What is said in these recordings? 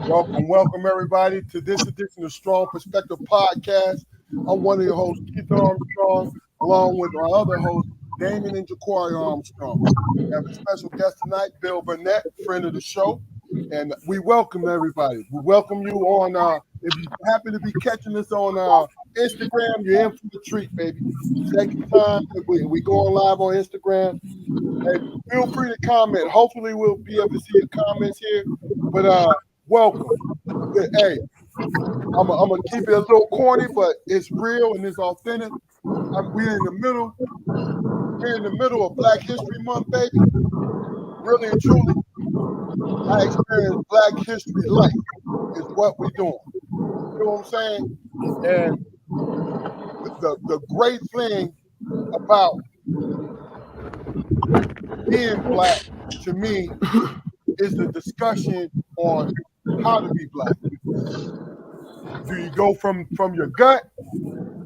Welcome everybody to this edition of Strong Perspective Podcast. I'm one of your hosts, Keith Armstrong, along with my other hosts, Damon and Jaquari Armstrong. We have a special guest tonight, Bill Burnett, friend of the show, and we welcome everybody. We welcome you on. If you happen to be catching us on Instagram, you're in for the treat, baby. Second time we going live on Instagram. Hey, feel free to comment. Hopefully, we'll be able to see your comments here. But welcome. Hey, I'm gonna keep it a little corny, but it's real and it's authentic. We're in the middle. We're in the middle of Black History Month, baby. Really and truly, I experienced Black History life is what we're doing. You know what I'm saying? And the great thing about being Black to me is the discussion on how to be Black. Do you go from your gut,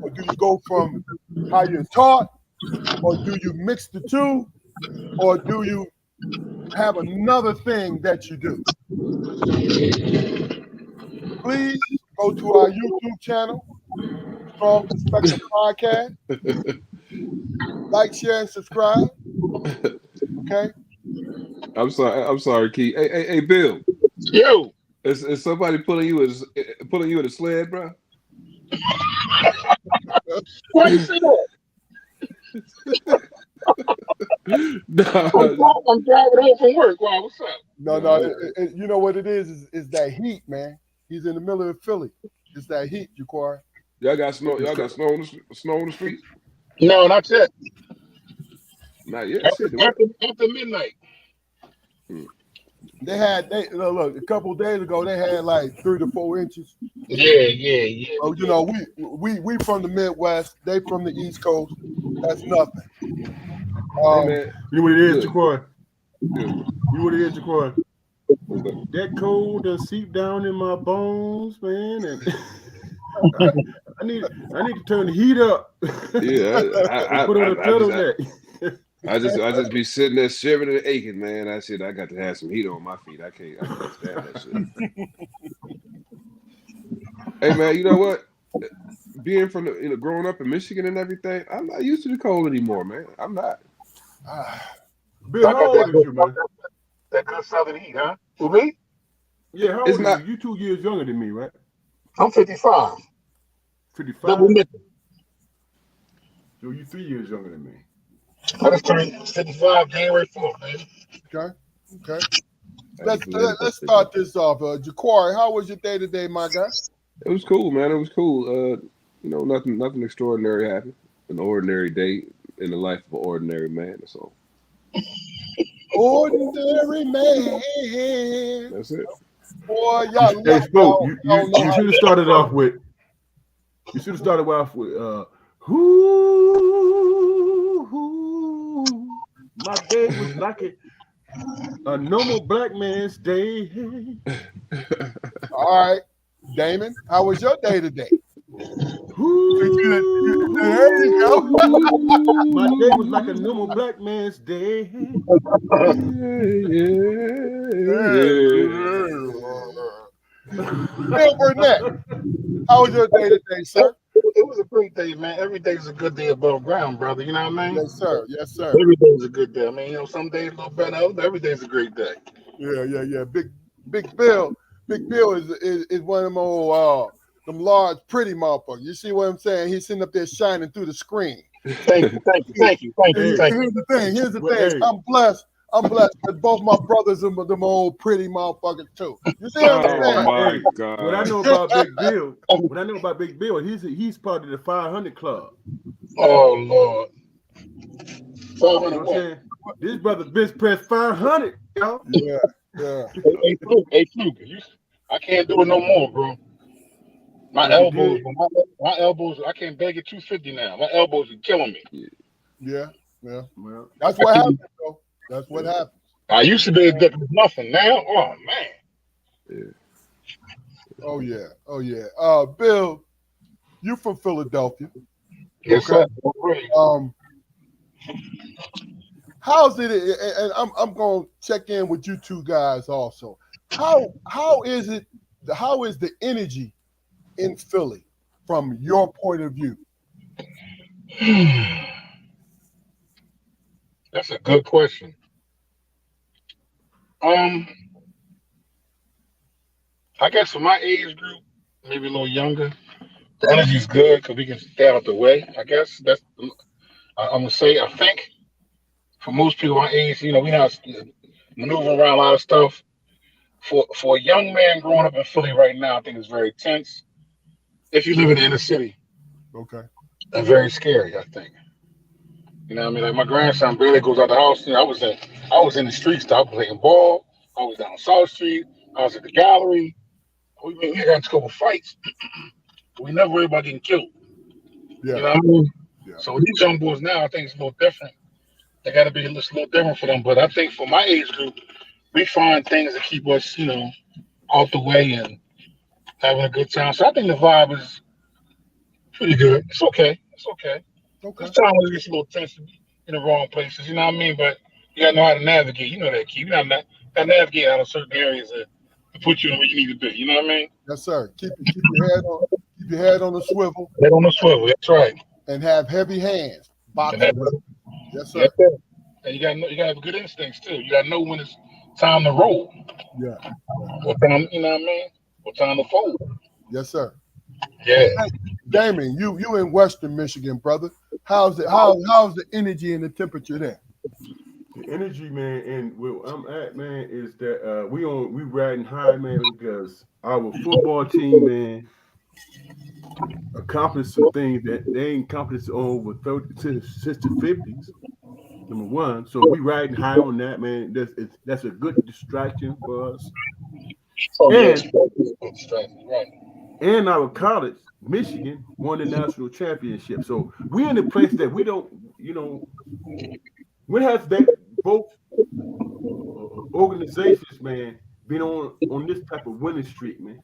or do you go from how you're taught, or do you mix the two, or do you have another thing that you do? Please go to our YouTube channel, Strong Perspective Podcast. Like, share, and subscribe. Okay. I'm sorry, Keith. Hey, Bill. Yo. Is somebody pulling you in a sled, bro? Why you say that? No. I'm driving home from work. Wow, what's up? No. You know what it is that heat, man. He's in the middle of Philly. It's that heat, Jaquari. Y'all got snow on the street? No, not yet. Not yet. After midnight. Look, a couple of days ago they had like 3 to 4 inches. Yeah. Oh, you know, we from the Midwest, they from the East Coast. That's nothing. Hey, you know what it is, Jaquari? You know what it is, Jaquari? That cold that seep down in my bones, man, and I need to turn the heat up. Yeah, I put on a turtleneck. I just be sitting there shivering and aching, man. I got to have some heat on my feet. I can't stand that shit. Hey, man, you know what? Being from growing up in Michigan and everything, I'm not used to the cold anymore, man. I'm not. Bill, how old is you, man? That good southern heat, huh? For me? Yeah, how old are you? You 2 years younger than me, right? I'm 55. 55? Double nickel. So you 3 years younger than me. I just turned 55 January 4th, man. Okay. Let's start this off. Jaquari, how was your day today, my guy? It was cool, man. It was cool. Nothing extraordinary happened. An ordinary day in the life of an ordinary man. That's all. Ordinary man. That's it. Boy, y'all. Hey, Spoke, you should have started off with. You should have started off with. My day was like a normal Black man's day. All right, Damon, how was your day today? There you go. My day was like a normal Black man's day. Bill Burnett, how was your day today, sir? It was a great day, man. Every day's a good day above ground, brother. You know what I mean? Yes, sir. Every day's a good day. I mean, some days a little better, but every day's a great day. Yeah. Big Bill is one of them old them large pretty motherfuckers. You see what I'm saying? He's sitting up there shining through the screen. Thank you. Here's the thing. Hey. I'm blessed because both my brothers are them old pretty motherfuckers too. You see what I'm saying? Oh my God. What I know about Big Bill, he's part of the 500 Club. Oh Lord. 500 what? This brother bench press 500, y'all. Yeah. Hey, Fluke, I can't do it no more, bro. My elbows, I can't beg at 250 now. My elbows are killing me. Yeah. Well, that's what happens, though. That's what happens. I used to be a dick with nothing. Now, oh man. Yeah. Oh yeah. Bill, you from Philadelphia. Yes, sir. How's it? And I'm going to check in with you two guys also. how is it? How is the energy in Philly from your point of view? That's a good question. Um, I guess for my age group, maybe a little younger, the energy's good because we can stay out the way. I guess I'm gonna say. I think for most people my age, we not maneuvering around a lot of stuff. For a young man growing up in Philly right now, I think it's very tense. If you live in the inner city, Okay. and very scary. I think. What I mean? Like my grandson barely goes out the house. I was in the streets. I was playing ball. I was down South Street. I was at the gallery. We got into a couple fights. We never worried about getting killed. You Yeah. know what I mean? Yeah. So with these young boys now, I think it's a little different. They got to be a little different for them. But I think for my age group, we find things that keep us, out the way and having a good time. So I think the vibe is pretty good. It's okay. It's okay. Okay. This time when it gets a little tense in the wrong places, you know what I mean? But you gotta know how to navigate. You know that key. You gotta navigate out of certain areas to put you where you need to be. You know what I mean? Yes, sir. Keep your head on the swivel Head on the swivel. That's right. and have heavy hands. And that, Boxing. Yes, sir. that's it. And you gotta have good instincts too. You gotta know when it's time to roll. Yeah. What time, you know what I mean? What time to fold. Yes, sir. Yeah. Damon, you in Western Michigan, brother. How's the energy and the temperature there? The energy, man, and where I'm at, man, is that we riding high, man, because our football team, man, accomplished some things that they ain't accomplished over 30 since the 50s. Number one, so we riding high on that, man. That's a good distraction for us. Oh yeah, And sports is a good strategy, right? and our college, Michigan, won the national championship. So we're in a place that we don't, we have that both organizations, man, been on this type of winning streak, man.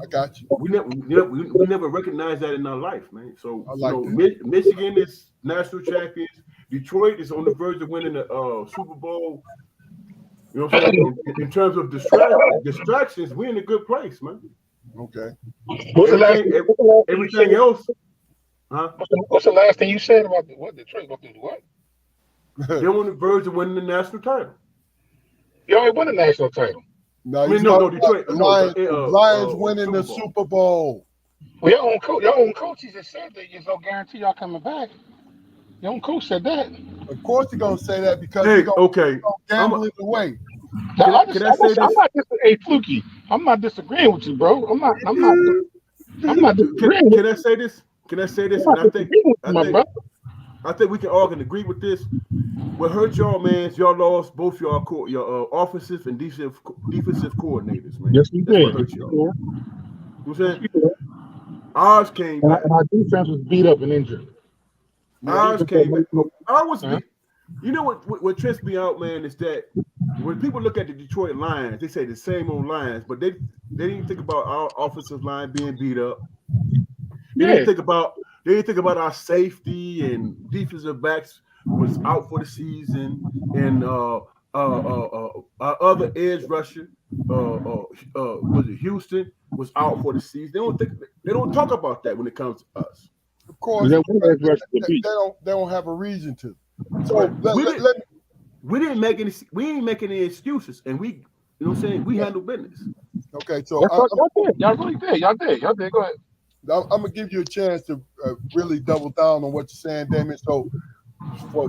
I got you. We never recognized that in our life, man. So I like that. Michigan is national champions. Detroit is on the verge of winning the Super Bowl. You know what I'm saying? In terms of distractions, we're in a good place, man. Okay. What's the last? Everything else, huh? What's the last thing you said about what Detroit? About the what? They're on the verge of winning the national title. You already won the national title. No, I mean, he's no, talking about Detroit, the no, Lions winning Super the Bowl. Super Bowl. Well, your own coach just said that there's no guarantee y'all coming back. Your own coach said that. Of course, he's gonna say that because Hey, he's gonna okay. gamble it away. Can I say this? Hey, Fluky, I'm not disagreeing with you, bro. I'm not disagreeing with Can I say this? Can I say this? you. I'm And not disagreeing with you, I my think brother. I think we can all can agree with this. What hurt y'all, man, is y'all lost both your offensive and defensive coordinators, man. Yes, we That's what did. hurt y'all. You know what I'm Yes, saying? we did. Ours came back. And our defense was beat up and injured. Ours came back. I was Huh? You know what trips me out, man, is that when people look at the Detroit Lions, they say the same old Lions, but they didn't think about our offensive line being beat up. They Yeah. didn't think about our safety and defensive backs was out for the season, and our other edge rusher, was it Houston, was out for the season. They don't talk about that when it comes to us. Of course, That one edge rusher was beat. they don't have a reason to. So Right. let me. We didn't make any excuses, and you know what I'm saying, we handle business. Okay, so Y'all did. Y'all really did. Y'all did. Go ahead. I'm gonna give you a chance to really double down on what you're saying, Damon. So, from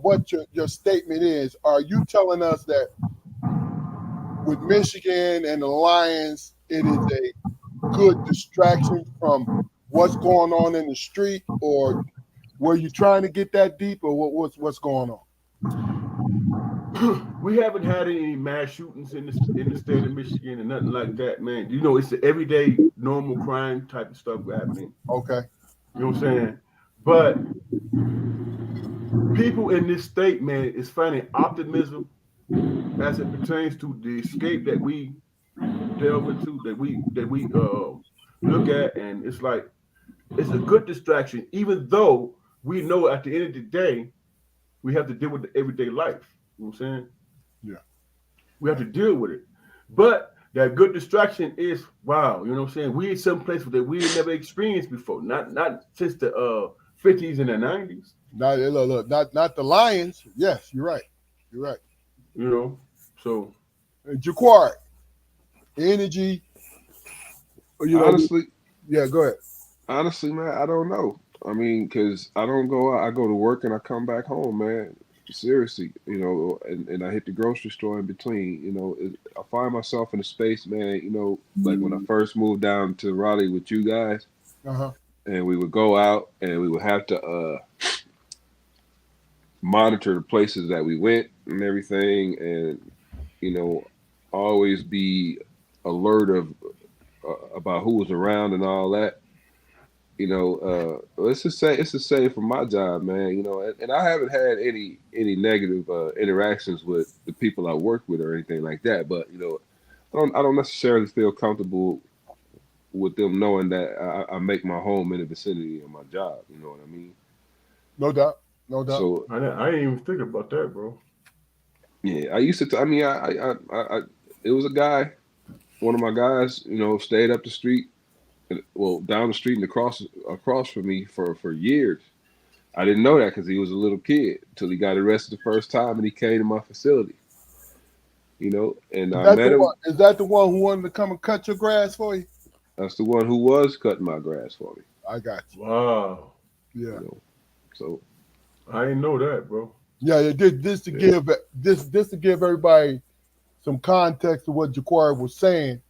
what your statement is, are you telling us that with Michigan and the Lions, it is a good distraction from what's going on in the street, or were you trying to get that deep, or what's going on? We haven't had any mass shootings in the state of Michigan and nothing like that, man. You know, it's the everyday normal crime type of stuff happening. Okay. You know what I'm saying? But people in this state, man, is finding optimism as it pertains to the escape that we delve into, that we look at, and it's like it's a good distraction, even though we know at the end of the day we have to deal with the everyday life. You know what I'm saying? Yeah. We have to deal with it. But that good distraction is wow. You know what I'm saying? We in some place that we had never experienced before. Not since the 50s and the 90s. Not look, not the Lions. Yes, you're right. You're right. You know, so Jaquar, energy. You know, Honestly, yeah. Go ahead. honestly, man, I don't know. I mean, because I don't go out. I go to work and I come back home, man. Seriously, and I hit the grocery store in between. I find myself in a space, man. Like when I first moved down to Raleigh with you guys, Uh-huh. and we would go out and we would have to monitor the places that we went and everything, and you know, always be alert of about who was around and all that. Let's just say for my job, man. And I haven't had any negative interactions with the people I work with or anything like that. But I don't necessarily feel comfortable with them knowing that I make my home in the vicinity of my job. You know what I mean? No doubt. No doubt. So I didn't even think about that, bro. yeah, I used to. I mean, it was a guy, one of my guys. Stayed up the street, well, down the street and across from me for years. I didn't know that because he was a little kid until he got arrested the first time and he came to my facility. And Is I that the met him. one? Is that the one who wanted to come and cut your grass for you? That's the one who was cutting my grass for me. I got you. Wow. Yeah. So I didn't know that, bro. Yeah. This to give this to give everybody some context to what Jaquari was saying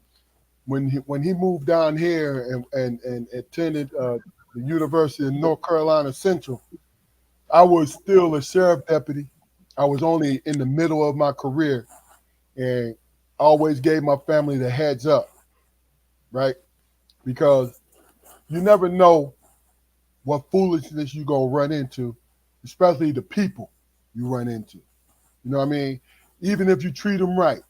when he moved down here and attended the University of North Carolina Central. I was still a sheriff deputy. I was only in the middle of my career, and I always gave my family the heads up, right? Because you never know what foolishness you gonna run into, especially the people you run into. You know what I mean? Even if you treat them right,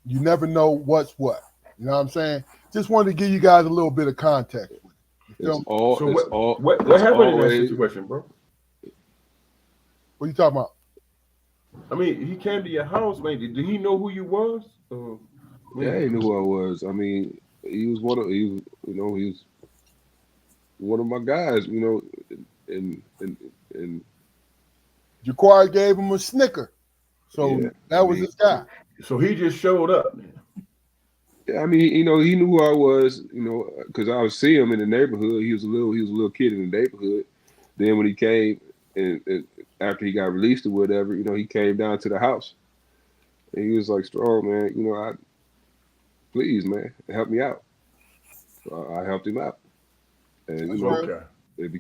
you never know what's what. You know what I'm saying? Just wanted to give you guys a little bit of context with it. You feel it's me? all So it's what all what what it's happened in that always situation, bro? What are you talking about? I mean, he came to your house, man. Did he know who you was? I yeah, mean, he knew who I was. I mean, he was one of my guys. And Jaquari gave him a snicker. So yeah, I that was mean. his guy. so he just showed up, man. Yeah, I mean, he knew who I was, because I would see him in the neighborhood. He was a little kid in the neighborhood. Then when he came and after he got released or whatever, he came down to the house and he was like, "Strong man, please man, help me out." So I helped him out, and That's real. Okay. it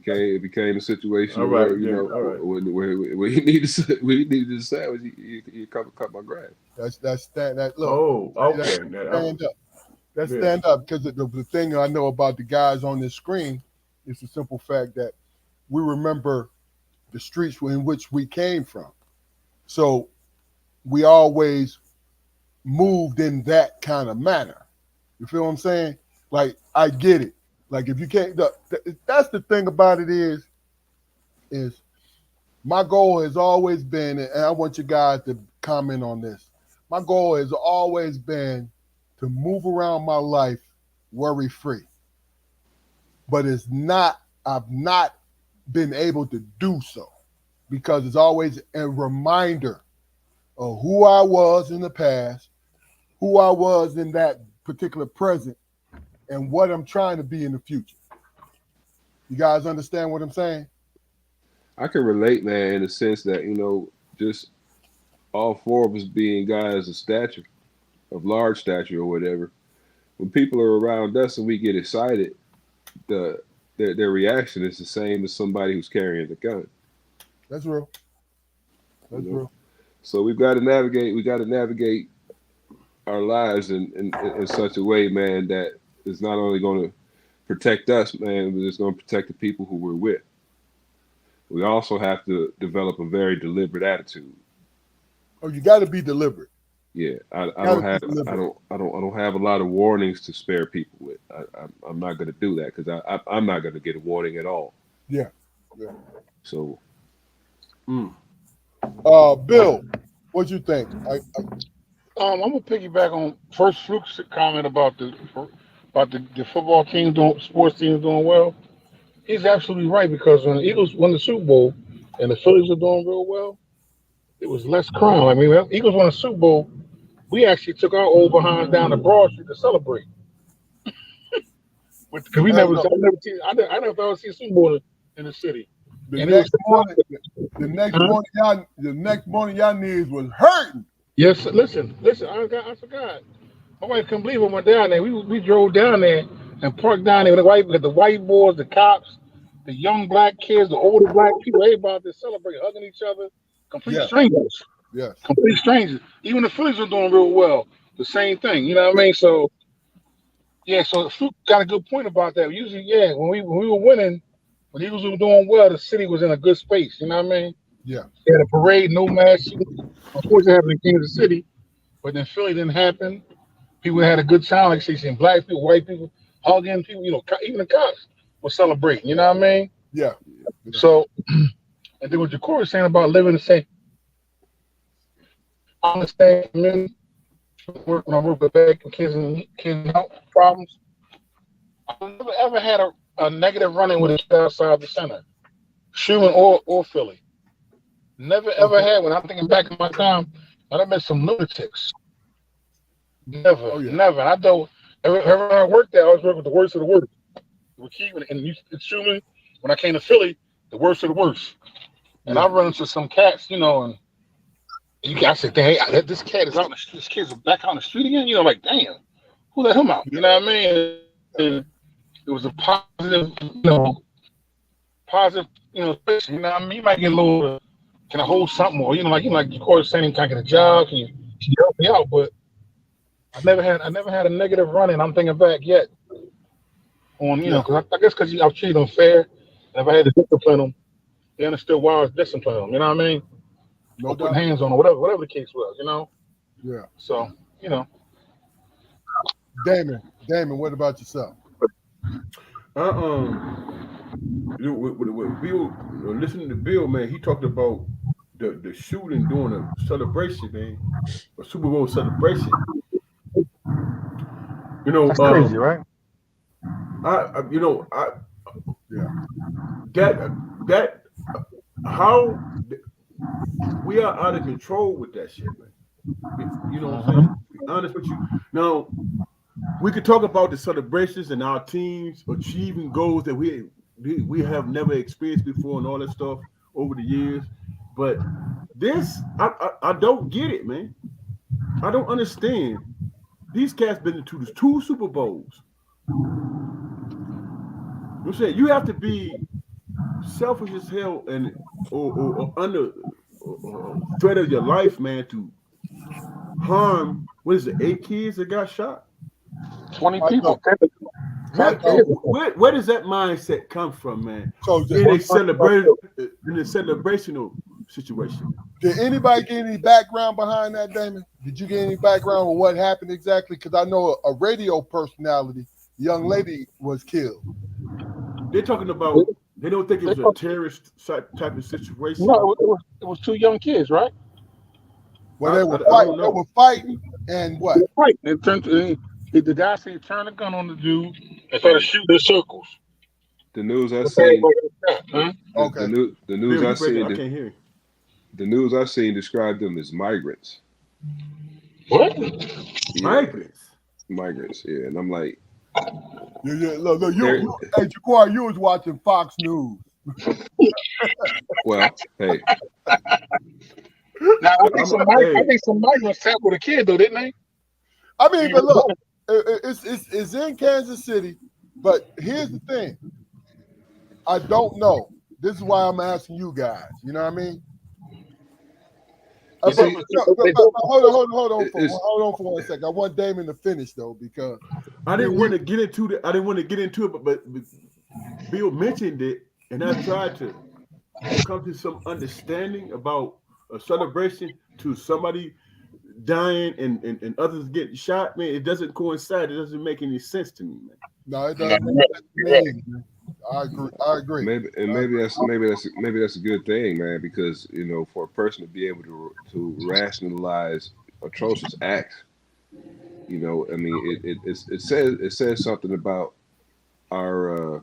became a All situation where right, then. All right. when he needed to sandwich, he come and cut my grass. That's that look. Oh, That okay. stand up. That Yeah. stand up because the thing I know about the guys on this screen is the simple fact that we remember the streets in which we came from. So we always moved in that kind of manner. You feel what I'm saying? Like I get it. Like if you can't, that's the thing about it is my goal has always been, and I want you guys to comment on this. My goal has always been to move around my life worry free, but it's not. I've not been able to do so because it's always a reminder of who I was in the past, who I was in that particular present, and what I'm trying to be in the future. You guys understand what I'm saying? I can relate, man, in the sense that just all four of us being guys of stature, of large stature or whatever. When people are around us and we get excited, the their reaction is the same as somebody who's carrying the gun. That's real. You That's know, real. so we've got to navigate. We got to navigate our lives in such a way, man, that is not only going to protect us, man, but it's going to protect the people who we're with. We also have to develop a very deliberate attitude. Oh, you got to be deliberate. Yeah, I Got don't to be have deliberate. I don't have a lot of warnings to spare people with. I'm not going to do that because I'm not going to get a warning at all. Yeah. Yeah. So Mm. Bill, what you think? I'm gonna piggyback on first Fluke's comment about the football team doing sports teams doing well. He's absolutely right because when the Eagles won the Super Bowl and the Phillies were doing real well, it was less crime. I mean, when the Eagles won the Super Bowl, we actually took our old behinds down to Broad Street to celebrate. Because we Hey, never, look, I never thought I'd see a Super Bowl in the city, the and it was next morning, huh? the next morning, y'all knees was hurting. Yes. Listen. I forgot. My wife couldn't believe we went down there. We drove down there and parked down there with the white boys, the cops, the young black kids, the older black people, everybody there celebrating, hugging each other. Complete Yes, strangers. yes, Complete strangers. Even the Phillies are doing real well. The same thing. You know what I mean? So yeah, so Fluke got a good point about that. Usually, yeah, when we were winning, when Eagles were doing well, the city was in a good space. You know what I mean? yeah, They had a parade, no mass shooting. Of course, it happened in Kansas City, but then Philly didn't happen. People had a good time, like I say, seeing black people, white people, hugging people. You know, even the cops were celebrating. You know what I mean? yeah, yeah. So, and then what Jacory was saying about living the same, on the same community, when I work with back and kids and health problems. I've never ever had a negative run-in with a kid outside the center, Schumann or Philly. Never ever Okay. had. When I'm thinking back in my time, I've met some lunatics. Never, Oh yeah, never. I don't. Everywhere I worked there, I always worked with the worst of the worst. With Key and Schumann, when I came to Philly, the worst of the worst. And I yeah, run into some cats, you know, and I said, "Hey, this cat is out. This kid's back on the street again." You know, like, damn, who let him out? You know what I mean? And it was a positive, positive, situation. You know what I mean? You might get a little, can I hold something? Or, like, of course, saying, can I get a job? Can you help me out? But I never had a negative run in. I'm thinking back yet on, yeah. because I guess because I was treated unfair. And if I had to discipline them, they understood why I was disciplining them. You know what I mean? No Or putting doubt. hands on them, whatever the case was. Yeah. So, you know, Damon, what about yourself? I with Bill, listening to Bill, man, he talked about the shooting during a celebration, man, a Super Bowl celebration. You know, that's crazy, right? I Yeah, that how we are out of control with that shit, man. You know what I'm saying? Hmm. Be honest with you. Now we could talk about the celebrations and our teams achieving goals that we have never experienced before and all that stuff over the years, but this I don't get it, man. I don't understand. These cats been to the two Super Bowls. I'm saying you have to be selfish as hell and or under threat of your life, man, to harm. What is it? 8 kids that got shot. 20 I people, know. 10, I 10 know. kids. Where does that mindset come from, man? So, In a One celebrational situation. did anybody get any background behind that, Damon? Did you get any background on what happened exactly? Because I know a radio personality, young lady, was killed. They're talking about. They don't think it they, was a terrorist type of situation. no, it was two young kids, right? Well, they were I fighting. don't They know. were fighting, and what? Right. It turned to, the guy said he turned a gun on the dude and started shooting in circles. The news I That's how seen, everybody got shot, huh? Okay. the news Bill, I you breaking? I seen, can't hear you. the news I seen described them as migrants. What? Yeah, Migrants. migrants. Yeah, and I'm like, Yeah. Look, they're hey, Jaquar, you was watching Fox News. well, hey, Now I Hey, think some migrants sat with a kid though, didn't they? I mean, but look, it's in Kansas City. But here's the thing: I don't know. This is why I'm asking you guys. You know what I mean? you They But, both see, was no, they both it's hold on for 1 second. I want Damon to finish though, because I he, didn't want to get into it. I didn't want to get into it, but Bill mentioned it, and I tried to come to some understanding about a celebration to somebody dying and others getting shot. Man, it doesn't coincide. It doesn't make any sense to me, man. no, it no, doesn't make sense to me either, man. I agree. I agree. I maybe agree. that's a good thing, man, because for a person to be able to rationalize atrocious acts. You know, I mean, it says something about our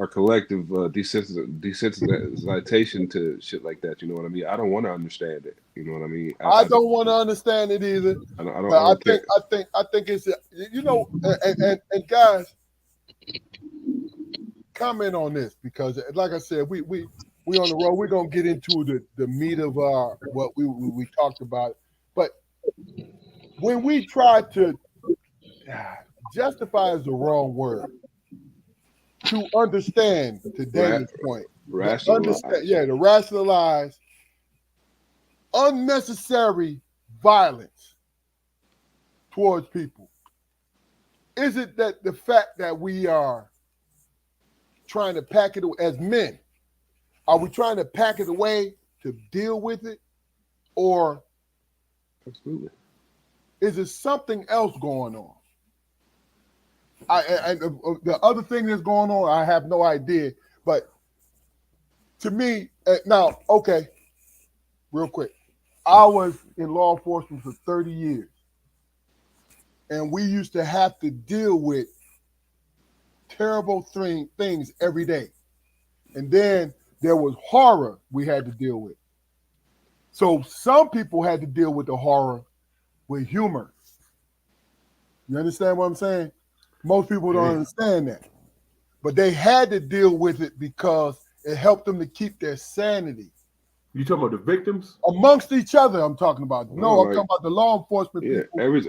our collective desensitization to shit like that. You know what I mean? I don't want to understand it. You know what I mean? I don't want to understand it either. But I don't care. I think it's, you know, and guys, comment on this, because like I said, we on the road. We're gonna get into the meat of our what we talked about. But when we try to justify is the wrong word, to understand, to Damon's point, Rationalize. to rationalize unnecessary violence towards people. Is it that the fact that we are trying to pack it as men? Are we trying to pack it away to deal with it? Or Absolutely. is it something else going on? The other thing that's going on, I have no idea. But to me, now, okay, real quick. I was in law enforcement for 30 years. And we used to have to deal with terrible things every day. And then there was horror we had to deal with. So some people had to deal with the horror with humor. You understand what I'm saying? Most people don't understand that. But they had to deal with it because it helped them to keep their sanity. You talking about the victims? Amongst each other, I'm talking about. No, I'm talking about the law enforcement people. Every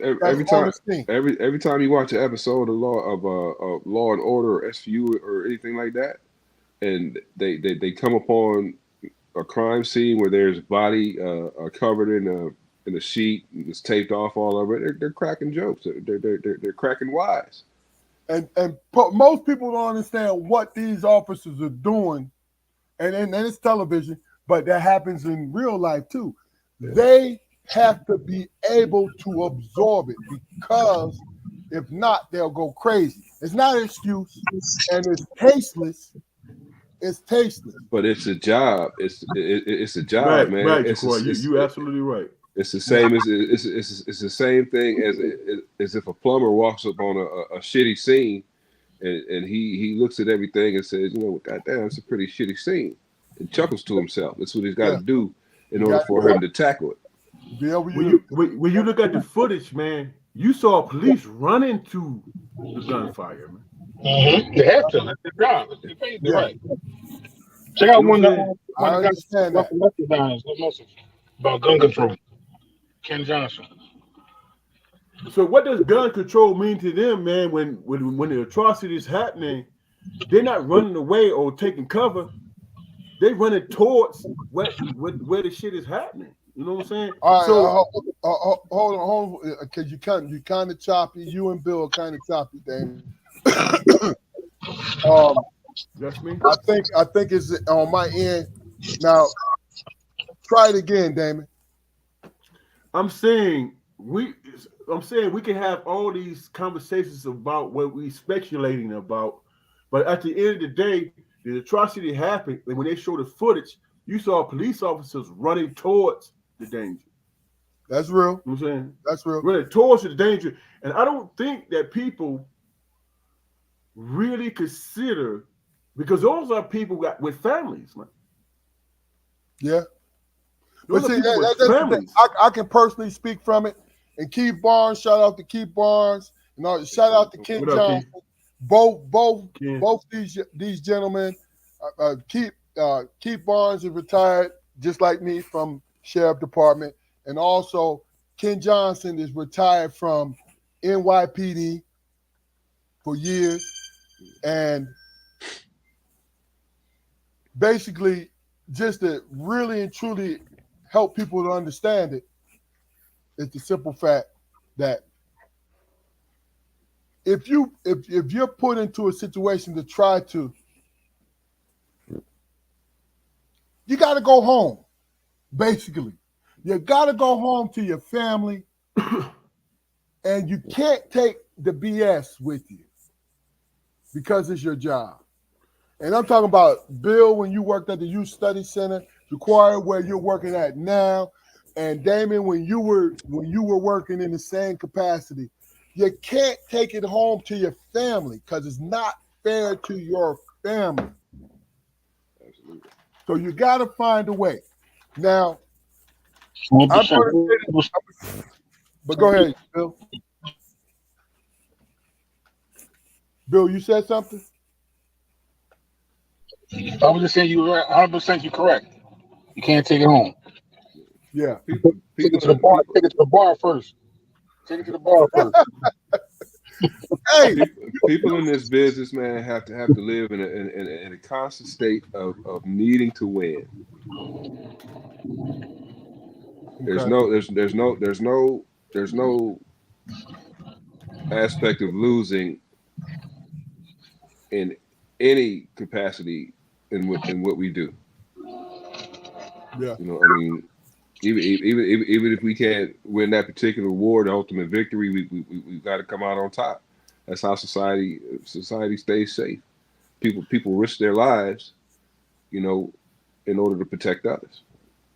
time you watch an episode of Law and Order or SVU or anything like that, and they come upon a crime scene where there's a body covered in a sheet and it's taped off all over it, they're cracking jokes. They're cracking wise. And most people don't understand what these officers are doing, and it's television. But that happens in real life too. They have to be able to absorb it, because if not, they'll go crazy. It's not an excuse, and it's tasteless. It's tasteless. But it's a job. It's a job, right, man. Right, you're absolutely right. It's the same as it's the same thing as if a plumber walks up on a shitty scene, and he looks at everything and says, you know, goddamn, it's a pretty shitty scene. And chuckles to himself. That's what he's got to do in order for him to tackle it. When you look at the footage, man, you saw police run into the gunfire, man. Mm-hmm. They have to. That's their job. They paid the right. Check out one of the about gun control. Ken Johnson. So what does gun control mean to them, man? When the atrocity is happening, they're not running away or taking cover. They running towards where the shit is happening. You know what I'm saying? All right, so hold on, because you kind of choppy. You and Bill are kind of choppy, Damon. That's me. I think it's on my end. Now, try it again, Damon. I'm saying we can have all these conversations about what we're speculating about, but at the end of the day, the atrocity happened, and when they show the footage, you saw police officers running towards the danger. That's real. You know what I'm saying? That's real. Running towards the danger. And I don't think that people really consider, because those are people with families, man. Yeah. But see, families. I can personally speak from it. And Keith Barnes, shout out to Keith Barnes. Shout out to Ken Johnson. Both these gentlemen, Keith Barnes is retired just like me from Sheriff Department, and also Ken Johnson is retired from NYPD for years, and basically just to really and truly help people to understand it, it's the simple fact that if you're put into a situation to try to, you got to go home. Basically, you got to go home to your family, and you can't take the BS with you because it's your job. And I'm talking about, Bill, when you worked at the Youth Study Center, Jaquaria, where you're working at now, And Damon, when you were working in the same capacity, you can't take it home to your family because it's not fair to your family. Absolutely. So you got to find a way. Now, I'm 100%. going to say this, but go ahead, Bill. Bill, you said something? I was just saying you were 100% you correct. You can't take it home. Yeah. People, Take it people, to the bar. people, Take it to the bar first. Take it to the bar first. Hey, people in this business, man, have to live in a constant state of needing to win. There's okay. no there's no aspect of losing in any capacity in what we do. Yeah. I mean, even if we can't win that particular war, the ultimate victory, we've got to come out on top. That's how society stays safe. People risk their lives, you know, in order to protect others.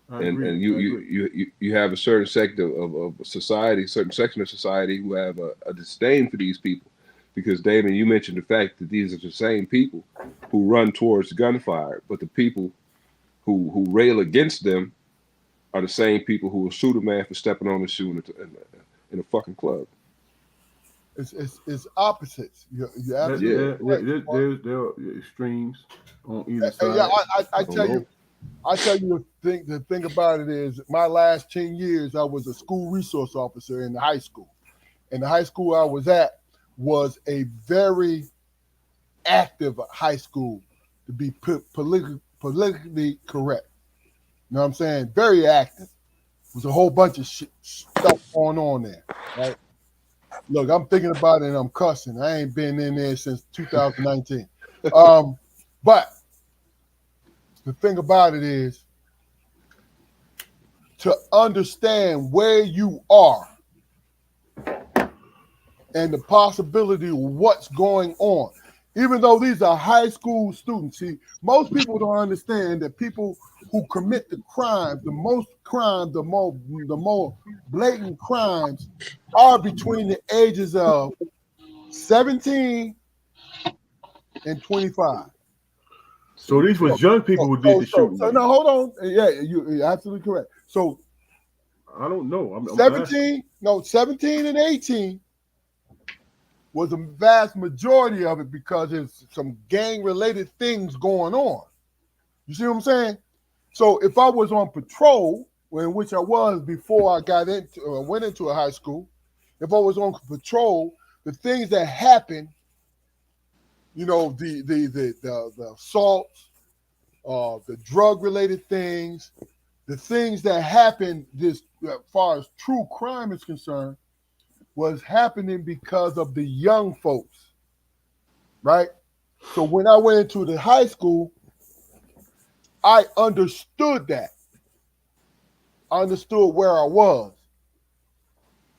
I And agree. and I agree. you have a certain sector of society, certain section of society who have a disdain for these people, because Damon, you mentioned the fact that these are the same people who run towards gunfire, but the people who rail against them are the same people who will shoot a man for stepping on a shoe in a fucking club. It's opposites. You're That, absolutely Yeah, right. there are extremes on either And yeah, side. I I don't tell you, know. the thing about it is my last 10 years I was a school resource officer in the high school. And the high school I was at was a very active high school, to be politically correct. You know what I'm saying? Very active. There's a whole bunch of stuff going on there, right? Look, I'm thinking about it and I'm cussing. I ain't been in there since 2019. But the thing about it is to understand where you are and the possibility of what's going on. Even though these are high school students, see, most people don't understand that people who commit the crimes, the more blatant crimes, are between the ages of 17 and 25. So these So, was young people who did the shooting. so Then now hold on. Yeah, you're absolutely correct. So I don't know. I'm asking. 17 and 18 was a vast majority of it because there's some gang related things going on. You see what I'm saying? So if I was on patrol, in which I was before I went into a high school, if I was on patrol, the things that happened, the assaults, the drug related things, the things that happened this as far as true crime is concerned, was happening because of the young folks, right? So when I went into the high school, I understood that. I understood where I was.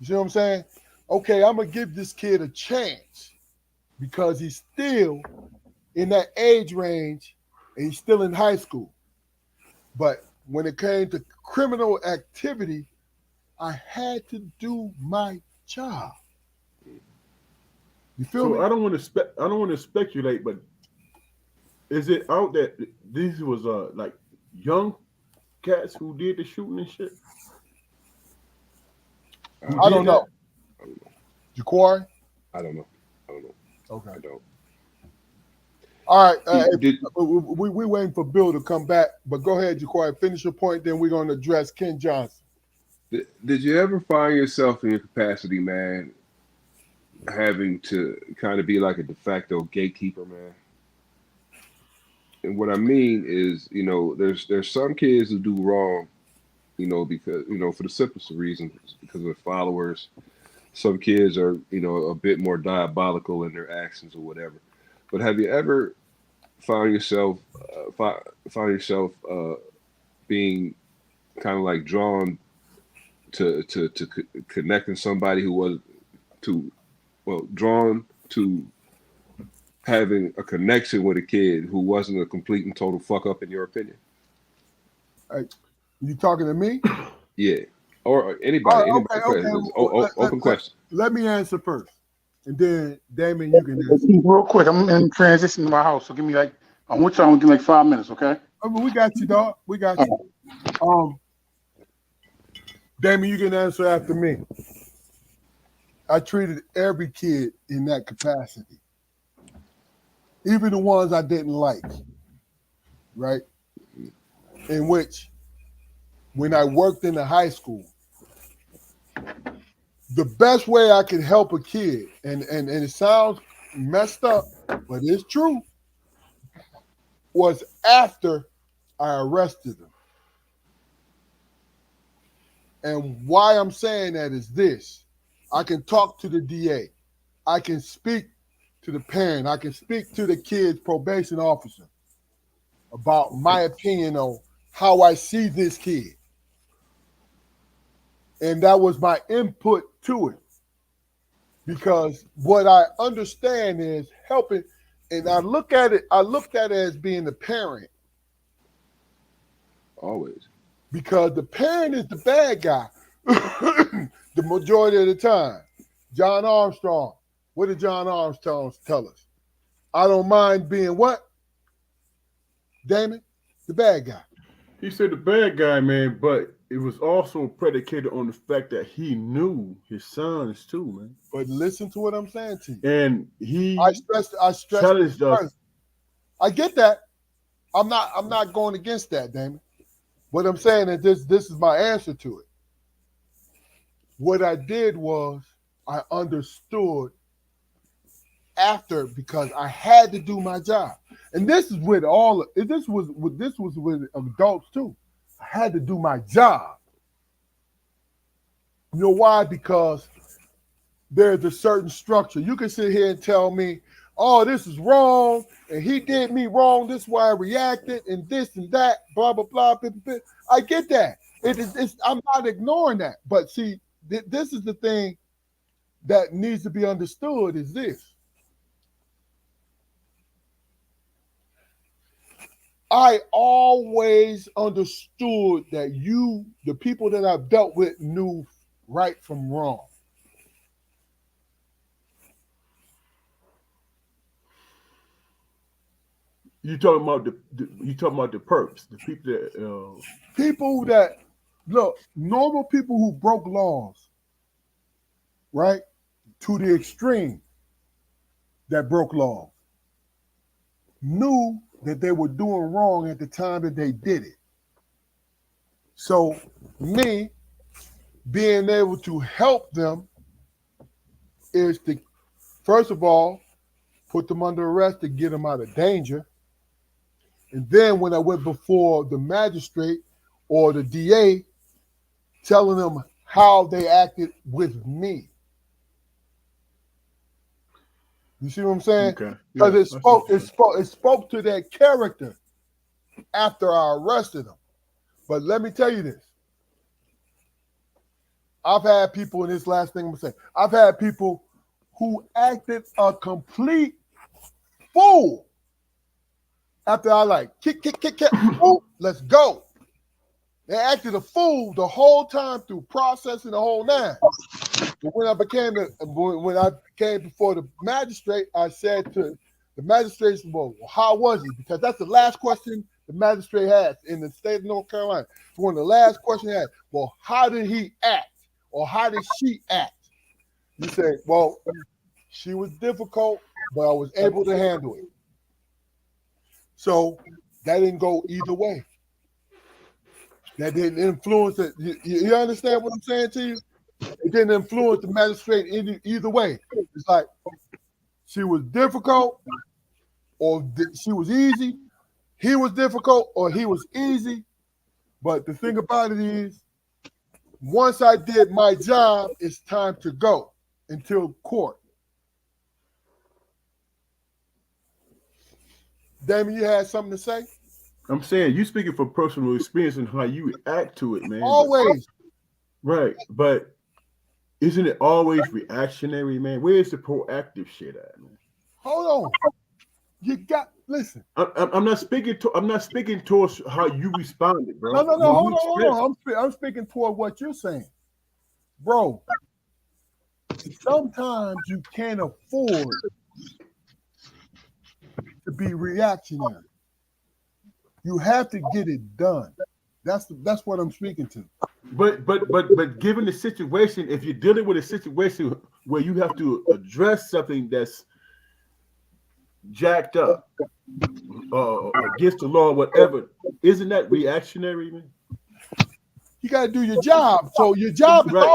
You see what I'm saying? Okay, I'm gonna give this kid a chance because he's still in that age range and he's still in high school. But when it came to criminal activity, I had to do my job. You feel So me? I don't want to speculate, but is it out that these was like young cats who did the shooting and shit? Who I I did don't don't know. know. that? I don't know. Jaquari? I don't know. I don't know. Okay. I don't. All right. Did We waiting for Bill to come back, but go ahead, Jaquari. Finish your point, then we're going to address Ken Johnson. did you ever find yourself in your capacity, man, having to kind of be like a de facto gatekeeper, man? And what I mean is, there's some kids who do wrong, because for the simplest of reasons, because of their followers. Some kids are, a bit more diabolical in their actions or whatever. But have you ever found yourself being kind of like drawn to connecting somebody who was to drawn to having a connection with a kid who wasn't a complete and total fuck up in your opinion? Hey, you talking to me? Yeah. Or All anybody. right, Anybody. okay. It's Well, open question. let me answer first, and then Damon, you can answer. Real quick, I'm in transition to my house, so give me like I'm with y'all. I'm gonna give like 5 minutes, okay? I mean, we got you, dog. We got you. Damon, you can answer after me. I treated every kid in that capacity, even the ones I didn't like, right? In which, when I worked in the high school, the best way I could help a kid, and it sounds messed up, but it's true, was after I arrested them. And why I'm saying that is this. I can talk to the DA. I can speak to the parent. I can speak to the kid's probation officer about my opinion on how I see this kid. And that was my input to it. Because what I understand is helping, and I looked at it as being the parent. Always. Because the parent is the bad guy the majority of the time. John Armstrong. What did John Armstrong tell us? I don't mind being what? Damon? The bad guy. He said the bad guy, man, but it was also predicated on the fact that he knew his sons too, man. But listen to what I'm saying to you. And he I stressed challenged us. I get that. I'm not going against that, Damon. What I'm saying is this is my answer to it. What I did was I understood after, because I had to do my job. And this is with this was with adults too. I had to do my job. You know why? Because there's a certain structure. You can sit here and tell me, oh, this is wrong, and he did me wrong, this is why I reacted, and this and that, blah, blah, blah, blah, blah. I get that. I'm not ignoring that. But see, this is the thing that needs to be understood is this. I always understood that the people that I've dealt with, knew right from wrong. You talking about the perps, the people that look, normal people who broke laws, right, to the extreme, that broke laws, knew that they were doing wrong at the time that they did it. So me being able to help them is to, first of all, put them under arrest to get them out of danger. And then when I went before the magistrate or the DA, telling them how they acted with me. You see what I'm saying? Okay. Because Yeah, it spoke to their character after I arrested them. But let me tell you this. I've had people, and this last thing I'm gonna say, I've had people who acted a complete fool after I kick, oh, let's go. They acted a fool the whole time through processing the whole nine. But when I came before the magistrate, I said to the magistrate, well, how was he? Because that's the last question the magistrate has in the state of North Carolina. It's one of the last questions he had. Well, how did he act? Or how did she act? You say, well, she was difficult, but I was able to handle it. So that didn't go either way. That didn't influence it. You understand what I'm saying to you? It didn't influence the magistrate either way. It's like she was difficult or she was easy. He was difficult or he was easy. But the thing about it is, once I did my job, it's time to go until court. Damon, you had something to say? I'm saying you speaking from personal experience and how you react to it, man. Always. Right. But isn't it always reactionary, man? Where's the proactive shit at, man? Hold on. listen. I'm not speaking to. I'm not speaking towards how you responded, bro. No. When Hold you on, hold on. I'm speaking toward what you're saying, bro. Sometimes you can't afford to be reactionary. You have to get it done. That's what I'm speaking to. But given the situation, if you're dealing with a situation where you have to address something that's jacked up, against the law, whatever, isn't that reactionary, man? You got to do your job. So your job is Right.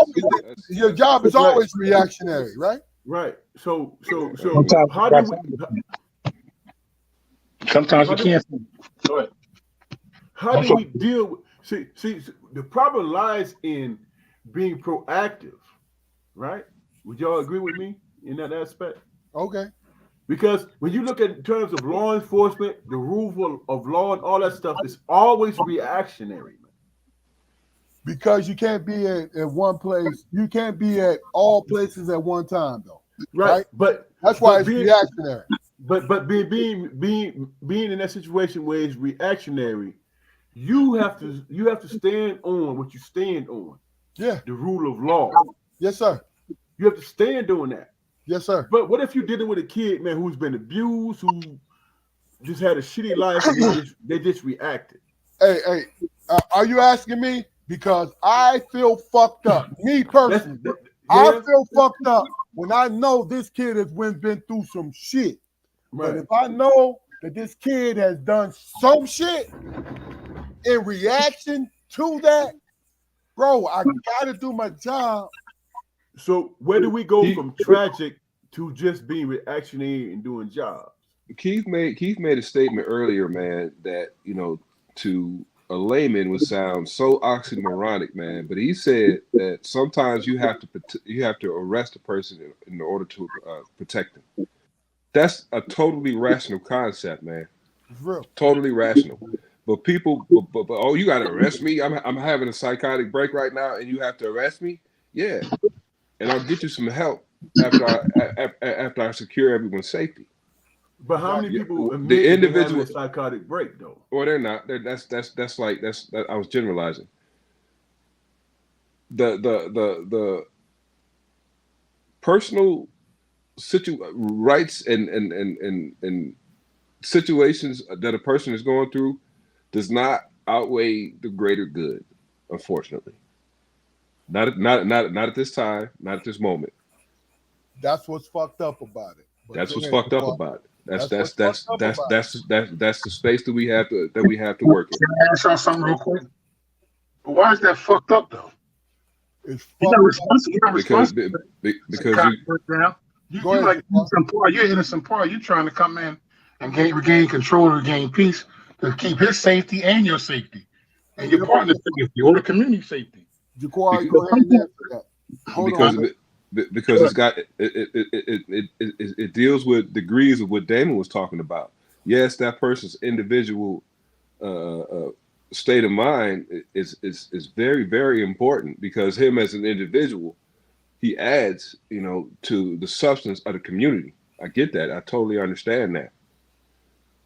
always reactionary, right? Right. So Sometimes how do we? Sometimes you can't. Go ahead. How do we deal with? See, the problem lies in being proactive, right? Would y'all agree with me in that aspect? Okay. Because when you look at in terms of law enforcement, the rule of law and all that stuff is always reactionary, man. Because you can't be at one place. You can't be at all places at one time, though. Right. But that's why but it's being, reactionary. But being in that situation where it's reactionary, you have to stand on what you stand on. Yeah. The rule of law. Yes, sir. You have to stand on that. Yes, sir. But what if you're dealing with a kid, man, who's been abused, who just had a shitty life, and they just reacted? Hey, are you asking me? Because I feel fucked up. Me personally, I feel fucked up when I know this kid has been through some shit. Right. But if I know that this kid has done some shit in reaction to that, bro, I gotta do my job. So where do we go from tragic to just being reactionary and doing jobs? Keith made a statement earlier, man, that to a layman would sound so oxymoronic, man. But he said that sometimes you have to arrest a person in order to protect them. That's a totally rational concept, man. It's real. Totally rational. But people, but oh, you got to arrest me? I'm having a psychotic break right now, and you have to arrest me? Yeah, and I'll get you some help after I secure everyone's safety. But how many people the individual having a psychotic break though? Well, they're not. That's I was generalizing. The personal rights and situations that a person is going through does not outweigh the greater good, unfortunately. Not at this time, not at this moment. That's what's fucked up about it. That's what's fucked up about it. That's the space that we have to work in. Can I ask y'all something real quick? Why is that fucked up though? It's because you're like you're innocent party. You're trying to come in and regain control, regain peace to keep his safety and your safety, and your partner's safety or the community safety. Jaquari, go ahead and answer that. Because it's got it deals with degrees of what Damon was talking about. Yes, that person's individual state of mind is very, very important, because him as an individual, he adds to the substance of the community. I get that. I totally understand that.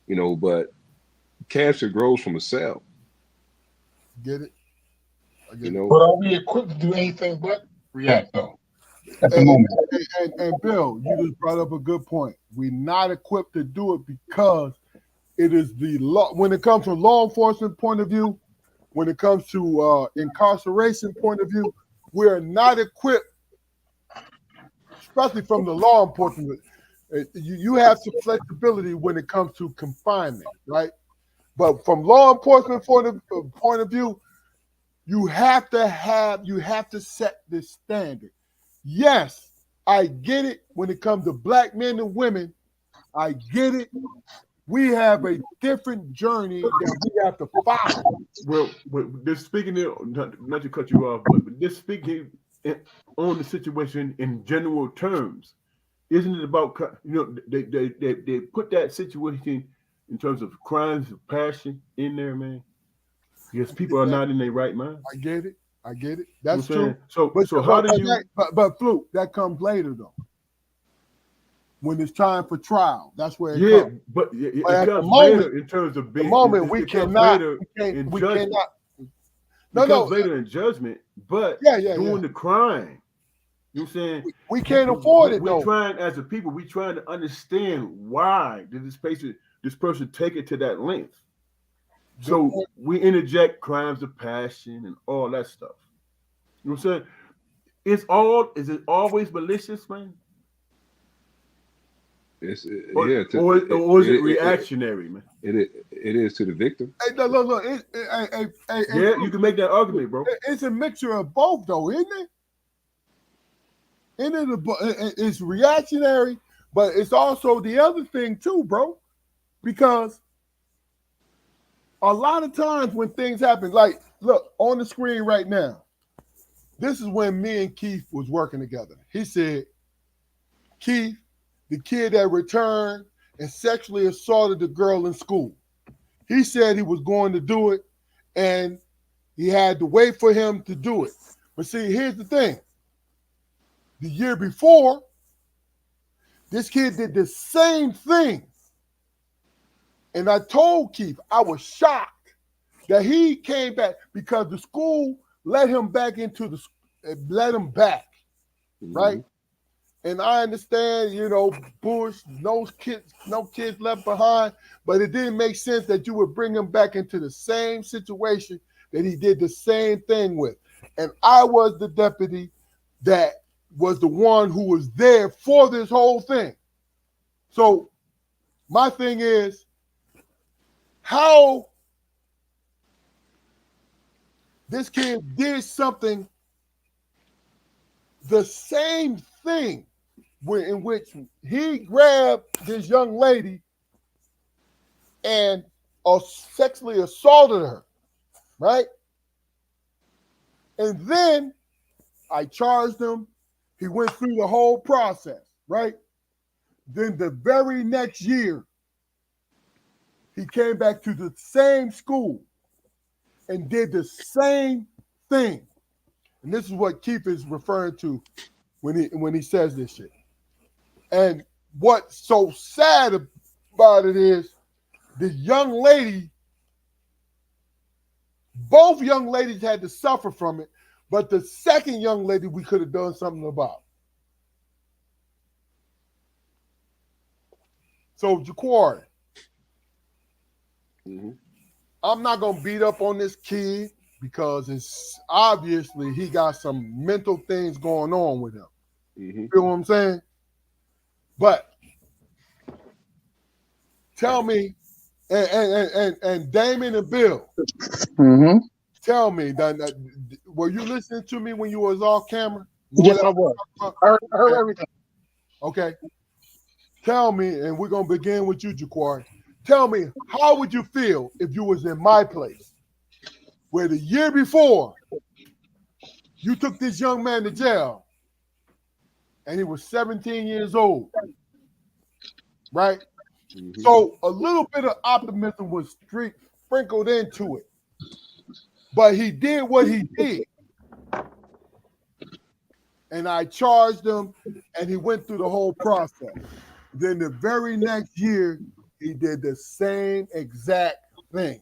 But cancer grows from a cell. Get it? But are we equipped to do anything but react though? At the moment. And Bill, you just brought up a good point. We're not equipped to do it because it is the law. When it comes from law enforcement point of view, when it comes to incarceration point of view, we're not equipped, especially from the law enforcement. You have some flexibility when it comes to confinement, right? But from law enforcement point of view, you have to set the standard. Yes, I get it when it comes to black men and women. I get it. We have a different journey that we have to follow. Well, just speaking, not to cut you off, but just speaking on the situation in general terms, isn't it about, they put that situation in terms of crimes of passion in there, man? Because people are not in their right mind. I get it. That's true. So how do you? But Fluke, that comes later though. when it's time for trial. That's where it Yeah, comes. but But it at the comes moment, later in terms of the being. moment we It comes cannot, later in we judgment. cannot. It No, comes no, later in judgment, but yeah. during the crime, you know what I'm saying? We can't afford it We though. trying as a people, we trying to understand why did this person take it to that length. Good So point. we interject crimes of passion and all that stuff. You know what I'm saying? Is it always malicious, man? It's Or yeah, or is it reactionary, man? it is to the victim. Hey, look. Yeah, you can make that argument, bro. It's a mixture of both, though, isn't it? It's reactionary, but it's also the other thing too, bro. Because a lot of times when things happen, like look on the screen right now, this is when me and Keith was working together. He said, Keith, the kid that returned and sexually assaulted the girl in school. He said he was going to do it, and he had to wait for him to do it. But see, here's the thing. The year before, this kid did the same thing. And I told Keith, I was shocked that he came back because the school let him back let him back, right? And I understand, Bush, no kids left behind, but it didn't make sense that you would bring him back into the same situation that he did the same thing with. And I was the deputy that was the one who was there for this whole thing. So my thing is, how this kid did something, the same thing, in which he grabbed this young lady and sexually assaulted her, right? And then I charged him. He went through the whole process, right? Then the very next year, he came back to the same school and did the same thing. And this is what Keith is referring to when he says this shit. And what's so sad about it is the young lady, both young ladies had to suffer from it, but the second young lady we could have done something about. So, Jaquari, I'm not going to beat up on this kid because it's obviously he got some mental things going on with him. You feel what I'm saying? But tell me, and Damon and Bill, tell me, were you listening to me when you was off camera? Yes, I was. I heard everything. Okay. Tell me, and we're going to begin with you, Jaquari. Tell me, how would you feel if you was in my place, where the year before you took this young man to jail, and he was 17 years old, right? So a little bit of optimism was sprinkled into it, but he did what he did. And I charged him, and he went through the whole process. Then the very next year, he did the same exact thing.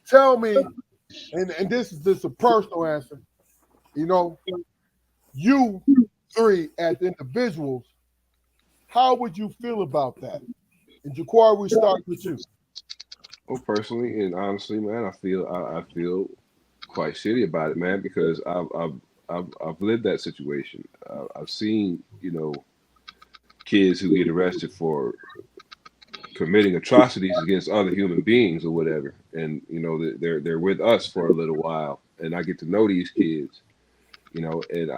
Tell me, and this is a personal answer, you three as individuals, how would you feel about that? And Jaquari, we start with you. Well, personally and honestly, man, I feel quite shitty about it, man, because I've lived that situation. I've seen, kids who get arrested for committing atrocities against other human beings or whatever, and they're with us for a little while, and I get to know these kids, and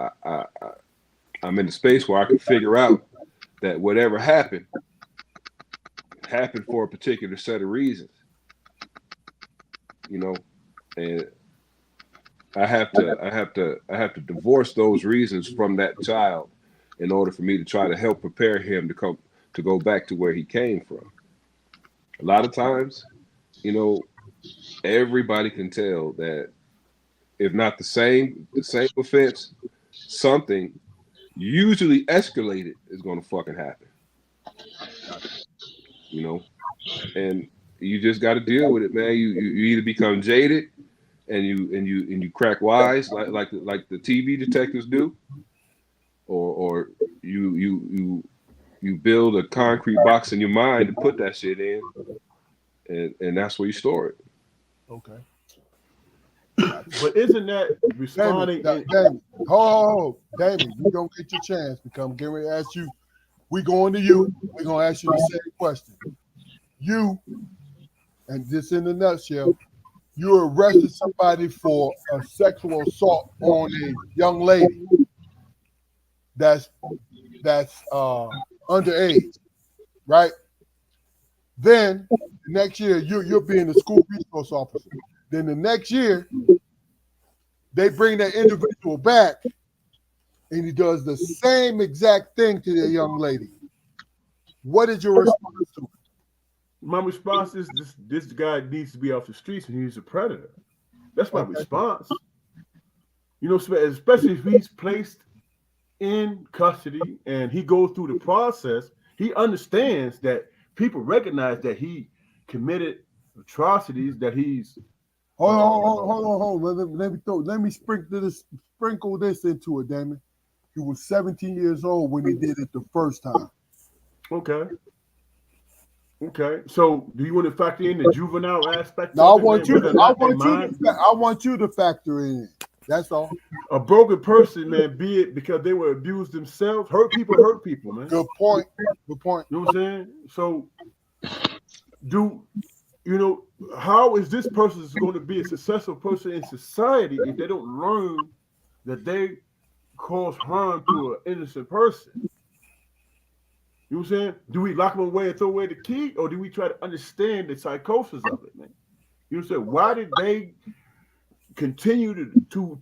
I'm in the space where I can figure out that whatever happened for a particular set of reasons, and I have to divorce those reasons from that child in order for me to try to help prepare him to go back to where he came from. A lot of times, everybody can tell that if not the same offense, something usually escalated is going to fucking happen. You know, and you just got to deal with it, man. You either become jaded and you crack wise like the TV detectives do, or you build a concrete box in your mind to put that shit in, and that's where you store it. Okay. But isn't that Damon, responding? Damon, hold, Damon, you don't get your chance because I'm getting ready to ask you. We going to you. We're gonna ask you the same question. You, and this in a nutshell, you arrested somebody for a sexual assault on a young lady that's underage, right? Then the next year you're being a school resource officer. Then the next year they bring that individual back and he does the same exact thing to the young lady. What is your response to it? My response is this guy needs to be off the streets and he's a predator. That's my response. You know, especially if he's placed in custody and he goes through the process, he understands that people recognize that he committed atrocities, that he's Hold on. Let me sprinkle this into it, Damon. He was 17 years old when he did it the first time. Okay. So do you want to factor in the juvenile aspect? No, I want you to factor in it. That's all. A broken person, man, be it because they were abused themselves, hurt people, man. Good point. You know what I'm saying? So how is this person going to be a successful person in society if they don't learn that they cause harm to an innocent person? You know what I'm saying? Do we lock them away and throw away the key, or do we try to understand the psychosis of it, man? You know what I'm saying? Why did they continue to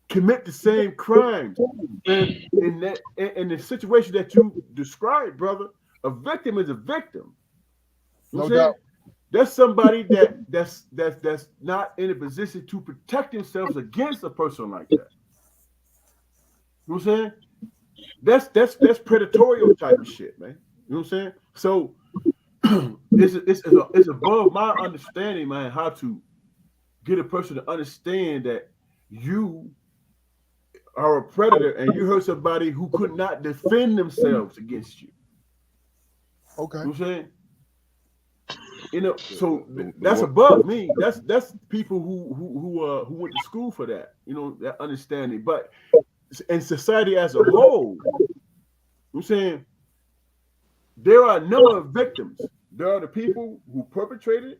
commit the same crimes? And in the situation that you described, brother, a victim is a victim. You know what I'm saying? That's somebody that's not in a position to protect themselves against a person like that. You know what I'm saying? That's predatorial type of shit, man. You know what I'm saying? So it's above my understanding, man, how to get a person to understand that you are a predator and you hurt somebody who could not defend themselves against you. Okay. You know what I'm saying? You know, so that's above me. That's people who went to school for that. You know, that understanding. But in society as a whole, I'm saying there are a number of victims. There are the people who perpetrated.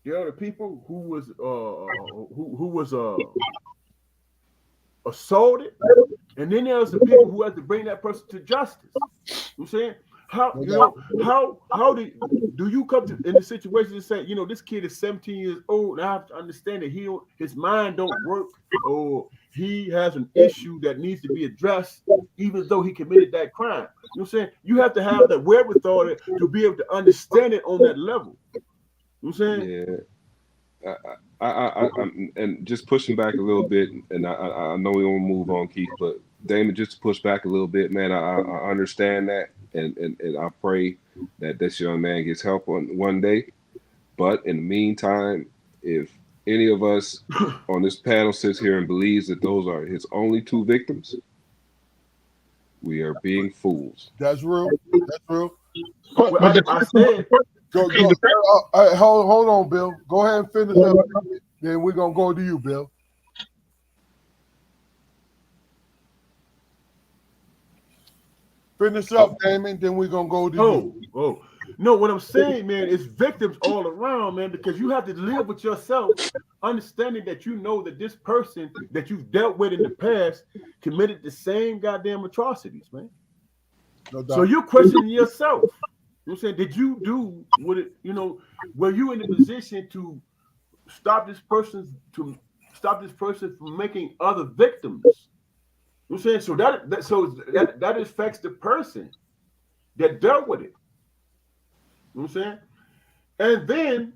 There are the people who was assaulted, and then there's the people who have to bring that person to justice. You know what I'm saying? How do you come to in the situation and say, this kid is 17 years old and I have to understand that his mind don't work, or he has an issue that needs to be addressed even though he committed that crime. You know what I'm saying? You have to have that wherewithal to be able to understand it on that level. You know what I'm saying? Yeah. I'm and just pushing back a little bit, and I know we won't move on, Keith, but Damon, just to push back a little bit, man, I understand that, and I pray that this young man gets help one day. But in the meantime, if any of us on this panel sits here and believes that those are his only two victims, we are being fools. That's real. But I said, hold on, Bill. Go ahead and finish up. Then we're gonna go to you, Bill. Finish up, Damon. Then we're gonna go to you. No, what I'm saying, man, is victims all around, man, because you have to live with yourself, understanding that you know that this person that you've dealt with in the past committed the same goddamn atrocities, man. No doubt. So you're questioning yourself. You know what I'm saying? Did you do what it, were you in a position to stop this person from making other victims? You know what I'm saying? So that affects the person that dealt with it. You know what I'm saying? And then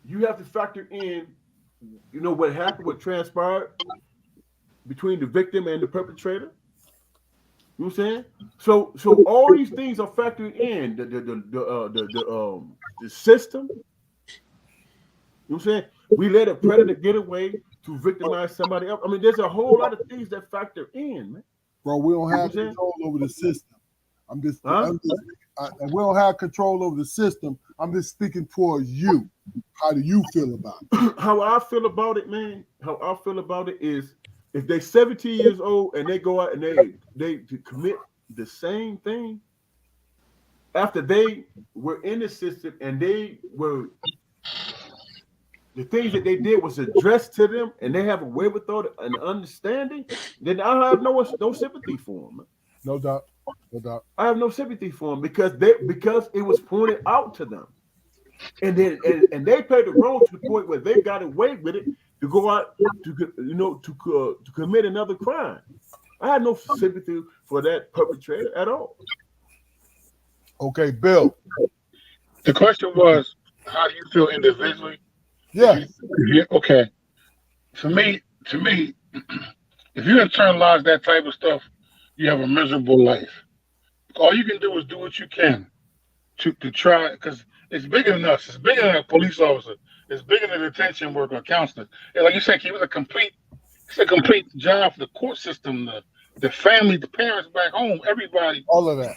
you have to factor in, what happened, what transpired between the victim and the perpetrator. You know what I'm saying? So all these things are factored in the system. You know what I'm saying? We let a predator get away to victimize somebody else. I mean, there's a whole lot of things that factor in, man. Bro, we don't You know have what I'm saying? control over the system. Huh? And we don't have control over the system. I'm just speaking towards you. How do you feel about it? How I feel about it, man. How I feel about it is, if they're 17 years old and they go out and they commit the same thing after they were in the system and they were the things that they did was addressed to them and they have a wherewithal and understanding, then I have no sympathy for them. No doubt. No doubt. I have no sympathy for them because it was pointed out to them. And then and they played the role to the point where they got away with it to go out to commit another crime. I had no sympathy for that perpetrator at all. Okay, Bill. The question was, how do you feel individually? Yeah. Okay. To me, if you internalize that type of stuff, you have a miserable life. All you can do is do what you can to try, because it's bigger than us. It's bigger than a police officer. It's bigger than a detention worker, a counselor. And like you said, it's a complete job for the court system, the family, the parents back home, everybody. All of that.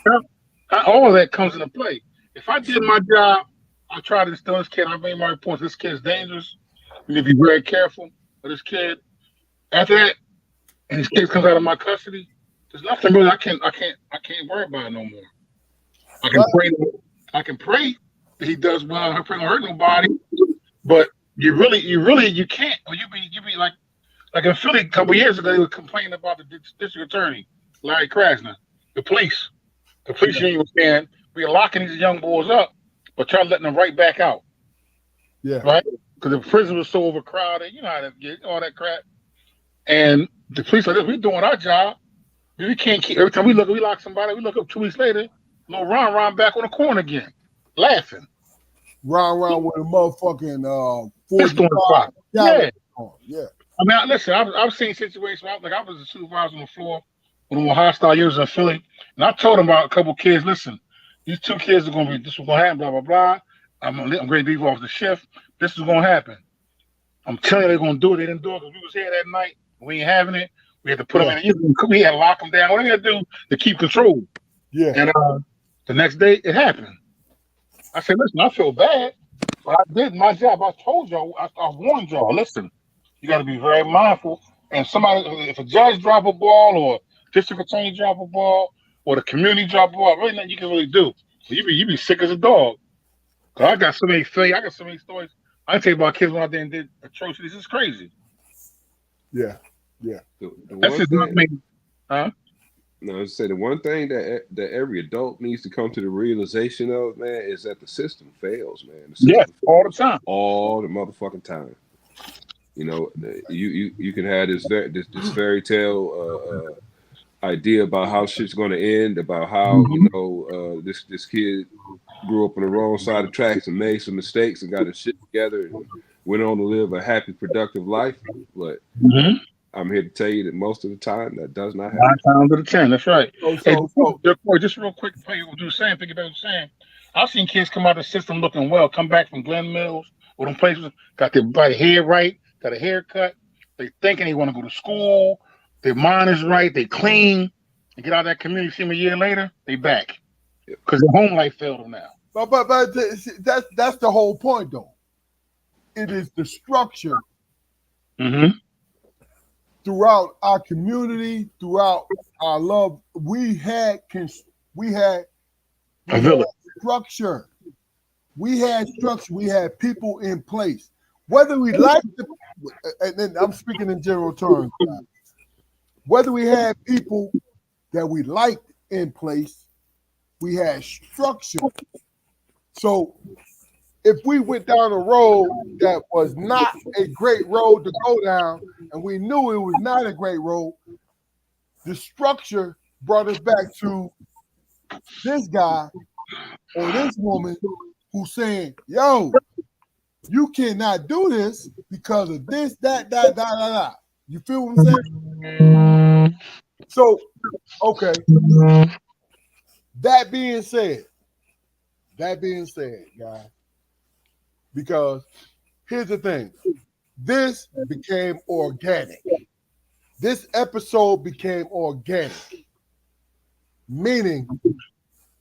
All of that comes into play. If I did my job, I try to instill this kid. I made my reports. This kid's dangerous. You need to be very careful of this kid. After that, and this kid comes out of my custody, there's nothing really I can't worry about it no more. I can pray that he does well. I pray don't hurt nobody. But you can't. Or you be like in Philly a couple years ago, they were complaining about the district attorney, Larry Krasner, the police. The police union was saying we're locking these young boys up, but trying to let them right back out. Yeah. Right? Because the prison was so overcrowded, you know how to get all that crap. And the police are like, we're doing our job. We can't keep every time we lock somebody, we look up 2 weeks later, little Ron back on the corner again, laughing. Round with a motherfucking 45. Yeah. Yeah. I mean, listen, I've seen situations where I was a supervisor on the floor when we were hostile years in Philly, and I told them about a couple of kids, listen, these 2 kids are going to be, this is going to happen, blah, blah, blah. I'm going to leave off the shift. This is going to happen. I'm telling you, they're going to do it. They didn't do it because we was here that night. We ain't having it. We had to put them in. We had to lock them down. What they got to do to keep control? Yeah. And the next day, it happened. I said, listen, I feel bad, but I did my job. I told y'all, I warned y'all, listen, you got to be very mindful. And if a judge drop a ball or district attorney drop a ball or the community drop a ball, really nothing you can really do. You be sick as a dog. Cause I got so many stories. I can tell you about kids went out there and did atrocities. It's crazy. Yeah. Yeah. That's just not me. Huh? No, I say the one thing that every adult needs to come to the realization of, man, is that the system fails, man. All the time. All the motherfucking time. You know, you can have this fairy tale idea about how shit's going to end, about how this kid grew up on the wrong side of tracks and made some mistakes and got his shit together and went on to live a happy, productive life. But I'm here to tell you that most of the time that does not happen. 9 times out of 10, that's right. So, just real quick, think about what you're saying. I've seen kids come out of the system looking well, come back from Glen Mills or them places, got their hair right, got a haircut. They thinking they want to go to school. Their mind is right. They clean. And get out of that community. See them a year later, they back. Because their home life failed them now. But that's the whole point, though. It is the structure throughout our community, throughout our love. We had structure. We had structure. We had people in place. Whether we like and then I'm speaking in general terms, whether we had people that we liked in place, we had structure. So if we went down a road that was not a great road to go down, and we knew it was not a great road, the structure brought us back to this guy or this woman who's saying, yo, you cannot do this because of this, that. You feel what I'm saying? So, okay. That being said, guys, because here's the thing. This became organic. This episode became organic, meaning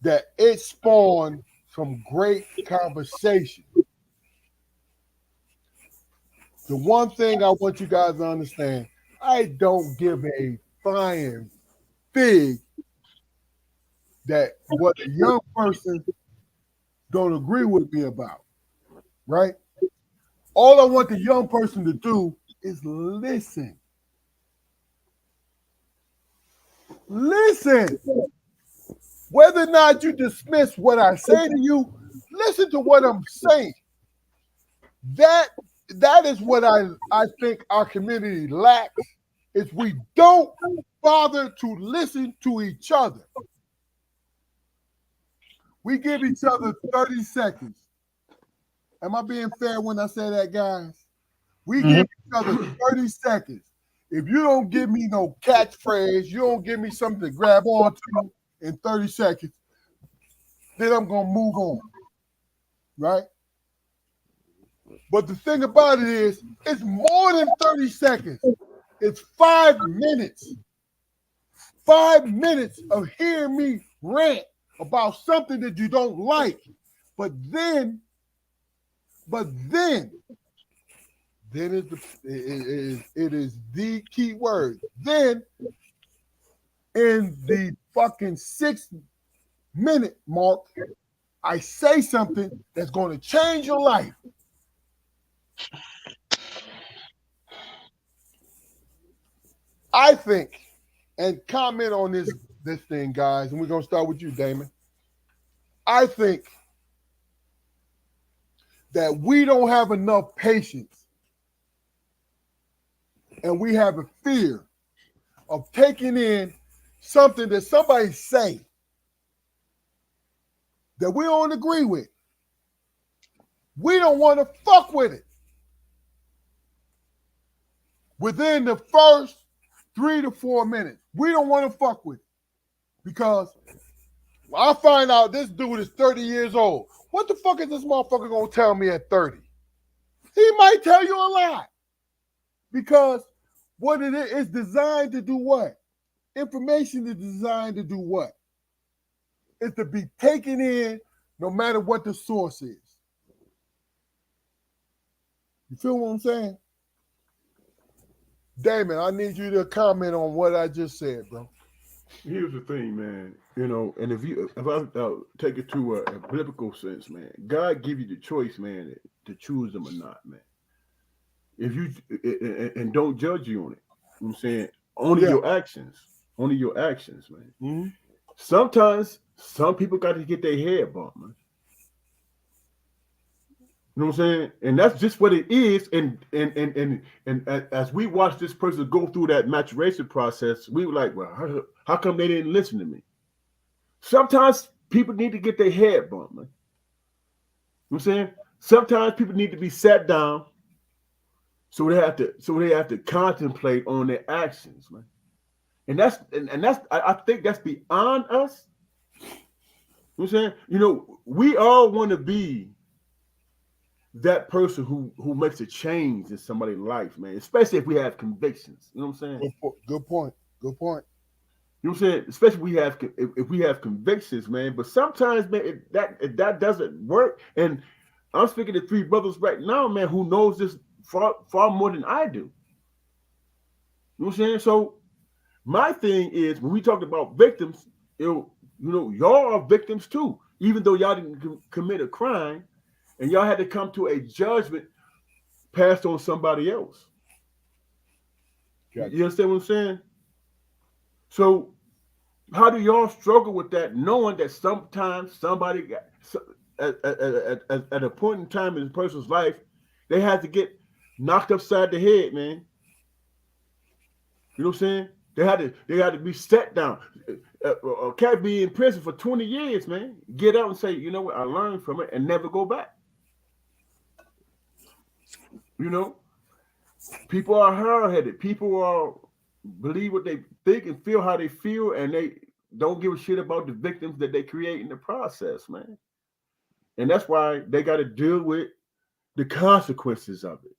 that it spawned some great conversation. The one thing I want you guys to understand, I don't give a flying fig that what a young person don't agree with me about, right? All I want the young person to do is listen. Listen. Whether or not you dismiss what I say to you, listen to what I'm saying. That that is what I think our community lacks is we don't bother to listen to each other. We give each other 30 seconds. Am I being fair when I say that, guys? We give each other 30 seconds. If you don't give me no catchphrase, you don't give me something to grab onto in 30 seconds, then I'm going to move on, right? But the thing about it is, it's more than 30 seconds. It's 5 minutes. 5 minutes of hearing me rant about something that you don't like. But then it is the key word. Then in the fucking 6 minute mark, I say something that's going to change your life. I think, and comment on this thing, guys, and we're gonna start with you, Damon. I think that we don't have enough patience and we have a fear of taking in something that somebody say that we don't agree with. We don't want to fuck with it. Within the first 3 to 4 minutes, we don't want to fuck with it. Because I find out this dude is 30 years old. What the fuck is this motherfucker gonna tell me at 30? He might tell you a lie. Because what it is designed to do what? Information is designed to do what? It's to be taken in no matter what the source is. You feel what I'm saying? Damon, I need you to comment on what I just said, bro. Here's the thing, man. You know, and if I take it to a biblical sense, man, God give you the choice, man, to choose them or not, man. If you and don't judge you on it. You know what I'm saying only your actions, man. Mm-hmm. Sometimes some people got to get their head bumped, man. You know what I'm saying? And that's just what it is. And as we watch this person go through that maturation process, we were like, well, how come they didn't listen to me? Sometimes people need to get their head bumped, man. You know what I'm saying? Sometimes people need to be sat down so they have to contemplate on their actions, man. And that's I think that's beyond us. You know what I'm saying? You know, we all want to be that person who makes a change in somebody's life, man, especially if we have convictions. You know what I'm saying? Good point. You know what I'm saying? Especially if we have convictions, man. But sometimes, man, that doesn't work. And I'm speaking to three brothers right now, man, who knows this far more than I do. You know what I'm saying? So my thing is, when we talk about victims, y'all are victims too, even though y'all didn't commit a crime. And y'all had to come to a judgment passed on somebody else. Gotcha. You understand what I'm saying? So how do y'all struggle with that, knowing that sometimes somebody got at a point in time in a person's life, they had to get knocked upside the head, man. You know what I'm saying? They had to be set down. A cat be in prison for 20 years, man. Get out and say, you know what, I learned from it and never go back. You know, people are hard-headed. People are, believe what they think and feel how they feel, and they don't give a shit about the victims that they create in the process, man. And that's why they got to deal with the consequences of it.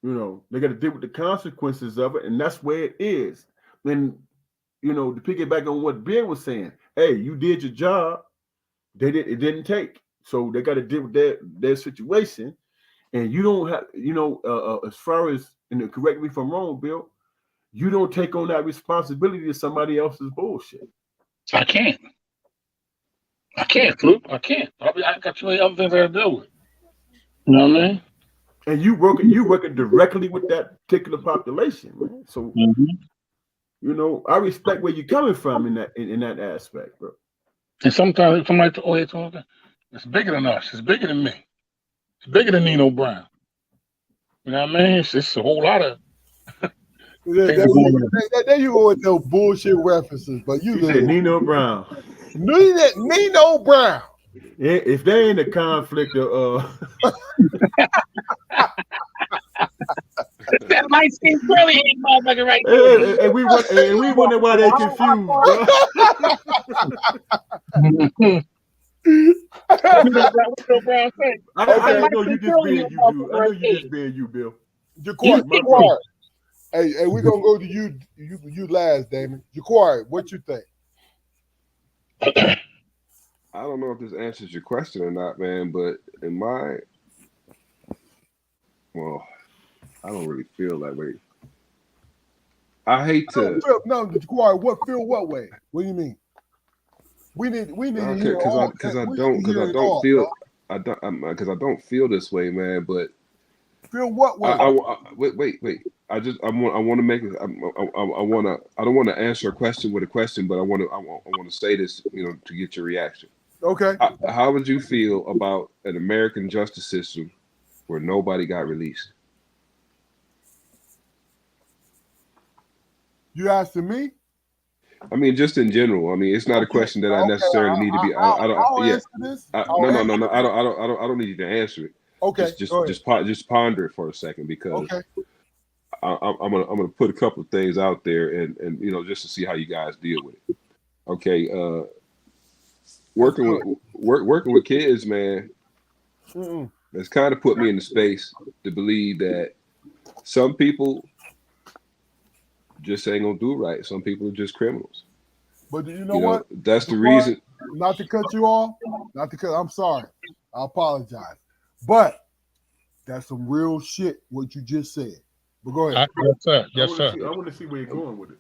You know, they got to deal with the consequences of it, and that's where it is. Then, you know, to piggyback on what Ben was saying, hey, you did your job. It didn't take. So they got to deal with their situation. And you don't have, you know, as far as, and correct me if I'm wrong, Bill, you don't take on that responsibility of somebody else's bullshit. I can't. Luke. I can't. I got too many other things I got to deal with. You know what I mean? And you working directly with that particular population, man. So you know, I respect where you're coming from in that aspect, bro. And sometimes somebody talking, it's bigger than us. It's bigger than me. It's bigger than Nino Brown. You know what I mean? It's a whole lot of There you go with those bullshit references, but you said Nino Brown. Nino Brown. If there ain't a conflict of that might seem really ain't motherfucker right there. and we wonder why they confused, bro. I know you just being you, dude. I know you just being you, Bill. Jaquari. Hey, we're gonna go to you last, Damon. Jaquari, what you think? I don't know if this answers your question or not, man, but I don't really feel that way. I hate to. No, Jaquari, what way? What do you mean? We need to hear because I don't feel this way, man. But feel what way? Wait. I want to make it. I don't want to answer a question with a question, but I want to say this, you know, to get your reaction. Okay. How would you feel about an American justice system where nobody got released? You asking me? I mean, just in general. I mean, it's not a question that I necessarily need to be. I'll answer this. No. I don't need you to answer it. Okay. Just ponder it for a second, because I'm gonna put a couple of things out there and you know, just to see how you guys deal with it. Okay. Working with kids, man. That's kind of put me in the space to believe that some people just ain't gonna do right. Some people are just criminals. But you know what? That's the reason. Not to cut you off. I'm sorry. I apologize. But that's some real shit what you just said. But go ahead. Yes, sir. I want to see where you're going with it.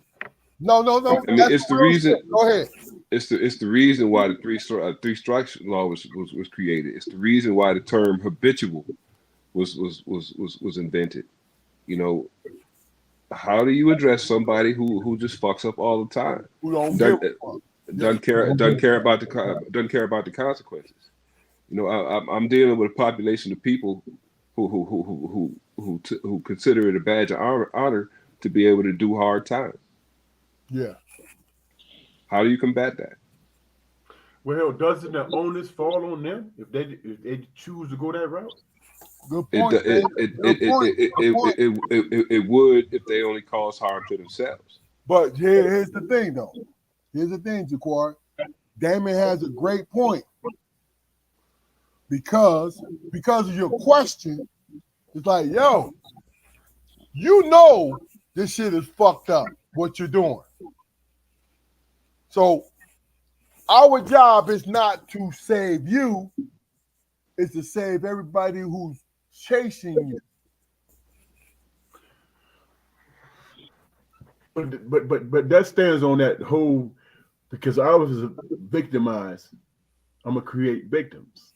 No. I mean, it's the reason. Shit. Go ahead. It's the reason why the three strikes law was created. It's the reason why the term habitual was invented. You know, how do you address somebody who just fucks up all the time? Who don't care about the consequences. You know, I'm dealing with a population of people who consider it a badge of honor to be able to do hard time. Yeah. How do you combat that? Well, doesn't the onus fall on them if they choose to go that route? Good point. It would if they only cause harm to themselves. But here's the thing, though. Here's the thing, Jaquar. Damon has a great point. Because of your question, it's like, yo, you know this shit is fucked up, what you're doing. So our job is not to save you, it's to save everybody who's chasing you. But that stands on that whole, because I was victimized, I'm gonna create victims.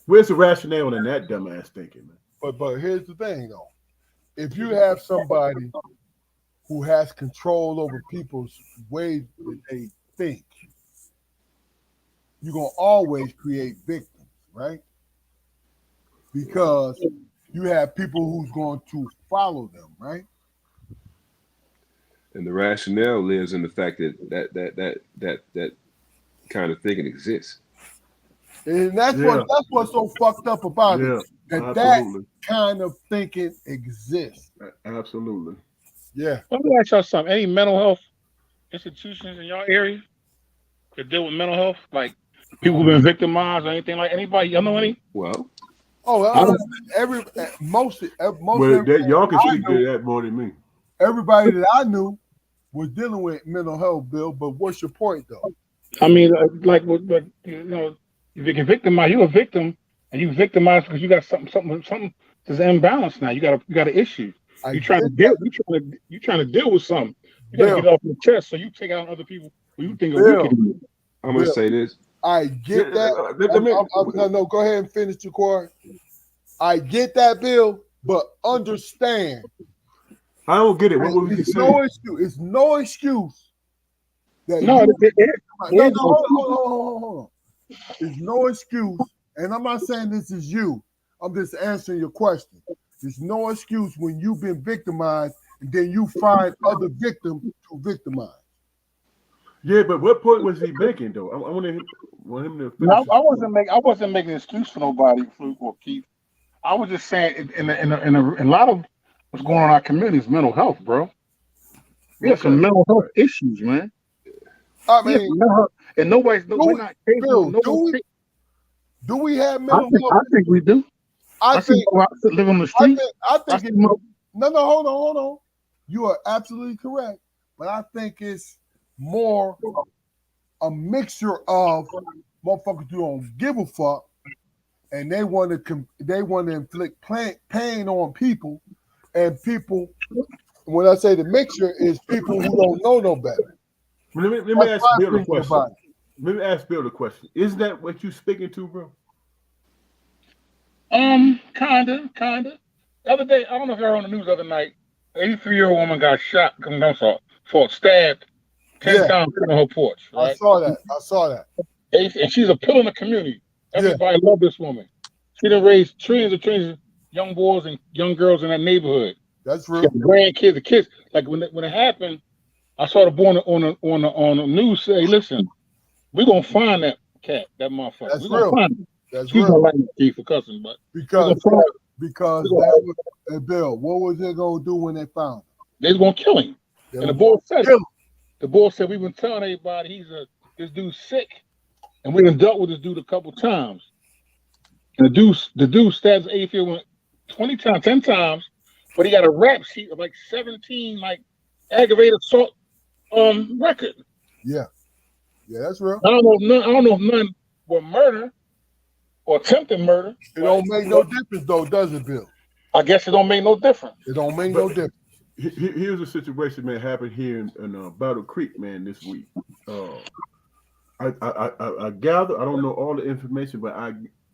Where's the rationale in that dumbass thinking, man? But here's the thing, though. If you have somebody who has control over people's ways that they think, you're going to always create victims, right? Because you have people who's going to follow them, right? And the rationale lives in the fact that kind of thinking exists. And that's what's so fucked up about it. Absolutely. kind of thinking exists. Absolutely. Yeah. Let me ask y'all something. Any mental health institutions in your area that deal with mental health, like people who've been victimized or anything like anybody? Y'all know any? Well, Oh, I don't. most Well, everybody y'all can I speak knew, to that more than me. everybody that I knew was dealing with mental health, Bill. But what's your point, though? I mean, like, but if you can victimize, you're a victim, and you victimize because you got something that's imbalanced now. You got an issue. I You trying to get deal. that, You trying to deal with something. You got to get Bill. it off your chest, so you take out on other people who you think are weaker Bill. than you. I'm gonna Bill. say this. I get that. No, go ahead and finish your Corey. I get that, Bill, but understand. I don't get it. What was he It's saying? no excuse. It's no excuse that No, you. No, it- hold on. There's no excuse, and I'm not saying this is you. I'm just answering your question. There's no excuse when you've been victimized and then you find other victims to victimize. Yeah, but what point was he making though? I want him to no, finish. I wasn't making an excuse for nobody, Fluke or Keith. I was just saying, in a lot of what's going on in our community is mental health, bro. We have some mental health issues, man. I We have mean, mental health, and we're not capable. Bill, Nobody, do we have mental health? I think we do. I see think people out there live on the I street. think it, no, hold on. You are absolutely correct, but I think it's more a mixture of motherfuckers who don't give a fuck and they want to inflict pain on people, and people. When I say the mixture, is people who don't know no better. Let me ask Bill a question. Let me ask Bill a question. Is that what you speaking to, bro? Kinda. The other day, I don't know if you were on the news the other night. An 83-year-old woman got shot. Stabbed 10 times on her porch. Right? I saw that. And she's a pillar in the community. Everybody loved this woman. She done raised trillions of young boys and young girls in that neighborhood. That's real. She got grandkids, the kids. Like when it happened, I saw the boy on the news say, "Listen, we're gonna find that cat, that motherfucker. That's we're gonna real. find him." That's She's real. gonna like me for cussing, but because that was, hey, Bill, what was they gonna do when they found him? they're gonna kill him. And the boy said, we've been telling everybody this dude's sick, and we done dealt with this dude a couple times. And the dude stabs Ayfield 20 times, 10 times, but he got a rap sheet of like 17 like aggravated assault record. Yeah, that's real. I don't know if none were murder or attempted murder. It don't make no difference though, does it, Bill? I guess it don't make no difference. It don't make no difference. Here's a situation, man, happened here in Battle Creek, man, this week. I gather, I don't know all the information, but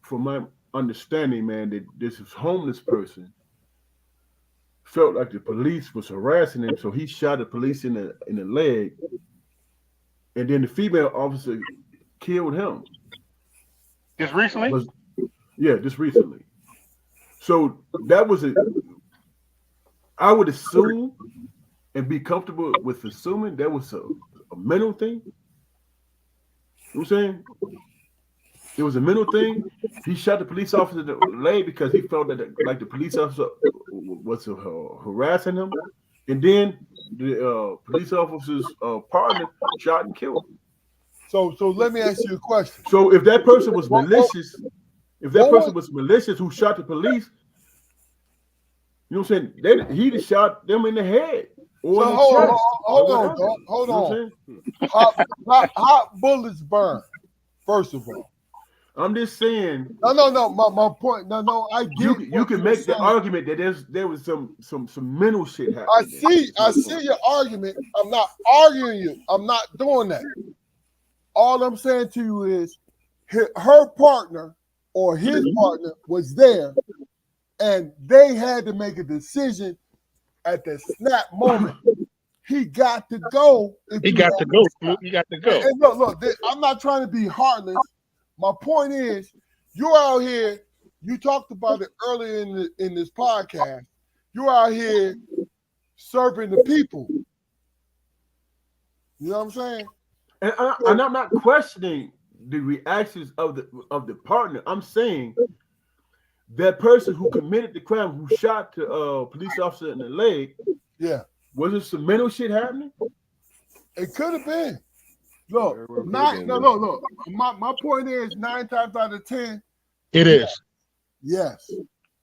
from my understanding, man, that this homeless person felt like the police was harassing him, so he shot the police in the leg, and then the female officer killed him. Just recently? Just recently. So that was I would assume and be comfortable with assuming that was a mental thing. You know what I'm saying? It was a mental thing. He shot the police officer in the leg because he felt that like the police officer was harassing him, and then the police officer's partner shot and killed him. So let me ask you a question. So if that person was malicious, who shot the police, you know what I'm saying? He just shot them in the head or in the chest. Hold on. Hot bullets burn. First of all, I'm just saying. No. My point. No. I get. You can make the argument that there was some mental shit happening. I see your argument. I'm not arguing you. I'm not doing that. All I'm saying to you is, her partner or his partner was there, and they had to make a decision at the snap moment. He got to go. He got to go. And look, I'm not trying to be heartless. My point is, you're out here. You talked about it earlier in this podcast. You're out here serving the people. You know what I'm saying? And I'm not questioning the reactions of the partner. I'm saying that person who committed the crime, who shot the police officer in the leg, Yeah, was there some mental shit happening? it could have been. Look, Very well could've nine. been, No, man. look. My point is 9 times out of 10, It is. yes.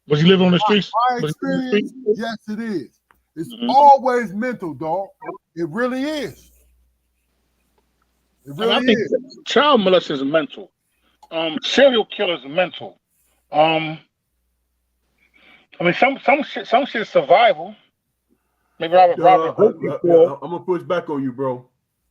Was he living on the streets? My Was he living on the experience, streets? yes, it is. It's Mhm. always mental, dog. It really is. It I mean, I really think is. child molestation is mental. Serial killers are mental. I mean, some shit is survival. Maybe robbing a grocery store. I'm gonna push back on you, bro.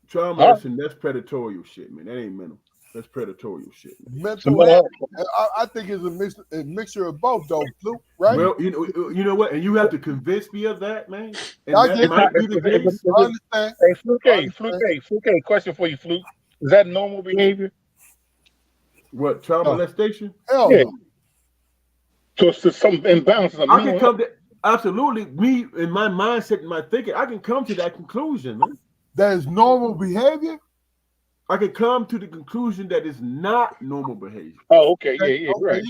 Child Huh? molestation, that's predatory shit, man. That ain't mental. That's predatory shit, man. Mental Some health. other- I think it's a mixture of both, though, Fluke, right? Well, you know what, and you have to convince me of that, man. And I that get might it. be the case. I understand. Hey, Fluke, I understand. Fluke, question for you, Fluke. Is that normal behavior? What, child No. molestation? Hell Yeah. no. So it's just some imbalance. I can come to absolutely me in my mindset and my thinking. I can come to that conclusion, man. That is normal behavior. I can come to the conclusion that it's not normal behavior. Oh, okay, Okay, yeah, right.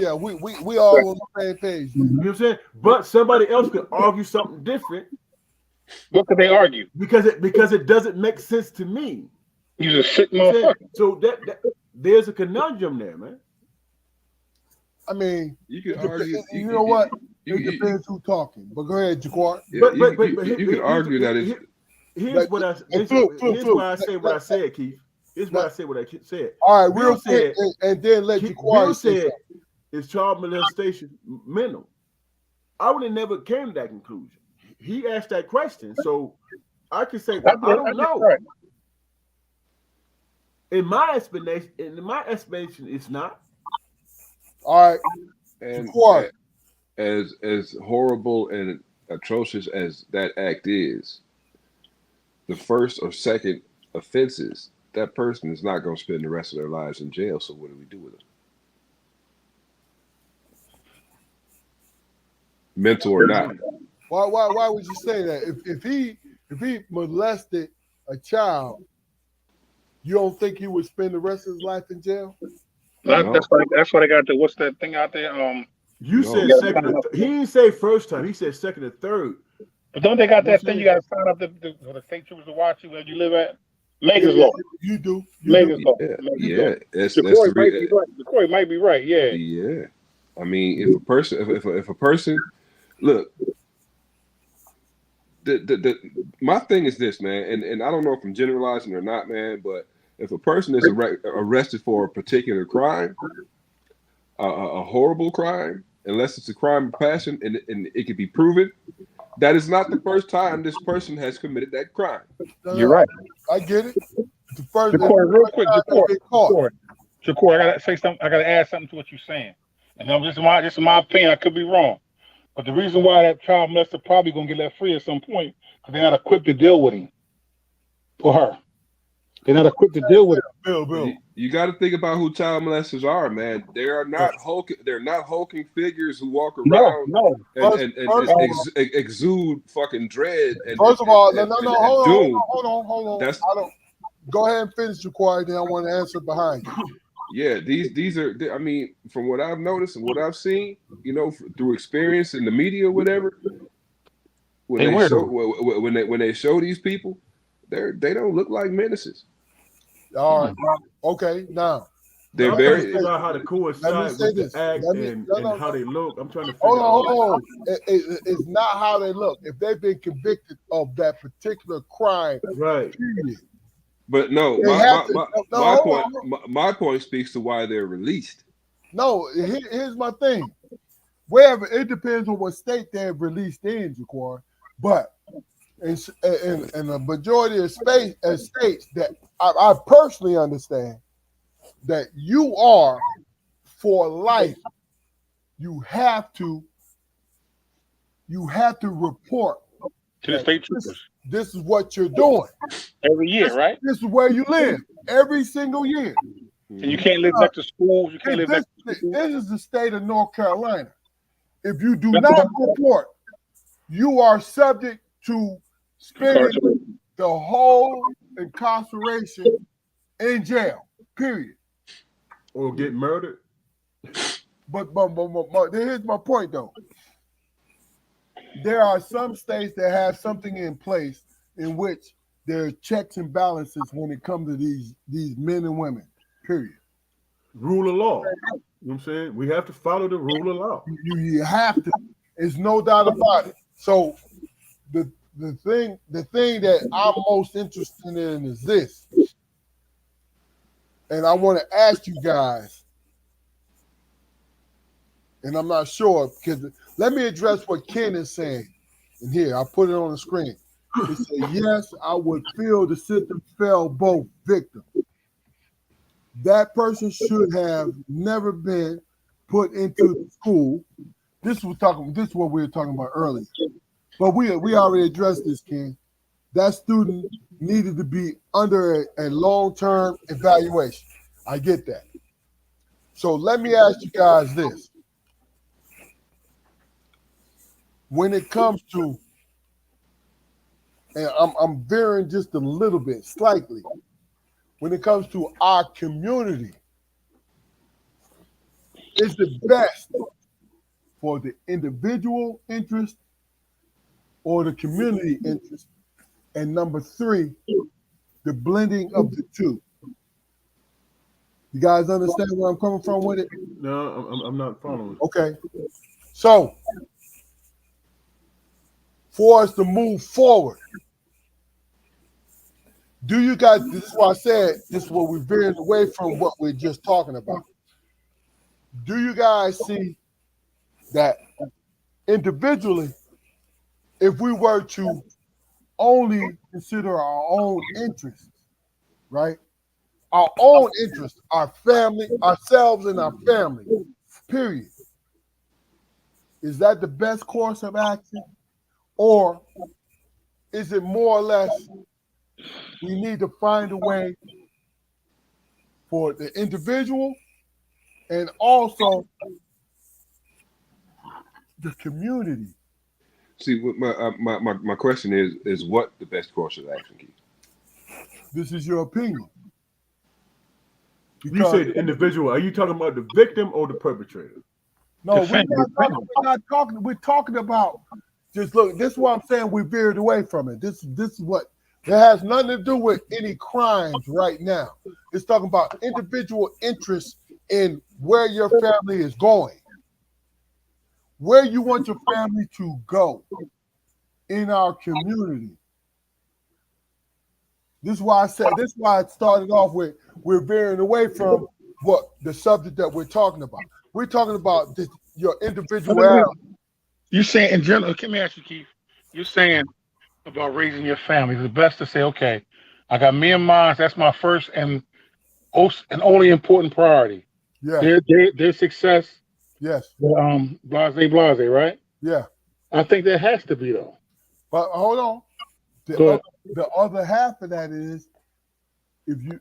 yeah. We all on the same page. You know what I'm saying? But somebody else could argue something different What could they argue? because it doesn't make sense to me. You're a sick You know what I'm saying? motherfucker. So that there's a conundrum there, man. I mean, You could argue. you know what? You, It depends who's talking. But go ahead, Jaquar. yeah, But you could argue that it's here's what I here's why I say what I said, Keith. Here's why I say what I said. All right, Bill real quick, said- and then let Bill Jaquar say said something. is child molestation mental? I would have never came to that conclusion. He asked that question, so I can say I don't know. Right. In my explanation, it's not. All right, and Jaquar. as horrible and atrocious as that act is, the first or second offenses, that person is not going to spend the rest of their lives in jail. So what do we do with them? Mental or not? Why would you say that? If he molested a child, you don't think he would spend the rest of his life in jail? No. That's why they got the what's that thing out there? You No. said Yeah, second. He didn't say first time. He said second or third. But don't they got that What's thing that? you got to sign up for the state troopers to watch you where you live at? Megan's law. You do. Megan's law. Yeah, Megan's yeah. law. That's Corey the might be right. Corey might be right. Yeah. yeah. I mean, if a person, look, my thing is this, man, and I don't know if I'm generalizing or not, man, but if a person is arrested for a particular crime, a horrible crime, unless it's a crime of passion and it can be proven, that is not the first time this person has committed that crime. You're right. I get it. The first, Jaquar, real quick, time they get caught. Jaquar, I gotta say something. I gotta add something to what you're saying. And this is my opinion. I could be wrong, but the reason why that child molester probably gonna get let free at some point because they're not equipped to deal with him or her. They're not equipped to deal with it. Bill. You got to think about who child molesters are, man. They are not hulking. They're not hulking figures who walk around No. and exude fucking dread. And, First of all, and, no. and Hold on. That's- I don't. Go ahead and finish, Jaquar. Then I want to answer behind you. Yeah, these are. I mean, from what I've noticed and what I've seen, you know, through experience in the media or whatever, when they show these people, they don't look like menaces. All right. Okay. Now. They're I'm very. trying to figure out how to coincide say with this. the act and how they look. I'm trying to figure Hold out. on. It's not how they look. If they've been convicted of that particular crime, Right. period. But no, They have to- my point speaks to why they're released. No, here's my thing. Wherever it depends on what state they're released in, Jaquar. But in the majority of states that I personally understand that you are for life, you have to report To the state troopers this is what you're doing. every year, right? This is where you live every single year. And you can't live next to schools. You can't live next to schools. This is the state of North Carolina. If you do not report, you are subject to spending the whole incarceration in jail. Period. Or get murdered. But here's my point though. There are some states that have something in place in which there are checks and balances when it comes to these men and women. Period. Rule of law. You know what I'm saying? We have to follow the rule of law. You have to. There's no doubt about it. So the thing that I'm most interested in is this, and I want to ask you guys, and I'm not sure because let me address what Ken is saying. And here, I put it on the screen. He said, yes, I would feel the system fell both victims. That person should have never been put into school. This is what we were talking about earlier. But we already addressed this, Ken. That student needed to be under a long-term evaluation. I get that. So let me ask you guys this. When it comes to, and I'm veering just a little bit, slightly, when it comes to our community, is the best for the individual interest or the community interest? And number three, the blending of the two. You guys understand where I'm coming from with it? No, I'm not following. Okay. So, for us to move forward, do you guys, this is why I said this is what we're veering away from what we're just talking about. Do you guys see that individually, if we were to only consider our own interests, right? Our own interests, our family, ourselves and our family, period. Is that the best course of action? Or is it more or less we need to find a way for the individual and also the community? See, what my question is what the best course of action, Keith? This is your opinion. You say the individual. Are you talking about the victim or the perpetrator? No, we're not talking. We're talking about just look. This is what I'm saying. We veered away from it. This is what it has nothing to do with any crimes right now. It's talking about individual interest in where your family is going, where you want your family to go in our community. This is why I said. This is why it started off with we're veering away from what the subject that we're talking about. We're talking about this, your individuality. You're saying in general, let me ask you, Keith. You're saying about raising your family. It's best to say, okay, I got me and mine. That's my first and only important priority. Yeah. Their success. Yes. Blase, right? Yeah. I think that has to be though. But hold on. The other half of that is, if you,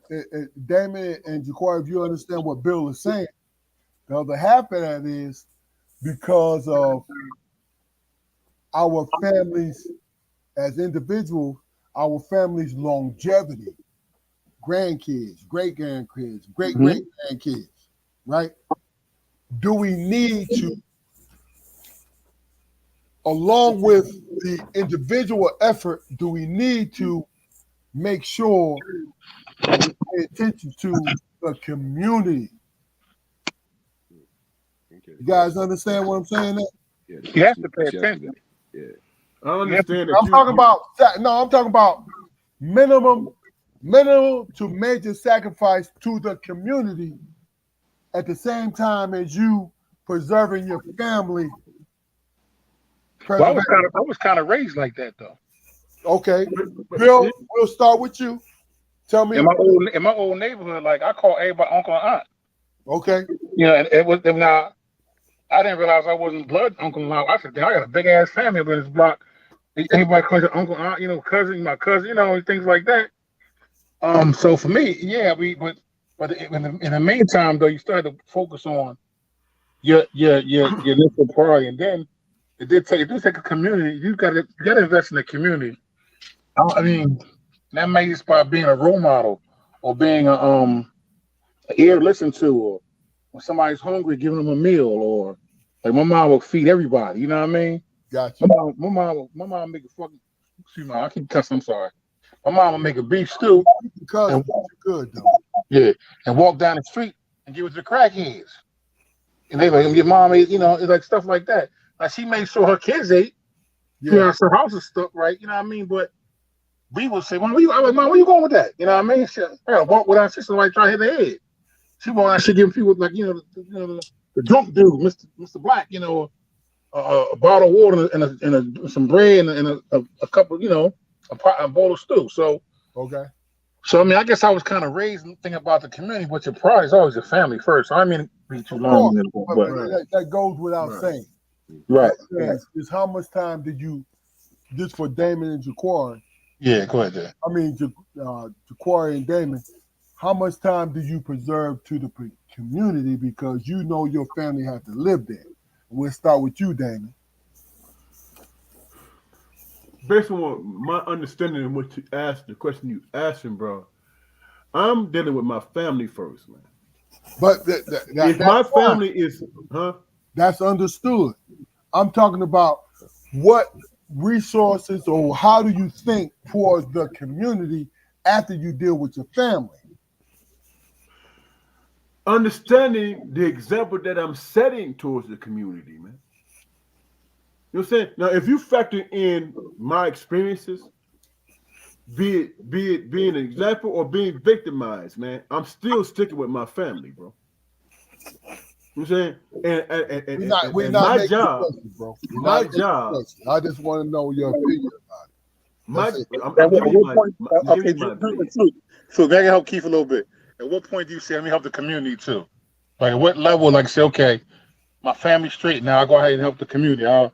Damon and Jaquar, if you understand what Bill is saying, the other half of that is because of our families as individuals, our families' longevity, grandkids, great-grandkids, great-great-grandkids, right? Do we need to, along with the individual effort, do we need to make sure that we pay attention to the community? Okay. You guys understand what I'm saying? You have to pay attention. Yeah. I understand I'm talking about minimum to major sacrifice to the community at the same time as you preserving your family. Well, I was kind of raised like that though. Okay, Bill, we'll start with you. Tell me in my old neighborhood, like I call everybody uncle and aunt. Okay. You know, and it was now. I didn't realize I wasn't blood uncle and aunt. I said, I got a big ass family up in this block. Anybody calls it uncle, aunt, cousin, my cousin, things like that. So for me, yeah, but in the meantime though, you start to focus on your initial priority, and then it did take a community. You got to invest in the community. I mean, that may just by being a role model or being a ear listened to, when somebody's hungry, giving them a meal, or like my mom will feed everybody. You know what I mean? Gotcha. My mom make a fucking. Excuse me, I keep cussing. I'm sorry. My mom will make a beef stew Because and you're good though. yeah, and walk down the street and give it to the crackheads. And they like, your mom ate, it's like stuff like that. Like she made sure her kids ate. Yeah. Her house is stuck right. You know what I mean? But we would say, "Mom, where you?" I'm like, "Mom, where you going with that?" You know what I mean? She, I gotta walk with her sister, like try to hit her head. She walk out, she giving people like the drunk dude, Mr. Black, a bottle of water and some bread and a couple, a bowl of stew. So Okay. I mean, I guess I was kind of raised thinking about the community, but your priority is always your family first. I mean, be too Of long, course, but that goes without saying. right. Is how much time did you, just for Damon and Jaquari? Yeah, go ahead, there. I mean, Jaquari and Damon, how much time do you preserve to the community because you know your family have to live there? We'll start with you, Damon. Based on what my understanding of what you asked, the question you asking, bro, I'm dealing with my family first, man. But if my family is, that's understood. I'm talking about what resources or how do you think towards the community after you deal with your family? Understanding the example that I'm setting towards the community, man. You know what I'm saying? Now, if you factor in my experiences, be it being an example or being victimized, man, I'm still sticking with my family, bro. You know what I'm saying? And we're not my making job, questions, bro. my job. I just want to know your opinion about it. I'm giving you my so that can help Keith a little bit. At what point do you say, let me help the community too? Like at what level, like say, okay, my family's straight now, I'll go ahead and help the community. I'll,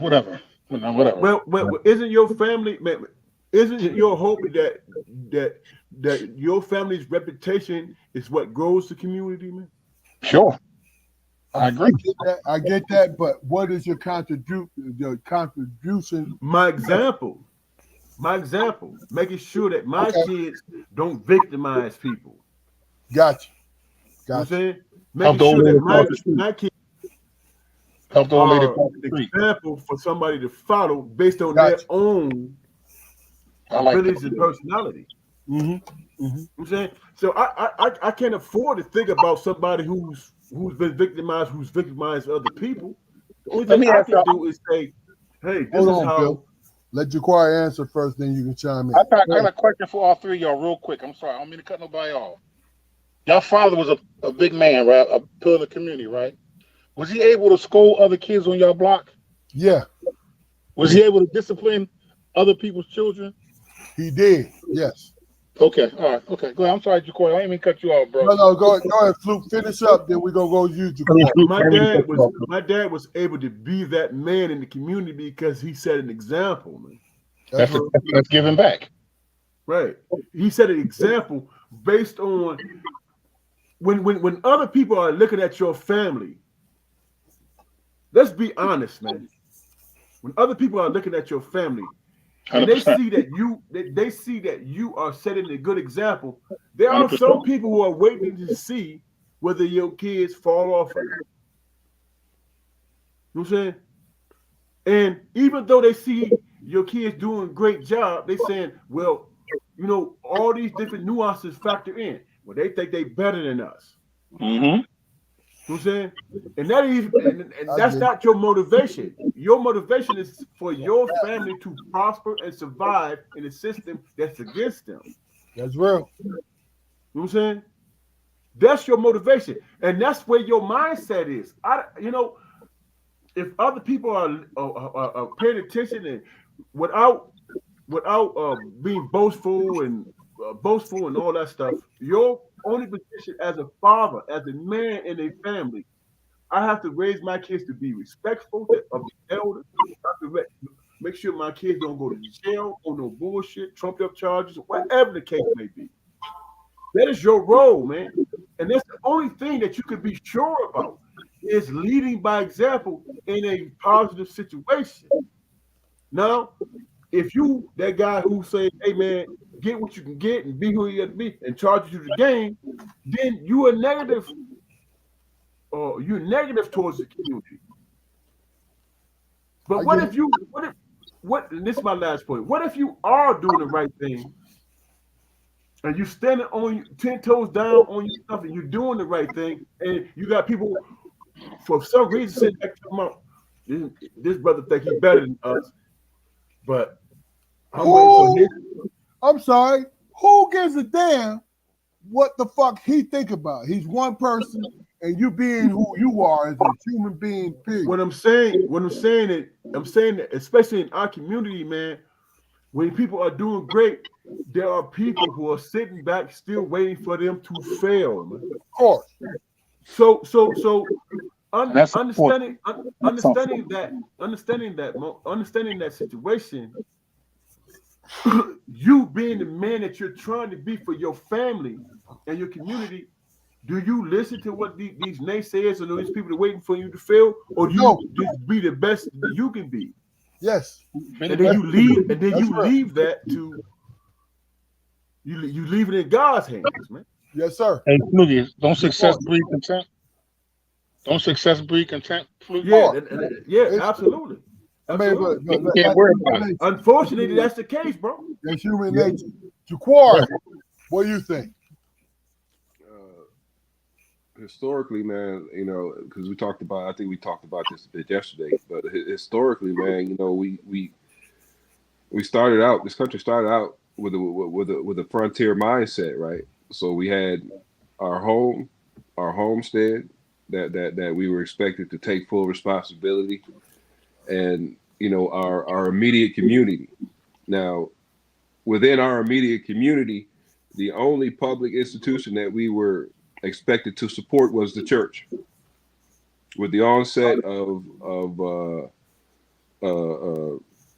whatever. Well, isn't your family, man, isn't it your hope that your family's reputation is what grows the community, man? Sure. I agree. I get that, but what is your contribution? My example, making sure that my kids don't victimize people. Gotcha. You know what I'm saying? Making sure that my kids help the old lady an example for somebody to follow based on their own abilities and personality. Mm-hmm. Mm-hmm. You know what I'm saying? So I can't afford to think about somebody who's been victimized, who's victimized other people. The only thing I can do is say, hey, this is how. Bill. Let Jaquari answer first, then you can chime in. I got a question for all three of y'all real quick. I'm sorry. I don't mean to cut nobody off. Y'all father was a big man, right? A pillar in the community, right? Was he able to scold other kids on y'all block? Yeah. Was he able to discipline other people's children? He did, yes. Okay, all right, okay. Go ahead. I'm sorry, Jaquari. I didn't mean to cut you off, bro. No, go ahead, Fluke. Finish up, then we're gonna go use Jaquari. My dad was able to be that man in the community because he set an example, man. That's giving back. Right. He set an example based on when other people are looking at your family. Let's be honest, man. When other people are looking at your family, and they see that you are setting a good example, there are 100%. Some people who are waiting to see whether your kids fall off or not. You know what I'm saying? And even though they see your kids doing a great job, they saying, well, all these different nuances factor in. Well, they think they better than us. Mm-hmm. You know what I'm saying? And that's not your motivation. Your motivation is for your family to prosper and survive in a system that's against them. That's real. You know what I'm saying? That's your motivation. And that's where your mindset is. If other people are paying attention and without being boastful and all that stuff, your only position as a father, as a man in a family, I have to raise my kids to be respectful of the elders. I have to make sure my kids don't go to jail on no bullshit, trumped up charges, whatever the case may be. That is your role, man. And that's the only thing that you can be sure about is leading by example in a positive situation. Now, if you, that guy who say, hey, man, get what you can get and be who you got to be and charge you to the game, then you a negative or you're negative towards the community. But I what get if you and this is my last point. What if you are doing the right thing and you standing on 10 toes down on your stuff and you're doing the right thing and you got people for some reason sitting back talking about this brother think he's better than us, but I'm waiting for his. I'm sorry. Who gives a damn what the fuck he think about? He's one person, and you being who you are as a human being. Period. What I'm saying that especially in our community, man, when people are doing great, there are people who are sitting back still waiting for them to fail, man. Of course. So That's understanding that situation, you being the man that you're trying to be for your family and your community, do you listen to what these naysayers and these people that are waiting for you to fail, or do you just be the best that you can be? Yes. And then you leave that to you leave it in God's hands, man. Yes, sir. Hey, Flugie, don't success breed contempt? Don't success breed contempt, Flugie? Yeah, absolutely. I mean, You can't worry about it. Unfortunately, that's the case, bro. That's human nature. Jaquari, what do you think? Historically, man, you know, because I think we talked about this a bit yesterday, but historically, man, you know, we started out. This country started out with a frontier mindset, right? So we had our homestead that we were expected to take full responsibility, and you know, our immediate community. Now, within our immediate community, the only public institution that we were expected to support was the church. With the onset of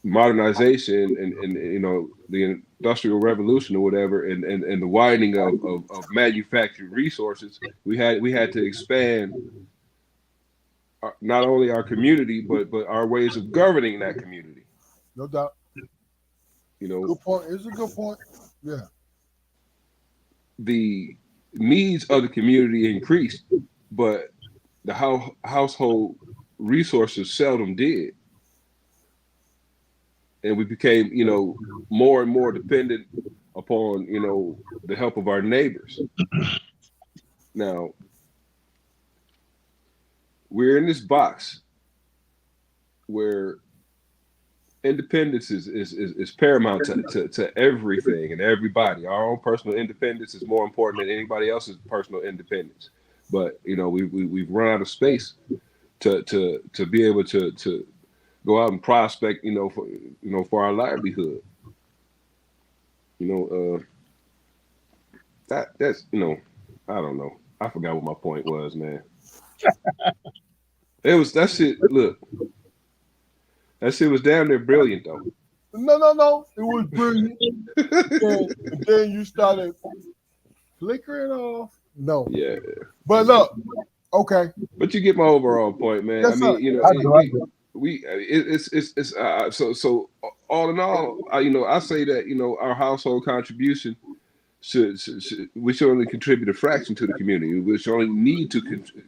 modernization and you know, the industrial revolution or whatever, and the widening of manufactured resources, we had to expand not only our community but our ways of governing that community. No doubt. You know, Good point. It's a good point. Yeah. The needs of the community increased, but the household resources seldom did. And we became, you know, more and more dependent upon, you know, the help of our neighbors. Now, we're in this box where independence is paramount to everything and everybody. Our own personal independence is more important than anybody else's personal independence. But you know, we've run out of space to be able to go out and prospect, you know, for our livelihood. You know, that's, you know, I don't know. I forgot what my point was, man. That shit. Look. That shit was damn near brilliant, though. No. It was brilliant. and then you started flickering off. No. Yeah. But look, okay. But you get my overall point, man. Yes, I mean, sir. you know, so all in all, you know, I say that, you know, our household contribution we should only contribute a fraction to the community. We should only need to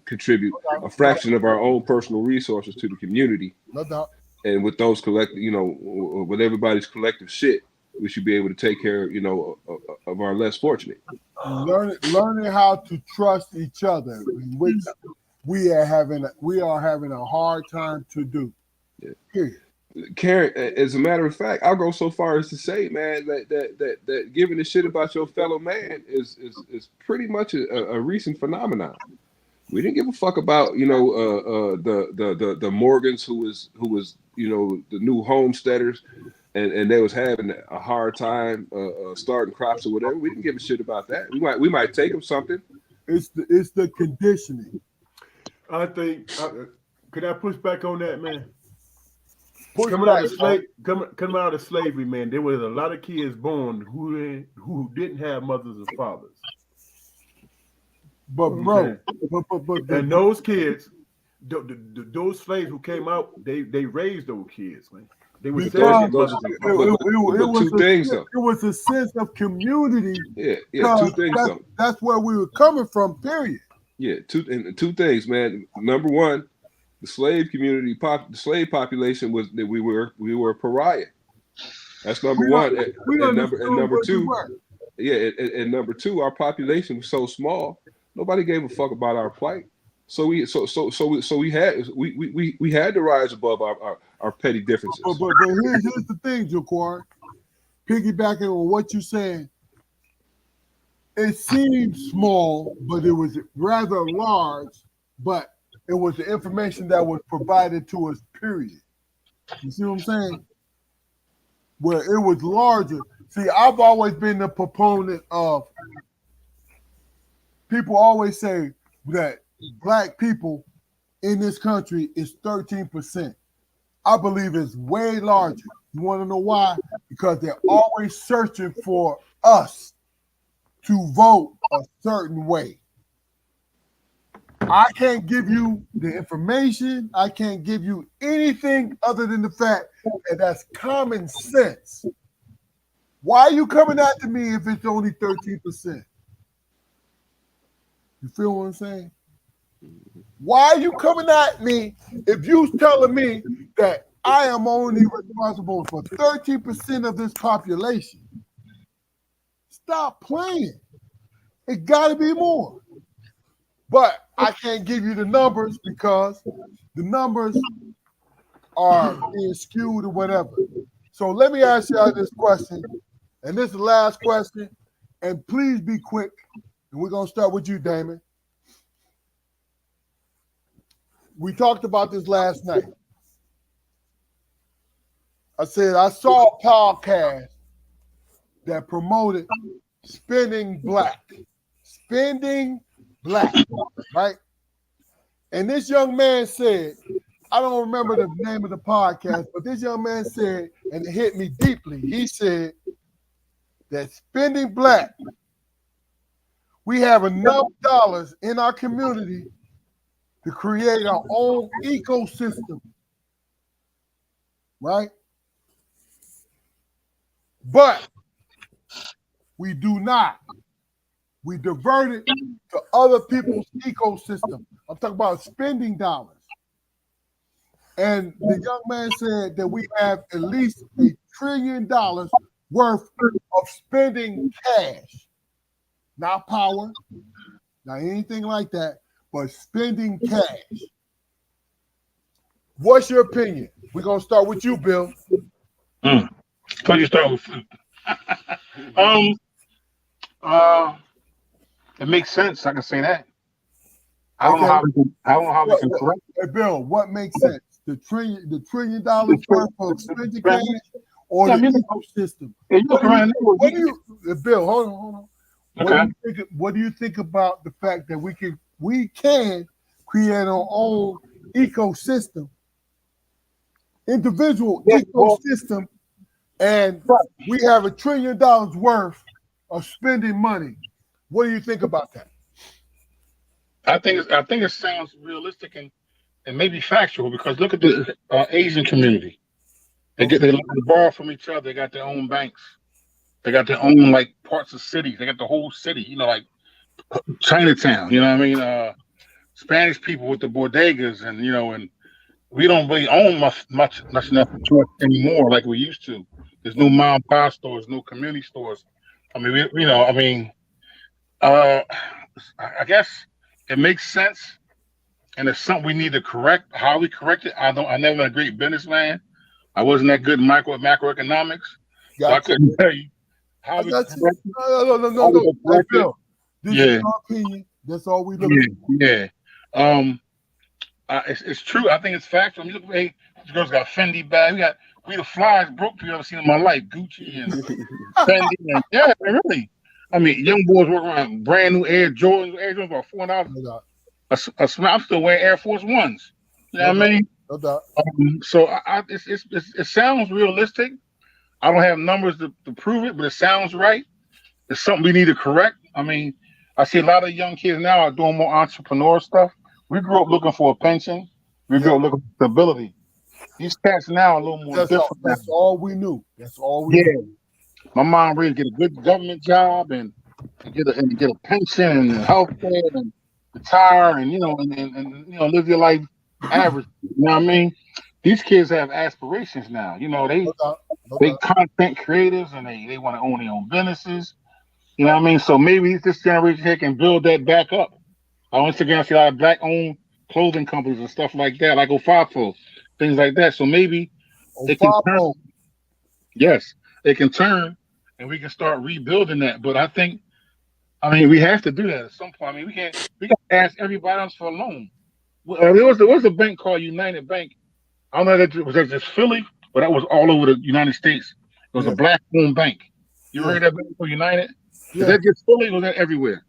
contribute a fraction of our own personal resources to the community. No doubt. And with those collective, you know, with everybody's collective shit, we should be able to take care, you know, of our less fortunate. Learning how to trust each other, which we are having a hard time to do. Yeah. Period. Karen, as a matter of fact, I'll go so far as to say, man, that giving a shit about your fellow man is pretty much a recent phenomenon. We didn't give a fuck about, you know, the Morgans who was you know, the new homesteaders, and they was having a hard time starting crops or whatever. We didn't give a shit about that. We might take them something. It's the conditioning. I think. Could I push back on that, man? Coming out of slavery, man, there was a lot of kids born who didn't have mothers and fathers. But bro, and those kids, those slaves who came out, they raised those kids, man. They were two things though. It was a sense of community. Yeah, two things though. That's where we were coming from. Period. Yeah, two things, man. Number one, the slave community, the slave population was that we were a pariah. That's number one. We understood And number what we two, were. yeah, and number two, our population was so small, nobody gave a fuck about our plight. So we had to rise above our petty differences. But here's the thing, Jaquar. Piggybacking on what you said, it seemed small, but it was rather large. But it was the information that was provided to us. Period. You see what I'm saying? Where it was larger. See, I've always been the proponent of. People always say that black people in this country is 13%. I believe it's way larger. You want to know why? Because they're always searching for us to vote a certain way. I can't give you the information. I can't give you anything other than the fact that that's common sense. Why are you coming after me if it's only 13%? You feel what I'm saying? Why are you coming at me if you're telling me that I am only responsible for 13% of this population? Stop playing. It got to be more. But I can't give you the numbers because the numbers are being skewed or whatever. So let me ask you this question, and this is the last question, and please be quick. And we're going to start with you, Damon. We talked about this last night. I said I saw a podcast that promoted spending black, right? And this young man said, I don't remember the name of the podcast, but this young man said, and it hit me deeply. He said that spending black, we have enough dollars in our community to create our own ecosystem, right? But we do not. We divert it to other people's ecosystem. I'm talking about spending dollars. And the young man said that we have at least $1 trillion worth of spending cash, not power, not anything like that, but spending cash. What's your opinion? We're going to start with you, Bill. So you start with food. It makes sense. I can say that. I don't know how we can correct it. Hey, Bill, what makes sense? The $1 trillion worth of spending cash or the ecosystem? Bill, hold on. Okay. What do you think about the fact that we can create our own ecosystem, individual ecosystem, and we have $1 trillion worth of spending money? What do you think about that? I think it sounds realistic and maybe factual because look at the Asian community. They borrow from each other. They got their own banks. They got their own like parts of cities. They got the whole city. Like Chinatown. You know what I mean? Spanish people with the bodegas and and we don't really own much enough anymore like we used to. There's no mom and pop stores, no community stores. I mean, I guess it makes sense, and it's something we need to correct. How we correct it, I never been a great businessman. I wasn't that good in macroeconomics, so I couldn't tell you how we correct it. No. Hey, Bill, this is our opinion. That's all we look at. Yeah. It's true. I think it's factual. I mean, look, hey, this girl's got Fendi bag. We the flyest broke people I've ever seen in my life. Gucci and Fendi. And, yeah, really. I mean, young boys walking around brand new Air Jordans. Air Jordans about $4. I'm still wearing Air Force Ones. You know what I mean? No doubt. So it sounds realistic. I don't have numbers to prove it, but it sounds right. It's something we need to correct. I mean, I see a lot of young kids now are doing more entrepreneur stuff. We grew up looking for a pension. We grew up looking for stability. These cats now are a little more different. That's all we knew. That's all we knew. My mom really get a good government job and get a pension and health care. And retire and live your life average. You know what I mean? These kids have aspirations now. No doubt. No They doubt. content creators and they want to own their own businesses. You know what I mean? So maybe this generation here can build that back up. On Instagram, I see a lot of black-owned clothing companies and stuff like that, like Ofafo, things like that. So maybe On it can turn. 5 Yes, it can turn, and we can start rebuilding that. But I mean, we have to do that at some point. I mean, we can't. We got to ask everybody else for a loan. There was a bank called United Bank. I don't know that was that just Philly, but that was all over the United States. It was Yeah. a black-owned bank. You Yeah. heard that bank called United? Is Yeah, that just Philly or was that everywhere?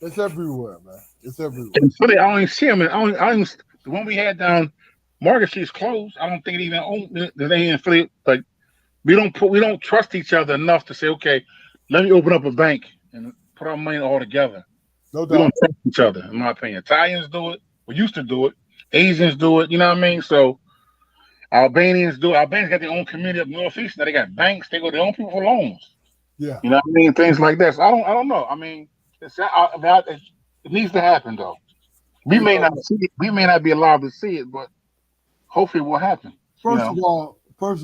it's everywhere, man. It's everywhere. In Philly, I don't even see them. The one we had down Market Street's closed. I don't think it even own. They ain't in Philly. Like we don't trust each other enough to say, okay, let me open up a bank and put our money all together. No We doubt. don't trust each other, in my opinion. Italians do it. We used to do it. Asians do it. You know what I mean? So Albanians do it. Albanians got their own community up northeast. Now they got banks. They go to their own people for loans. Yeah. You know what I mean? Things like that. So I don't know. I mean, it needs to happen though. We may not see it. We may not be allowed to see it, but hopefully it will happen. First of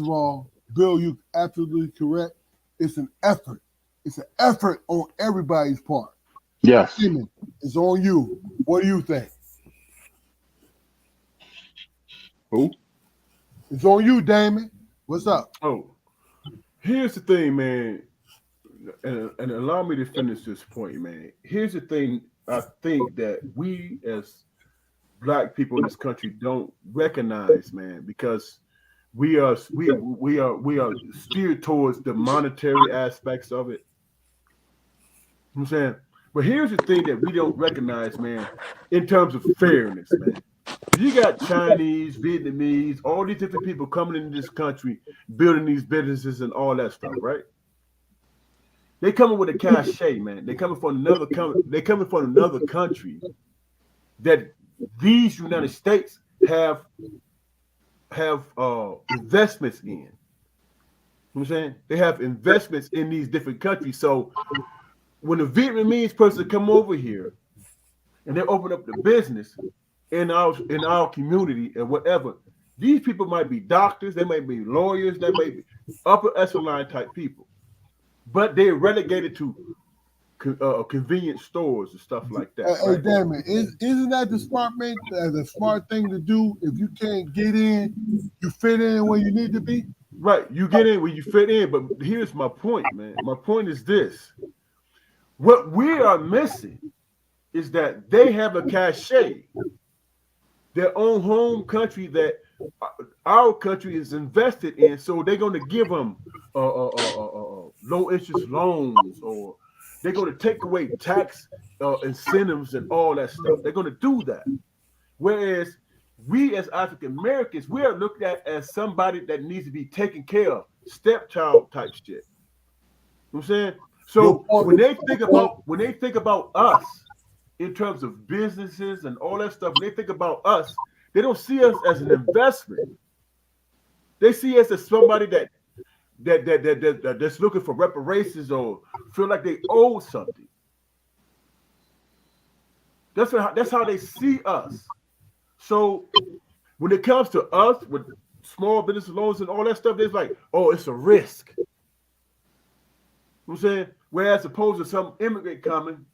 all, Bill, you absolutely correct. It's an effort. It's an effort on everybody's part. Yes. Damon, it's on you. What do you think? Who? It's on you, Damon. What's up? Oh, here's the thing, man, and allow me to finish this point, man. Here's the thing. I think that we as black people in this country don't recognize, man, because we are steered towards the monetary aspects of it. You know what I'm saying, but here's the thing that we don't recognize, man, in terms of fairness, man. You got Chinese, Vietnamese, all these different people coming into this country, building these businesses and all that stuff, right? They coming with a cachet, man. They coming from another country that these United States have investments in. You know what I'm saying? They have investments in these different countries. So when a Vietnamese person come over here and they open up the business in our community and whatever, these people might be doctors, they might be lawyers, they might be upper echelon type people, but they're relegated to convenience stores and stuff like that. Hey, Right? Damon, isn't that the smart thing to do? If you can't get in, you fit in where you need to be. Right, you get in where you fit in, but here's my point, man. My point is this: what we are missing is that they have a cachet, their own home country that our country is invested in, so they're going to give them low interest loans, or they're going to take away tax incentives and all that stuff. They're going to do that. Whereas we as African Americans, we are looked at as somebody that needs to be taken care of, stepchild type shit. You know what I'm saying? So when they think about us in terms of businesses and all that stuff, when they think about us, they don't see us as an investment. They see us as somebody that's looking for reparations or feel like they owe something. That's how they see us. So when it comes to us with small business loans and all that stuff, they're like, oh, it's a risk. You know what I'm saying? Whereas opposed to some immigrant coming,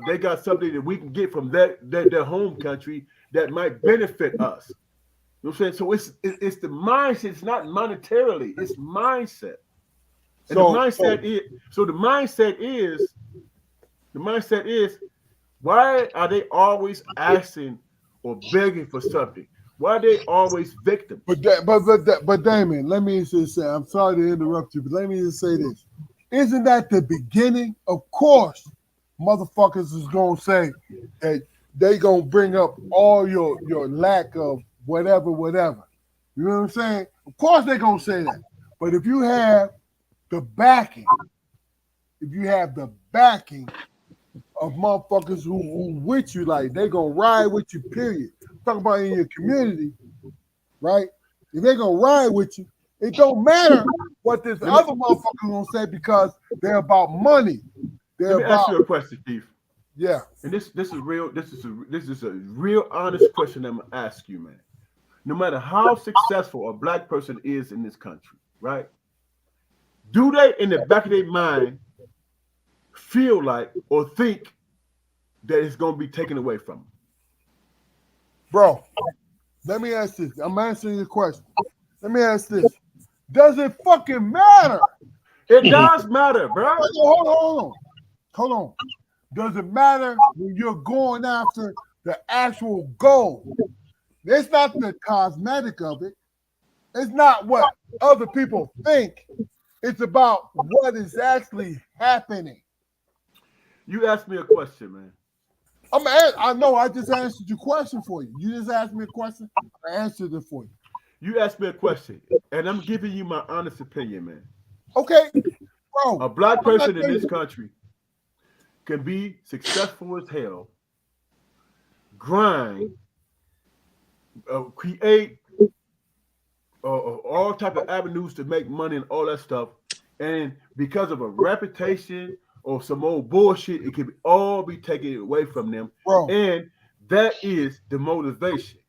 they got something that we can get from their home country that might benefit us. You know what I'm saying? So it's the mindset. It's not monetarily. It's mindset. And the mindset is, why are they always asking or begging for something? Why are they always victims? But Damon, let me just say, I'm sorry to interrupt you, but let me just say this. Isn't that the beginning? Of course, motherfuckers is gonna say that they gonna bring up all your lack of whatever. You know what I'm saying? Of course they're gonna say that. But if you have the backing, of motherfuckers who with you, like they gonna ride with you, period. Talk about in your community, right? If they gonna ride with you, it don't matter what this other motherfucker gonna say because they're about money. Let me ask you a question, Chief. Yeah. And this is real. This is a real honest question I'm gonna ask you, man. No matter how successful a black person is in this country, right? Do they, in the back of their mind, feel like or think that it's gonna be taken away from them? Bro, let me ask this. I'm answering your question. Let me ask this. Does it fucking matter? It does matter, bro. Hold on. Does it matter when you're going after the actual goal? It's not the cosmetic of it. It's not what other people think. It's about what is actually happening. You asked me a question, man. I know I just answered your question for you. You just asked me a question. I answered it for you. You asked me a question, and I'm giving you my honest opinion, man. Okay, bro. A black person in this country can be successful as hell, grind, create all type of avenues to make money and all that stuff, and because of a reputation or some old bullshit, it can all be taken away from them, bro. And that is the motivation.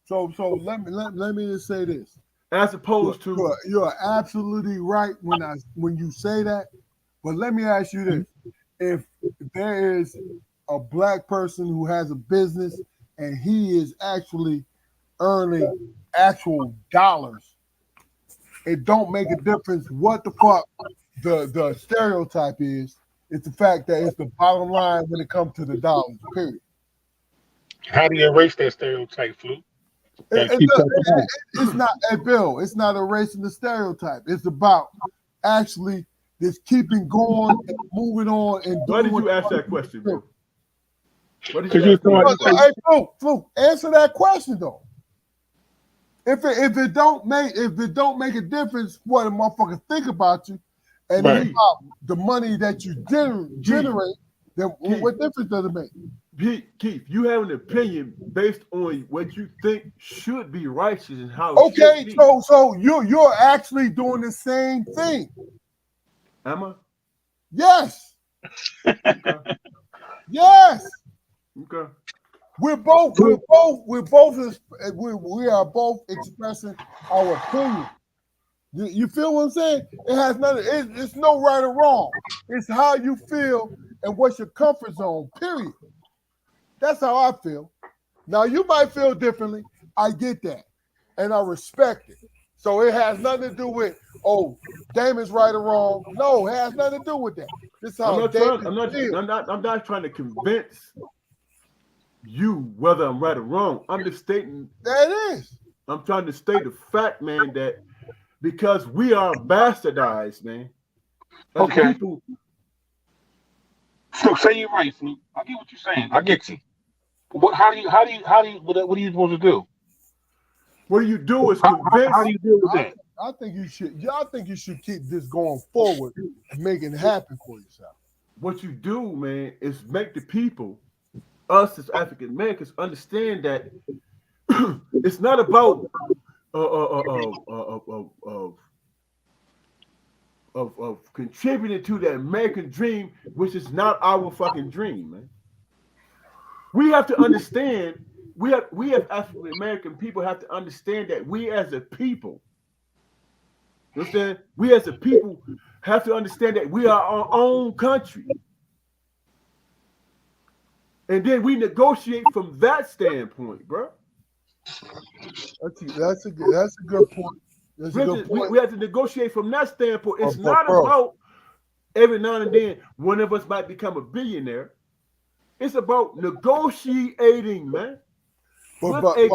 So let me just say this. As opposed to you're absolutely right when you say that, but let me ask you this: if there is a black person who has a business and he is actually earning actual dollars, it don't make a difference what the fuck the stereotype is. It's the fact that it's the bottom line when it comes to the dollars. Period. How do you erase that stereotype, Flu? It's not a bill. It's not erasing the stereotype. It's about actually just keeping going and moving on and why doing. did you ask that question, bro? What did Because you you ask me? thought Hey, Flu, answer that question though. If it don't make a difference what a motherfucker think about you, and Right. it's about the money that you generate, then what difference does it make? Keith, you have an opinion based on what you think should be righteous and how it Okay, should be. so you're actually doing the same thing. Am I? Yes. Okay. Yes. Okay. We are both expressing our opinion. You feel what I'm saying? It has nothing. It's no right or wrong. It's how you feel and what's your comfort zone. Period. That's how I feel. Now you might feel differently. I get that, and I respect it. So it has nothing to do with Damon's right or wrong. No, it has nothing to do with that. This is how I'm not trying to convince you whether I'm right or wrong. I'm just stating that it is. I'm trying to state the fact, man, that because we are bastardized, man. As Okay. people. So say you're right, Flu. I get what you're saying. I get you. What what are you supposed to do? What do you do is How convince. do you deal with that? I think you should. Y'all think you should keep this going forward and make it happen for yourself. What you do, man, is make the people, us as African Americans, understand that it's not about of contributing to the American dream, which is not our fucking dream, man. We have to understand. We as African American people have to understand that we as a people, you understand? We as a people have to understand that we are our own country. And then we negotiate from that standpoint, bro. That's a good point. We have to negotiate from that standpoint. It's not bro. about every now and then one of us might become a billionaire. It's about negotiating, man, with a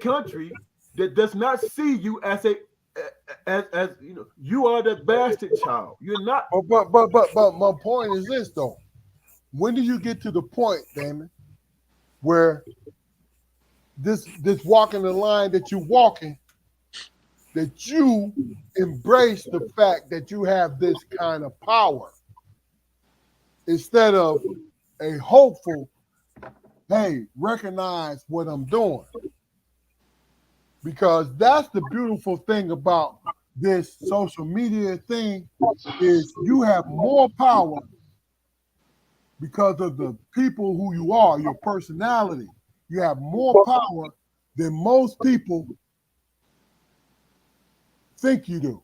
country that does not see you as you are the bastard child. You're not. But my point is this though. When do you get to the point, Damon, where this walking the line that you're walking, that you embrace the fact that you have this kind of power instead of a hopeful, hey, recognize what I'm doing. Because that's the beautiful thing about this social media thing is you have more power because of the people who you are, your personality. You have more power than most people think you do.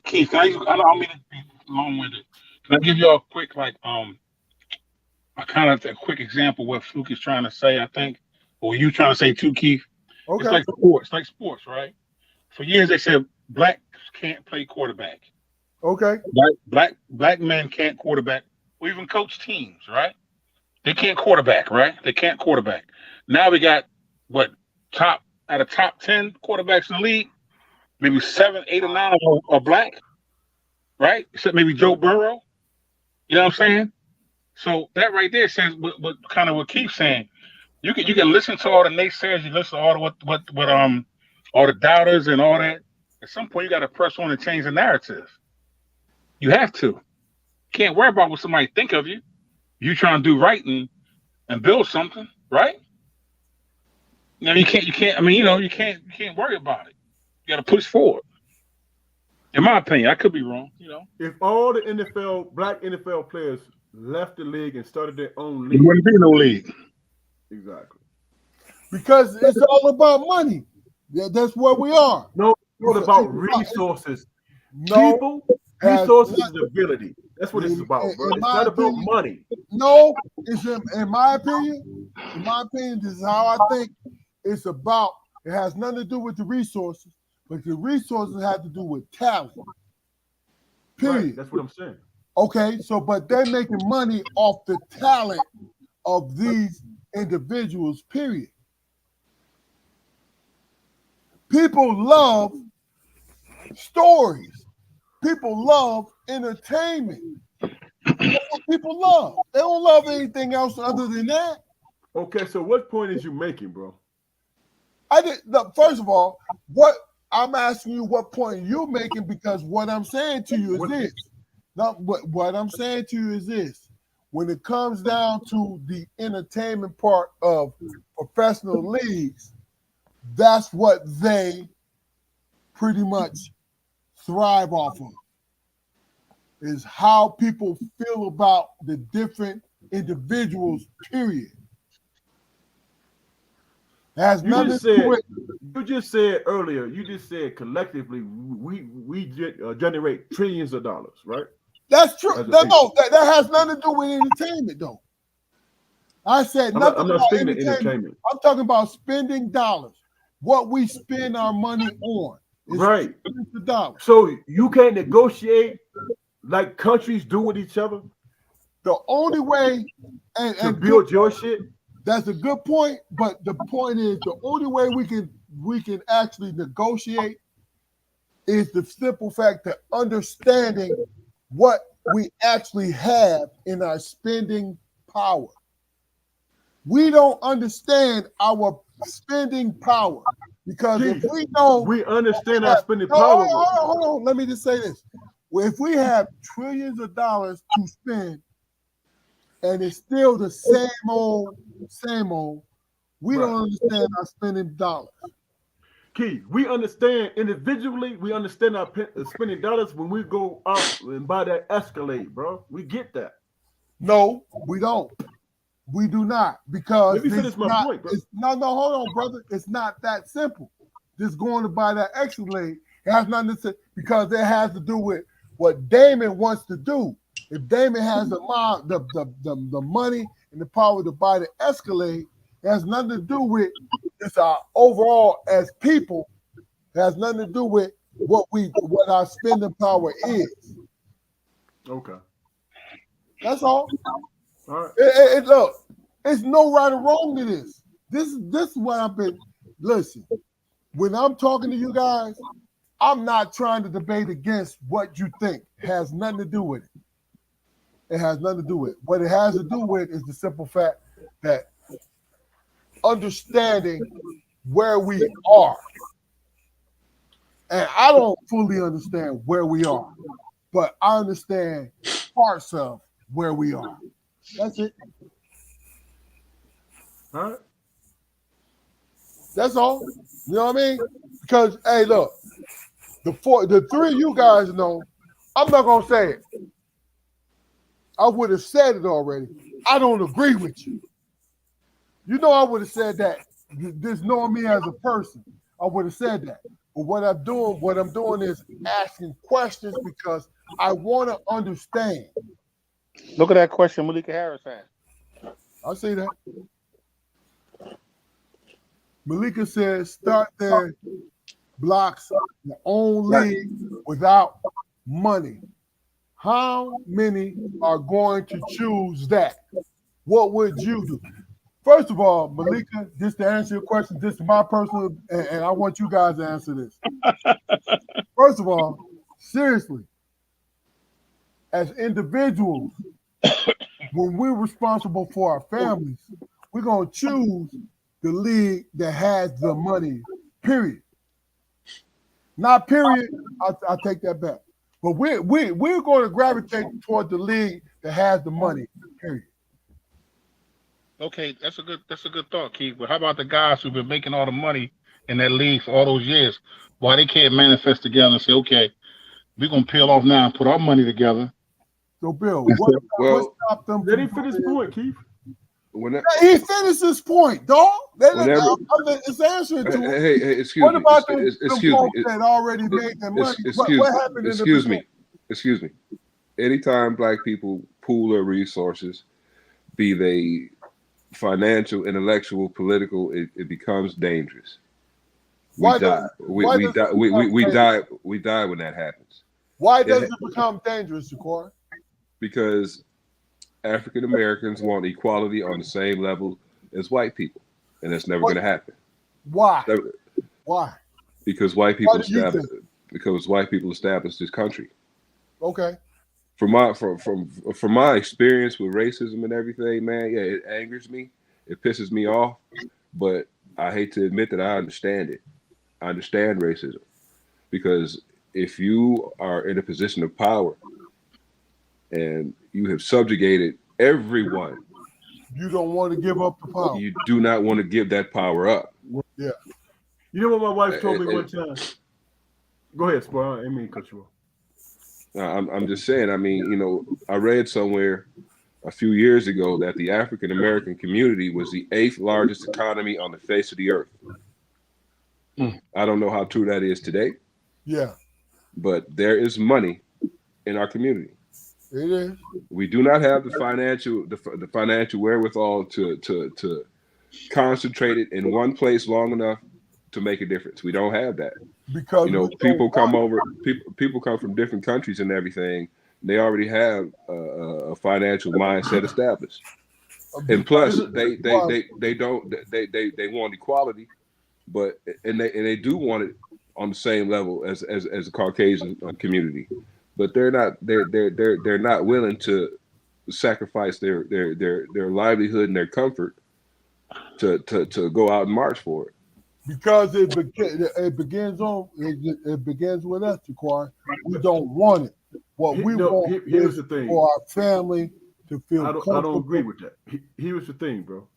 Keith, I don't mean to be long-winded. Can I give you all a quick, a kind of a quick example what Fluke is trying to say? I think, or you trying to say too, Keith. It's Okay. like sports, right? For years they said blacks can't play quarterback. Okay. Black men can't quarterback or even coach teams, right? They can't quarterback, right? They can't quarterback. Now we got what top 10 quarterbacks in the league, maybe 7, 8, or 9 are black, right? Except maybe Joe Burrow. You know what I'm saying? So that right there says what kind of what Keith's saying. You can listen to all the naysayers, you listen to all the what all the doubters and all that. At some point you gotta press on and change the narrative. You have to. Can't worry about what somebody think of you. You trying to do right and build something, right? You can't I mean, you can't worry about it. You gotta push forward. In my opinion, I could be wrong, If all the black NFL players left the league and started their own There league, wouldn't be no league. exactly. Because it's all about money. Yeah, that's where we are. No, it's about resources. No, People, resources, and ability. That's what it's about, bro. It's not about money. No, it's in my opinion. In my opinion, this is how I think. It's about. It has nothing to do with the resources, but the resources have to do with talent. Period. Right, that's what I'm saying. Okay, so but they're making money off the talent of these individuals. Period. People love stories. People love entertainment. That's what people love. They don't love anything else other than that. Okay, so what point is you making, bro? First of all, what I'm asking you, what point you're making, because what I'm saying to you is this. Not what I'm saying to you is this. When it comes down to the entertainment part of professional leagues, that's what they pretty much thrive off of, is how people feel about the different individuals, period. It has nothing to do with. You just said earlier, collectively, we generate trillions of dollars, right? That's true. That has nothing to do with entertainment, though. I said nothing I'm not about speaking of entertainment. I'm talking about spending dollars. What we spend our money on. Right. The dollars. So you can't negotiate like countries do with each other? The only way to build your shit? That's a good point, but the point is the only way we can actually negotiate is the simple fact that understanding what we actually have in our spending power. We don't understand our spending power because if we know we understand our spending power. Hold on. Let me just say this. If we have trillions of dollars to spend and it's still the same old, we don't understand our spending dollars. Key, we understand individually, we understand our spending dollars when we go out and buy that Escalade, bro. We get that. No, we don't. We do not, because let me finish my point, bro. Hold on, brother. It's not that simple. Just going to buy that Escalade, it has nothing to say, because it has to do with what Damon wants to do. If Damon has the money and the power to buy the Escalade, it has nothing to do with it's our overall as people. It has nothing to do with what our spending power is. Okay. That's all. All right. Look, it's no right or wrong to this. This is what I've been. Listen, when I'm talking to you guys, I'm not trying to debate against what you think. It has nothing to do with it. It has nothing to do with it. What it has to do with is the simple fact that understanding where we are. And I don't fully understand where we are, but I understand parts of where we are. That's it. All right. That's all. You know what I mean? Because, hey, look, the three of you guys know, I'm not going to say it. I would have said it already. I don't agree with you. You know, I would have said that. Just knowing me as a person, I would have said that. But what I'm doing is asking questions because I want to understand. Look at that question Malika Harris asked. I see that. Malika says start their blocks their own league without money. How many are going to choose that? What would you do? First of all, Malika, just to answer your question, this is my personal, and I want you guys to answer this. First of all, seriously, as individuals, when we're responsible for our families, we're going to choose the league that has the money, period. Not period, I take that back. But we're going to gravitate toward the league that has the money, period. Okay, that's a good thought, Keith. But how about the guys who've been making all the money in that league for all those years? Why they can't manifest together and say, okay, we're gonna peel off now and put our money together. So, Bill, That's what, it. what Well, stopped them? Let him finish his point, Keith. when that, He finished his point, dog. whenever, It's answering to it. hey, excuse What me, about them excuse me, folks that already made their money? excuse What happened in the excuse beginning? me, excuse me. Anytime black people pool their resources, be they financial, intellectual, political, it becomes dangerous. We Why die. does it We become die. dangerous? We die when that happens. Why does It, it become dangerous, Shakur? because African Americans want equality on the same level as white people, and that's never What? going to happen. Why? Never- Why? Because white Why people do you established. think? Because white people established this country. Okay. From my experience with racism and everything, man, yeah, it angers me. It pisses me off, but I hate to admit that I understand it. I understand racism because if you are in a position of power and you have subjugated everyone, You don't want to give up the power. you do not want to give that power up. Yeah. You know what my wife told me And- one time? Go ahead, Spar. I didn't mean to cut you off. I'm just saying. I mean, I read somewhere a few years ago that the African American community was the 8th largest economy on the face of the earth. I don't know how true that is today, Yeah. but there is money in our community. It is. We do not have the financial wherewithal to concentrate it in one place long enough to make a difference. We don't have that. Because People come over. People come from different countries and everything. They already have a financial mindset established, and plus they don't they want equality, but and they do want it on the same level as the Caucasian community, but they're not willing to sacrifice their livelihood and their comfort to go out and march for it. Because it begins with us, Jaquan. We don't want it. What we want Here's is the thing. for our family to feel I comfortable. don't agree with that. Here's the thing, bro.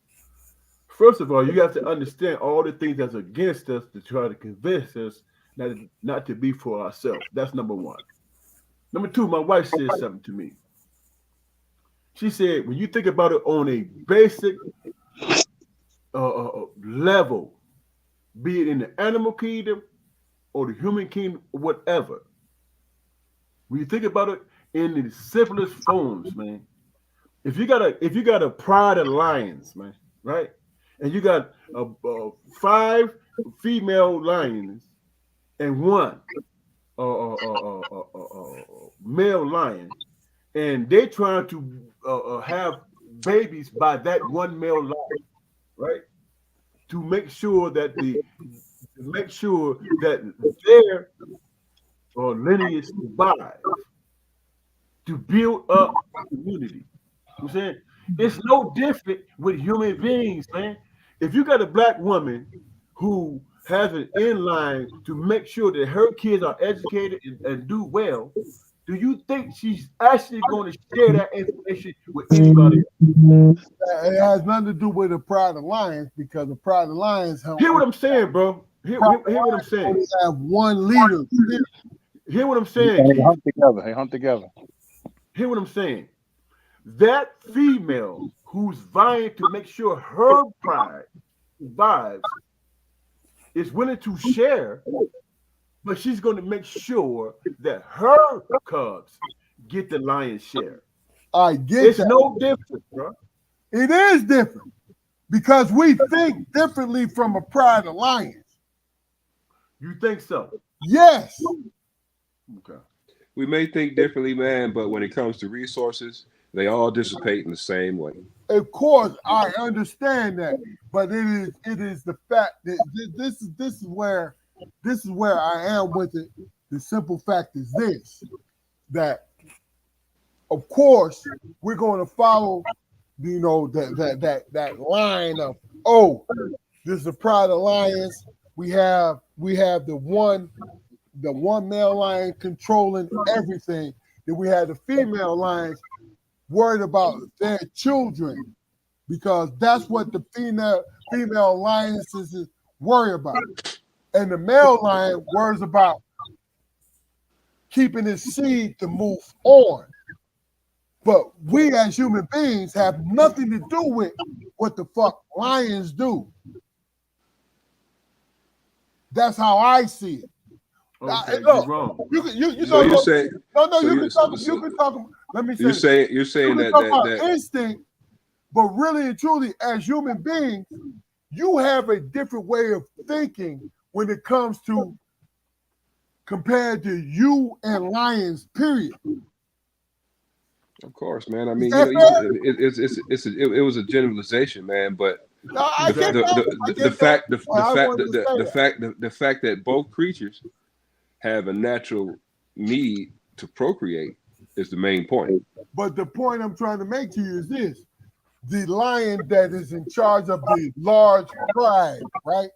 First of all, you have to understand all the things that's against us to try to convince us not to be for ourselves. That's number one. Number two, my wife said something to me. She said, when you think about it on a basic level, be it in the animal kingdom or the human kingdom, whatever, when you think about it in the simplest forms, man, if you got a pride of lions, man, right, and you got 5 female lions and 1 male lion, and they trying to have babies by that 1 male lion, right, to make sure that their lineage survive, to build up the community. I'm saying it's no different with human beings, man. If you got a black woman who has an inline to make sure that her kids are educated and do well, do you think she's actually going to share that information with anybody else? It has nothing to do with the Pride of Lions because the Pride of Lions Hear what I'm saying, bro. Hear what I'm saying. only have one leader. Hear what I'm saying, They Keith. hunt together. They hunt together. Hear what I'm saying. that female who's vying to make sure her pride survives is willing to share, but she's going to make sure that her cubs get the lion's share. I get It's that. no different, bro. It is different because we think differently from a pride of lions. You think so? Yes. Okay. We may think differently, man, but when it comes to resources, they all dissipate in the same way. Of course, I understand that, but it is the fact that this is where I am with it. The simple fact is this: that of course we're going to follow, that line of, oh, this is a pride of lions. We have the one male lion controlling everything. Then we have the female lions worried about their children, because that's what the female lionesses worry about. And the male lion worries about keeping his seed to move on. But we as human beings have nothing to do with what the fuck lions do. That's how I see it. Okay, Look, you're wrong. you So know, you're saying, no, so you can talk. Let me say, you're saying you can that talk about that instinct, but really and truly, as human beings, you have a different way of thinking when it comes to compared to you and lions. Period. of course, man. I mean, Is that fair? it was a generalization, man, but No, I get that. I get the fact that both creatures have a natural need to procreate is the main point. But the point I'm trying to make to you is this: the lion that is in charge of the large pride, right?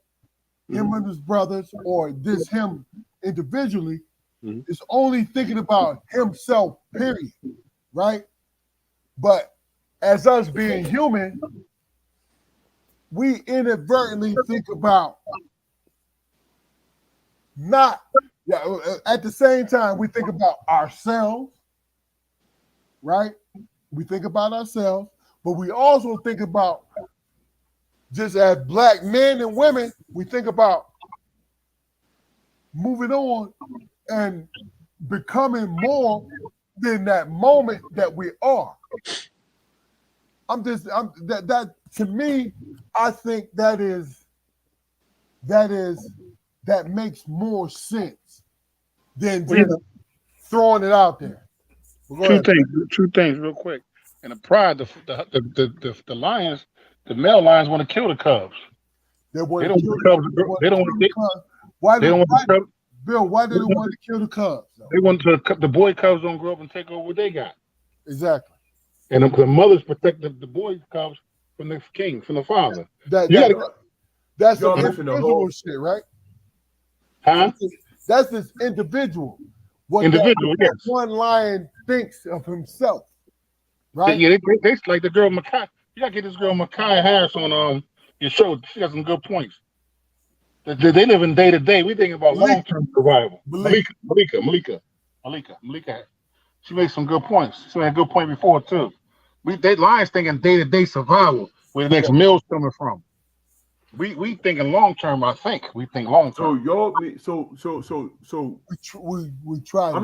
Him and his brothers, or him individually, is only thinking about himself, period, right? But as us being human, we inadvertently think about at the same time, we think about ourselves, right? We think about ourselves, but we also think about, just as black men and women, we think about moving on and becoming more than that moment that we are. That to me, I think that makes more sense than just throwing it out there. Two things, real quick. And the pride, the lions, the male lions want to kill the cubs. They They want don't to want kill the cubs. They don't want. Why They don't want the cubs. Bill, why do they want to kill the cubs? They want the boy cubs don't grow up and take over what they got. Exactly. And the mothers protect the boy cubs from the king, from the father. That's Y'all some missing the individual whole- shit, right? Huh? That's this individual. What Individual, that yes. one lion thinks of himself, right? Yeah, they like the girl Makai. You gotta get this girl Makai Harris on your show. She got some good points. They live in day to day. We thinking about long term survival. Malika. She made some good points. She made a good point before too. They lions thinking day to day survival, where the next meal's coming from. We thinking long term. I think we think long So term. y'all, We try. I'm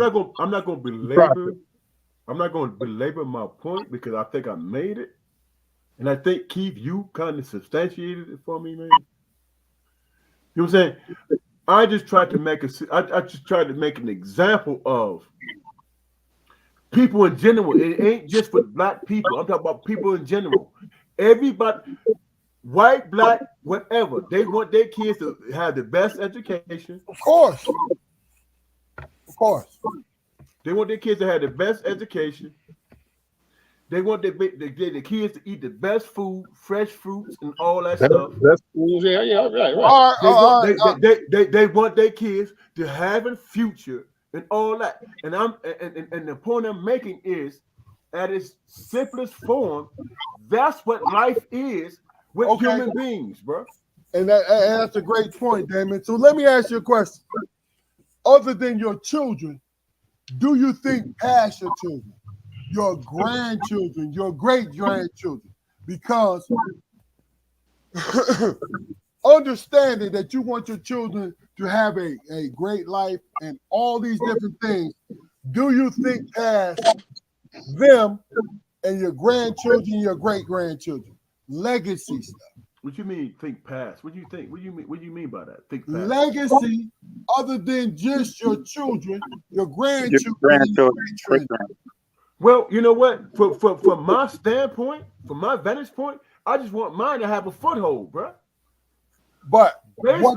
not gonna belabor my point because I think I made it, and I think Keith, you kind of substantiated it for me, man. You know what I'm saying? I just tried to make an example of people in general. It ain't just for black people. I'm talking about people in general. Everybody, white, black, whatever. They want their kids to have the best education. Of course. They want their kids to have the best education. They want their kids to eat the best food, fresh fruits, and all that stuff. That's right. They want their kids to have a future and all that. And the point I'm making is, at its simplest form, that's what life is with human beings, bro. And that's a great point, Damon. So let me ask you a question. Other than your children, do you think past your children? your grandchildren, your great grandchildren, because understanding that you want your children to have a great life and all these different things, do you think past them and your grandchildren, your great grandchildren? Legacy stuff. What you mean think past? What do you think? What do you mean? What do you mean by that? Think past. Legacy other than just your children, your Your grandchildren, grandchildren, great great grandchildren. Well, you know what? From my standpoint, from my vantage point, I just want mine to have a foothold, bro. But Based on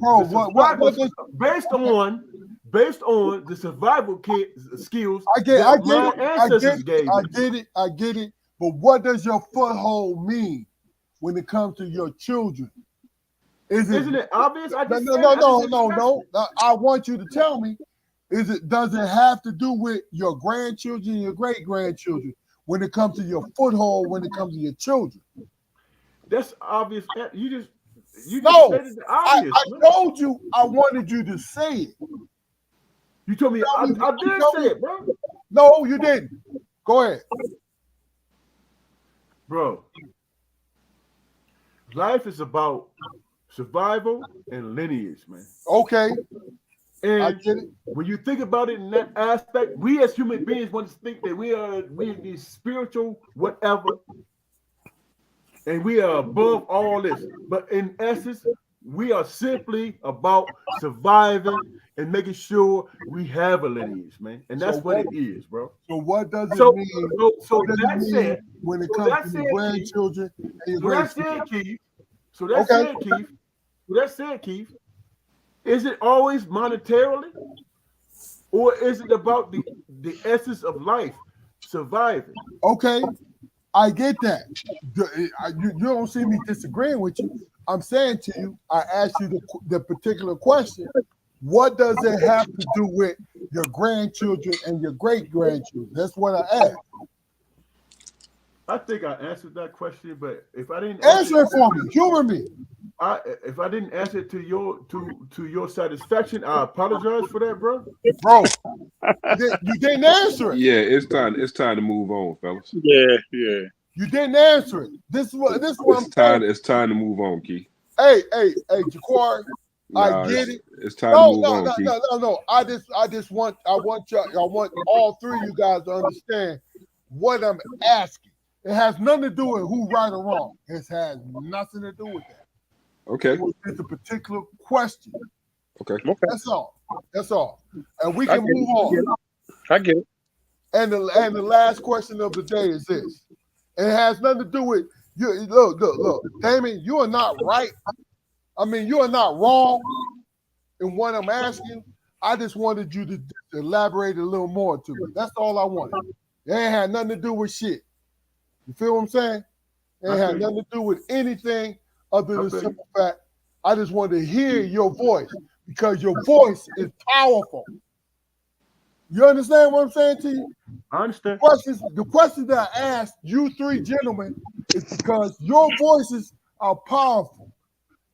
bro, the survival, based on the survival skills I get my it, ancestors gave me. I get it. But what does your foothold mean when it comes to your children? Isn't it obvious? No. I want you to tell me. Does it have to do with your grandchildren, your great grandchildren, when it comes to your foothold, when it comes to your children? That's obvious. You just No, stated the obvious. I told you I wanted you to say it. You told me I did say it, bro. No, you didn't. Go ahead. Bro, life is about survival and lineage, man. Okay. And I get it. when you think about it in that aspect, we as human beings want to think that we are these spiritual whatever, and we are above all this. But in essence, we are simply about surviving and making sure we have a lineage, man. And that's what it is, bro. So what does it mean? So What does that it mean said, when it so comes that to said, your grandchildren and your so that grandchildren? said, Keith. So that said, Keith. Is it always monetarily, or is it about the essence of life, surviving? Okay, I get that. You don't see me disagreeing with you. I'm saying to you, I asked you the particular question. What does it have to do with your grandchildren and your great grandchildren? That's what I asked. I think I answered that question, but if I didn't answer it for me, humor me. If I didn't answer it to your satisfaction, I apologize for that, bro. Bro, you didn't answer it. Yeah, it's time. It's time to move on, fellas. Yeah. You didn't answer it. This is what I'm saying. It's time to move on, Keith. Hey, Jaquari, I get it. It's time to move on, Keith. No. I want all three of you guys to understand what I'm asking. It has nothing to do with who right or wrong. It has nothing to do with that. Okay. It's a particular question. Okay. That's all. And we can move on. I get it. And the last question of the day is this. It has nothing to do with you. Look, Damon, you are not right. I mean, you are not wrong in what I'm asking. I just wanted you to elaborate a little more to me. That's all I wanted. It ain't had nothing to do with shit. You feel what I'm saying? It ain't had nothing to do with anything other than the simple fact I just wanted to hear your voice because your voice is powerful. You understand what I'm saying to you? I understand. The questions that I asked you three gentlemen is because your voices are powerful.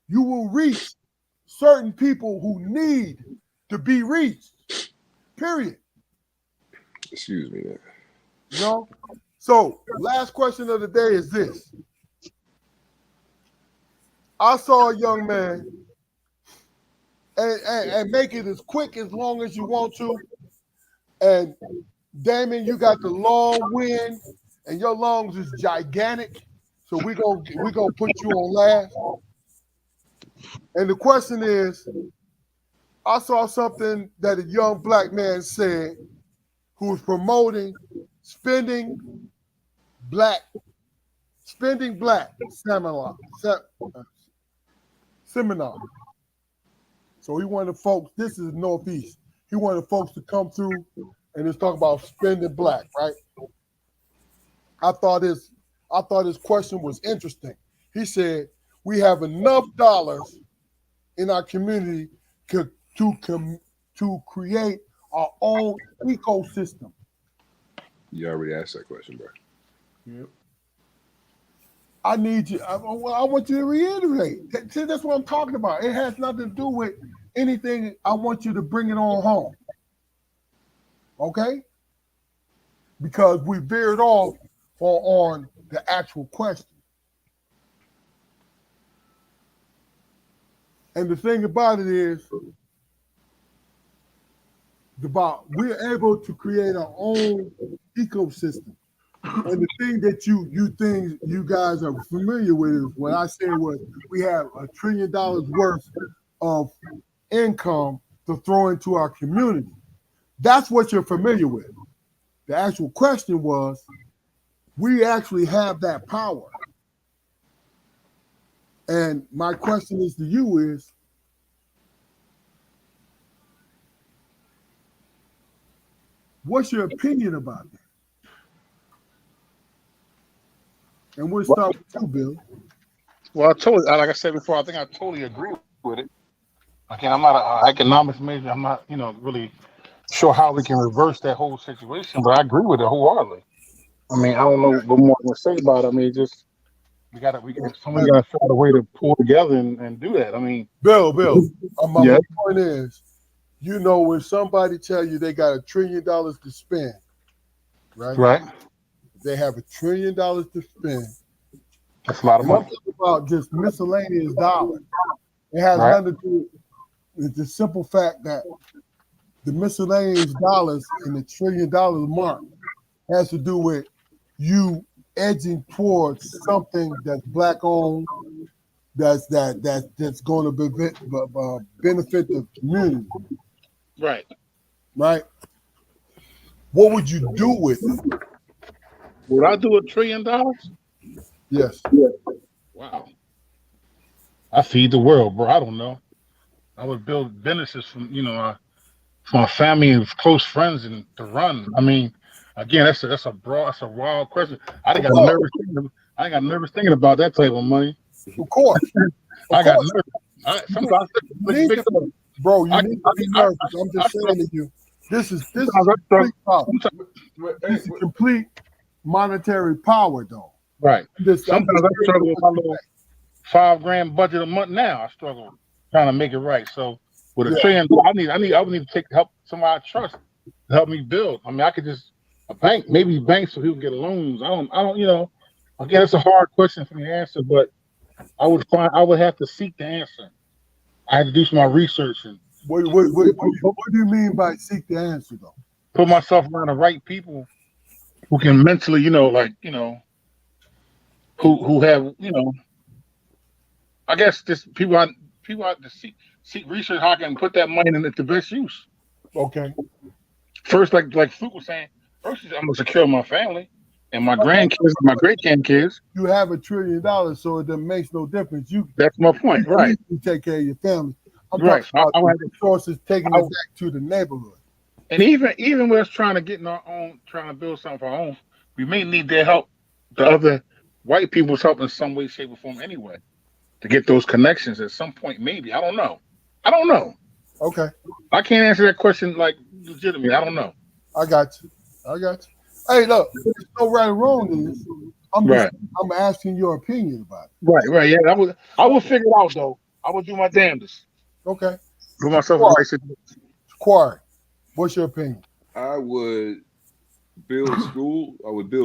You will reach certain people who need to be reached. Period. Excuse me, man. You know? So, last question of the day is this. I saw a young man, and make it as quick as long as you want to. And Damon, you got the long wind, and your lungs is gigantic. So we're gonna put you on last. And the question is, I saw something that a young black man said who was promoting spending black seminar. So he wanted folks, this is Northeast. He wanted folks to come through and just talk about spending black, right? I thought his question was interesting. He said, we have enough dollars in our community to create our own ecosystem. You already asked that question, bro. Yep. I need you. I want you to reiterate. See, that's what I'm talking about. It has nothing to do with anything. I want you to bring it on home. Okay? because we veered off on the actual question. And the thing about it is, we're able to create our own ecosystem. And the thing that you guys are familiar with is what I said was we have $1 trillion worth of income to throw into our community. That's what you're familiar with. The actual question was, we actually have that power. And my question is to you is, what's your opinion about it? And we'll start with you, Bill. Well, like I said before, I think I totally agree with it. Again, I'm not an economics major. I'm not, really sure how we can reverse that whole situation, but I agree with it wholeheartedly. I mean, I don't know what more to say about it. I mean, just somebody got to figure out a way to pull together and do that. I mean, Bill, my yeah. point is, when somebody tell you they got $1 trillion to spend, right? Right. They have $1 trillion to spend. That's a lot of money. I'm talking about just miscellaneous dollars. It has nothing to do with the simple fact that the miscellaneous dollars in the $1 trillion mark has to do with you edging towards something that's black owned, that's going to benefit the community. Right. Right. What would you do with it? Would I do $1 trillion? Yes. Wow. I feed the world, bro. I don't know. I would build businesses from my family and close friends and to run. I mean, again, that's a wild question. I got nervous thinking about that type of money. Of course. I got nervous. Sometimes bro, you need to be nervous. I'm just saying to you, this is complete power. This is complete monetary power, though. Right. Sometimes I struggle with my little $5,000 budget a month now. I struggle trying to make it right. So with $1 trillion, I would need to help somebody I trust to help me build. I mean, I could just maybe bank so people can get loans. I don't. Again, it's a hard question for me to answer, but I would have to seek the answer. I had to do some research and what do you mean by seek the answer, though? Put myself around the right people who can mentally, who have, I guess just people out to seek research how I can put that money into best use. Okay. First, like Fruit was saying, first I'm gonna secure my family and my grandkids, and my great grandkids. You have $1 trillion, so it makes no difference. That's my point, right? You take care of your family. I'm right. talking about the resources taking it back to the neighborhood. And even with us trying to get in our own, trying to build something for our own, we may need their help, the other white people's help in some way, shape, or form anyway, to get those connections at some point, maybe. I don't know. Okay. I can't answer that question like legitimately. I don't know. I got you. Hey, look, there's no right or wrong in this. I'm asking your opinion about it. Right. Yeah, I will figure it out though. I will do my damnedest. Okay. Put myself in the right situation. Quarry, what's your opinion? I would build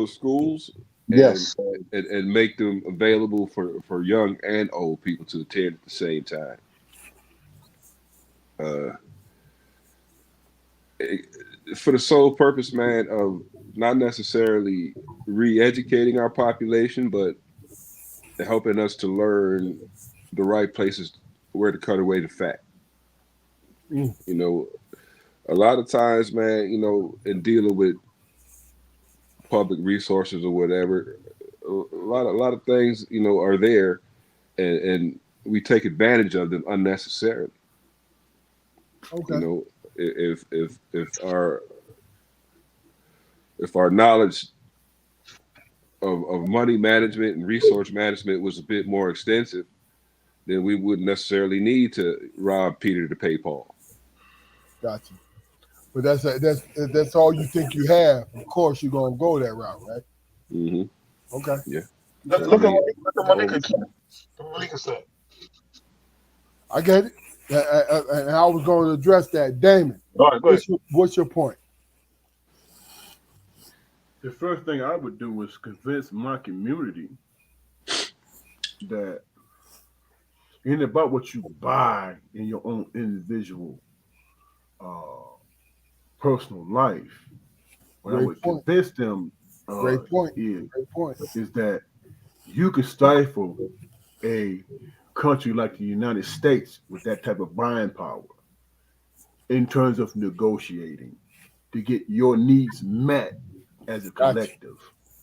schools. Yes. And make them available for young and old people to attend at the same time. For the sole purpose, man, of not necessarily re-educating our population, but helping us to learn the right places where to cut away the fat. A lot of times, man, in dealing with public resources or whatever, a lot of things, are there, and we take advantage of them unnecessarily. Okay. If our knowledge of money management and resource management was a bit more extensive, then we wouldn't necessarily need to rob Peter to pay Paul. Gotcha. But that's all you think you have. Of course, you're gonna go that route, right? Mm-hmm. Okay. Yeah. Look at Malika said. I get it, and I was going to address that, Damon. All right, go ahead. What's your point? The first thing I would do is convince my community that it ain't about what you buy in your own individual uh, personal life. What I Great would point. convince them Great point. is Great point. that you can stifle a country like the United States with that type of buying power in terms of negotiating to get your needs met as a Gotcha. collective.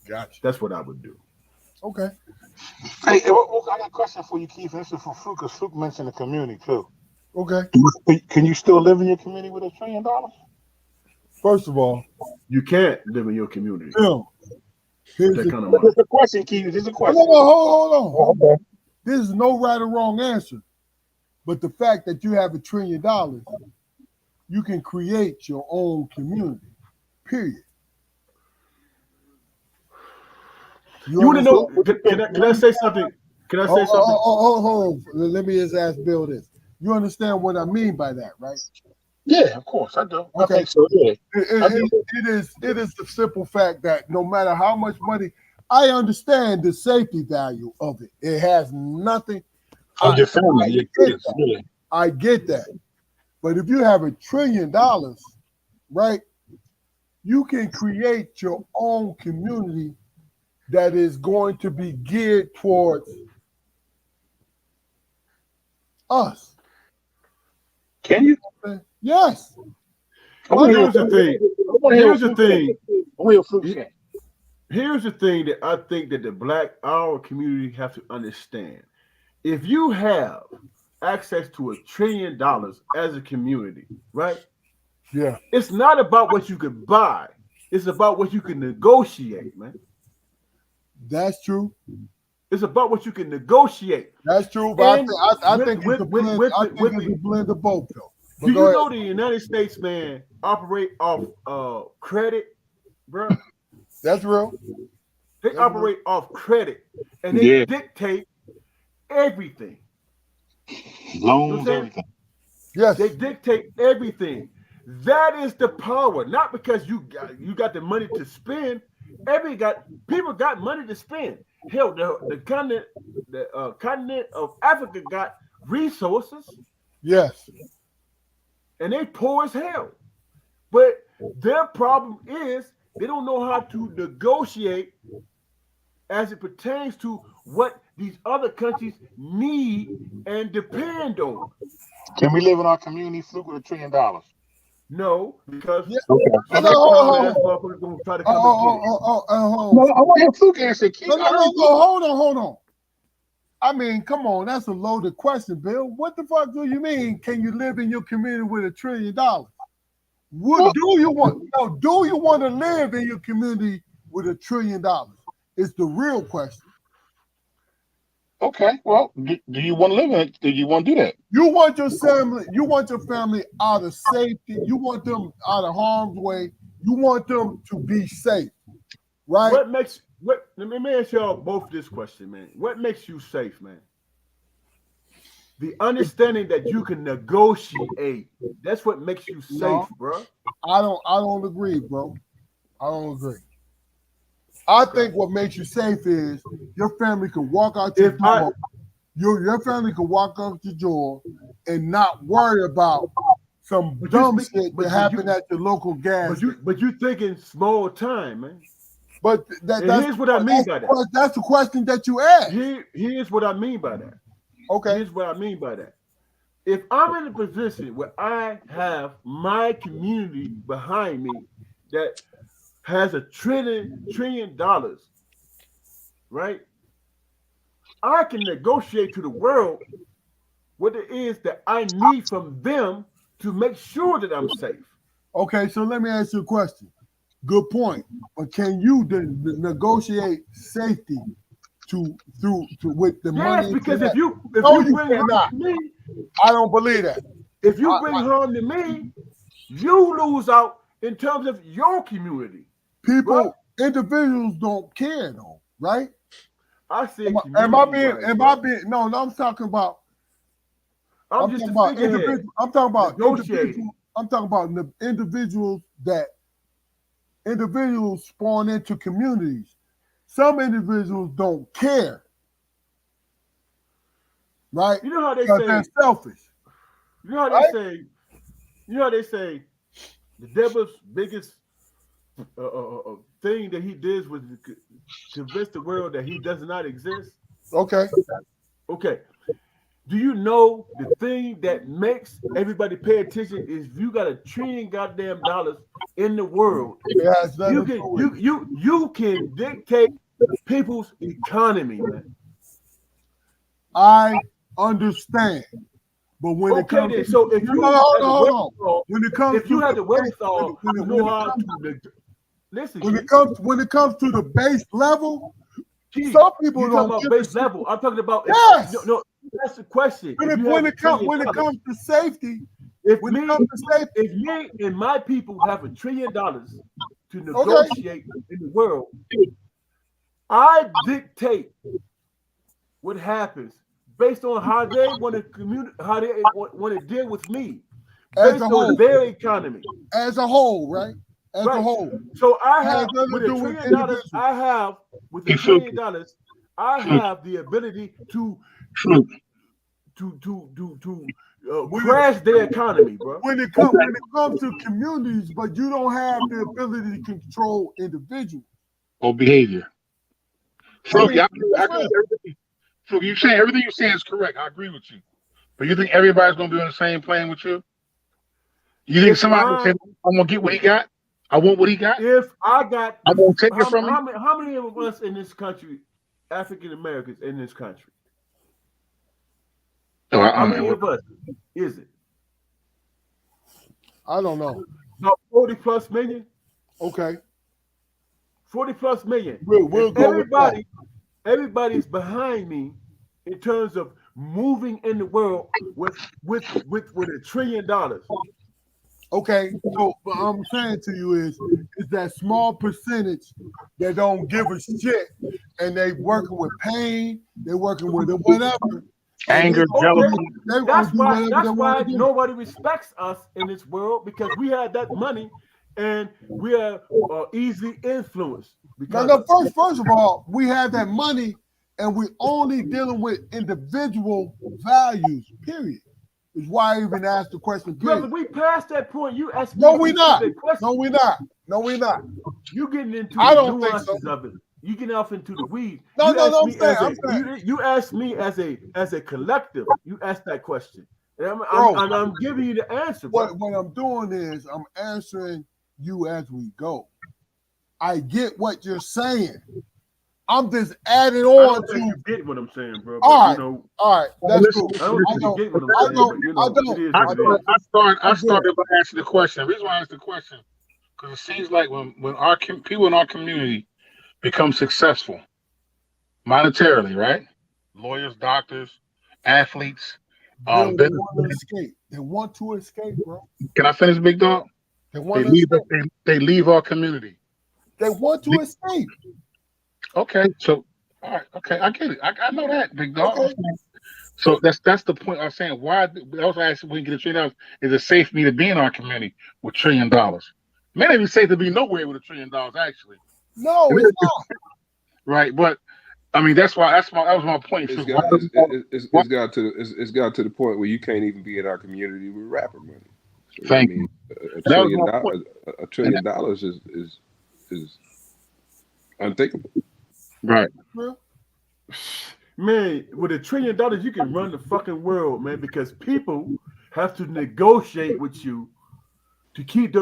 Gotcha. That's what I would do. Okay. Hey, I got a question for you, Keith. This is from Fluke, because Fluke mentioned the community too. Okay. Can you still live in your community with $1 trillion? First of all, You can't live in your community Bill, here's with that the kind of money. It's a question, Keith. It's a no, question. no, hold on. Okay. This is no right or wrong answer. But the fact that you have $1 trillion, you can create your own community. Period. You want to know? understand? Can I say something? Can I say something? Hold on. Let me just ask Bill this. You understand what I mean by that, right? Yeah, of course I do. I Okay. think so. Yeah. It is the simple fact that no matter how much money, I understand the safety value of it. It has nothing. Of your family. I Your get kids. that. Yeah. I get that. But if you have $1 trillion, right, you can create your own community that is going to be geared towards us. Can you? Yes. Here's the thing. Here's the thing. Here's the thing that I think that our community have to understand. If you have access to $1 trillion as a community, right? Yeah. It's not about what you could buy. It's about what you can negotiate, man. That's true. It's about what you can negotiate. That's true. But I think it's a blend of both, though. Do you know the United States, man, operate off credit, bro? That's real. They operate off credit, and they dictate everything. Loans, everything. Yes. They dictate everything. That is the power. Not because you got the money to spend. People got money to spend. Hell, the continent of Africa got resources. Yes. And they poor as hell. But their problem is they don't know how to negotiate as it pertains to what these other countries need and depend on. Can we live in our community, Fluke, with $1 trillion? No, because I want to hear Fluke answer. Hold on. I mean, come on, that's a loaded question, Bill. What the fuck do you mean? Can you live in your community with $1 trillion? Do you want to live in your community with $1 trillion? It's the real question. Okay, well, do you want to live in it? Do you want to do that? You want your family out of safety. You want them out of harm's way. You want them to be safe, right? Let me ask y'all both this question, man. What makes you safe, man? The understanding that you can negotiate. That's what makes you safe, bro. I don't agree, bro. I don't agree. I think what makes you safe is your family can walk out your door. Your family can walk out your door and not worry about some dumb shit that happened at the local gas. But you thinking small time, man. But here's what I mean by that. That's the question that you asked. Here's what I mean by that. Okay. Here's what I mean by that. If I'm in a position where I have my community behind me that has $1 trillion, right? I can negotiate to the world what it is that I need from them to make sure that I'm safe. Okay, so let me ask you a question. Good point. But can you negotiate safety with the money? Yes, because if you bring harm to me, I don't believe that. If you bring harm to me, you lose out in terms of your community. Individuals don't care though, right? I said, am I being? No, I'm talking about. I'm talking about individuals. I'm talking about individuals that individuals spawn into communities. Some individuals don't care, right? You know how they Because say. they're selfish. You know how Right? they say. You know how they say. The devil's biggest thing that he did was to convince the world that he does not exist. Okay. Okay. Do you know the thing that makes everybody pay attention is if you got $1 trillion goddamn dollars in the world, It has nothing you to can do with it. you can dictate people's economy, man. I understand. But when it Okay, comes then. to So if you hold had the on, hold on. wherewithal, When it comes if you to had the the wherewithal when to it, know when it how comes to listen, when Keith, it comes when it comes to the base level, Keith, some people you talking don't about give a base shit. level. I'm talking about Yes. no, that's the question. When If it you when have it $1 comes trillion, when it comes to safety, if when it me comes to safety, if me and my people have $1 trillion to okay. negotiate in the world, I dictate what happens based on how they want to communicate, how they want to deal with me, As a based on whole, their economy. right? As a Right. whole, So I it has have nothing with to $1 do with trillion, individuals. I have with Hey, $1 trillion, I have the ability to Fruit. When it, crash their economy, bro. when it comes to communities, but you don't have the ability to control individuals. Or behavior. I Fruit, mean, yeah, I that's agree right. with everything. Fruit, you saying everything you're saying is correct. I agree with you. But you think everybody's gonna be on the same plane with you? You think If somebody will say, I I'm gonna get what he got? I want what he got? if I got I'm gonna take it from him? how many of us in this country, African Americans in this country, Oh, how many of us is it? I don't know. About 40 plus million? Okay, 40 plus million. we'll And go with that. everybody's behind me in terms of moving in the world with $1 trillion. Okay, so what I'm saying to you is that small percentage that don't give a shit, and they working with pain, they working with whatever, and Anger, Okay, jealousy. they gonna do whatever they that's want why to do. nobody respects us in this world because we have that money and we are easily influenced Now, because no, of it. first of all, we have that money, and we only dealing with individual values. Period. Is why I even asked the question. Brother, Period. we passed that point. You asked me No, a we not. specific question. No, we not. No, we not. You getting into I the don't think so. nuances of it. You getting off into the weeds. No, You no, asked no. I'm me saying, as I'm a saying, you asked me as a collective. You asked that question, and bro. I'm giving you the answer, bro. What I'm doing is I'm answering you as we go. I get what you're saying. I'm just adding I on don't think to. you get what I'm saying, bro. But All you right, know, all right. That's Listen, cool. I don't I think you don't. get what I'm I saying. don't. But you I know, it don't. is I what it start, is. I start, I I'm good. started by asking the question. The reason why I asked the question, because it seems like when our people in our community become successful monetarily, right? Lawyers, doctors, athletes, They don't business. want to escape. They want to escape, bro. Can I finish, Big Dog? They They want to leave. escape. They leave our community. They want to escape. Okay, so all right, okay, I get it. I know that, Big Dog. Okay. So that's the point I was saying. Why? I was asking when you get $1 trillion. Is it safe for me to be in our community with $1 trillion? May not be safe to be nowhere with $1 trillion, actually. No, it's not. Right, but I mean that was my point. It's So got why, it's got to the point where you can't even be in our community with rapper money. So I thank mean, you. That was my point. $1 trillion is unthinkable. Right. Man, with $1 trillion, you can run the fucking world, man, because people have to negotiate with you to keep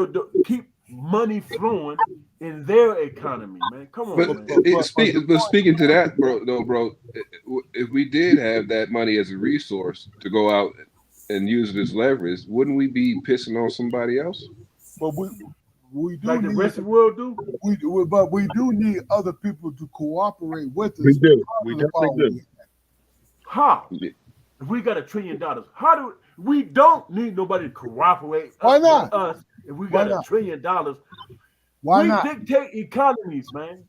money flowing in their economy, man. Come on, But man. speaking to that, bro, if we did have that money as a resource to go out and use it as leverage, wouldn't we be pissing on somebody else? But we do Like the need rest of the world do. but we do need other people to cooperate with We us. do. We The definitely power do. we have. How? Yeah. If we got $1 trillion, how do we don't need nobody to cooperate Why with not? us if we Why got not? $1 trillion? Why We not? dictate economies, man.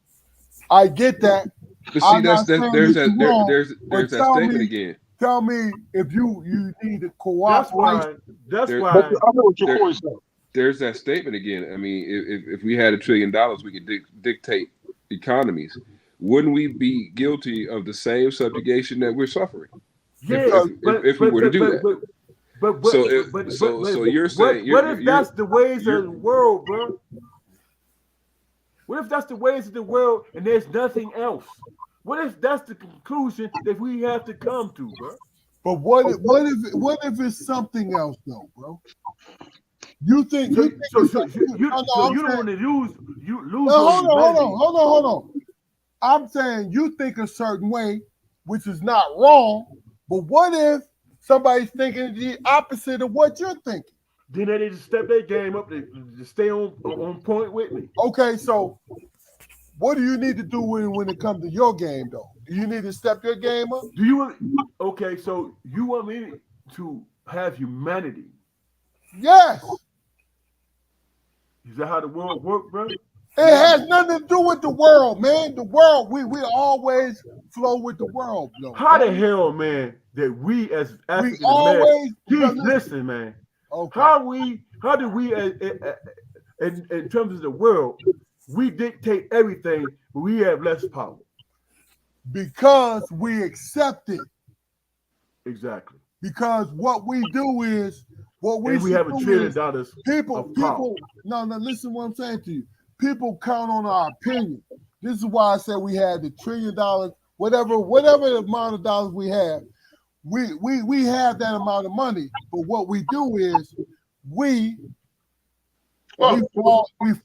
I get that. But see, I'm not saying there's that you're wrong, but that statement again. tell me if you need to That's cooperate. why. That's There But why. I know what your there point is. there's that statement again. I mean, if we had $1 trillion, we could dictate economies. Wouldn't we be guilty of the same subjugation that we're suffering? Yeah, If we were to do that. So you're saying what if that's the ways of the world, bro? What if that's the ways of the world and there's nothing else? What if that's the conclusion that we have to come to, bro? But what if it's something else though, bro? You think you don't want to lose no, hold on. I'm saying you think a certain way, which is not wrong, but what if somebody's thinking the opposite of what you're thinking? Then they need to step their game up to stay on point with me. Okay, so what do you need to do when it comes to your game, though? Do you need to step your game up? Okay, so you want me to have humanity? Yes. Is that how the world works, bro? It has nothing to do with the world, man. The world, we always flow with the world, though. How the hell, man, that we as African Americans, listen, man. Okay. How do we in terms of the world, we dictate everything, but we have less power? Because we accept it. Exactly. Because what we do is we have $1 trillion. People. No, listen to what I'm saying to you. People count on our opinion. This is why I said we had the $1 trillion, whatever amount of dollars we have. We have that amount of money, but what we do is we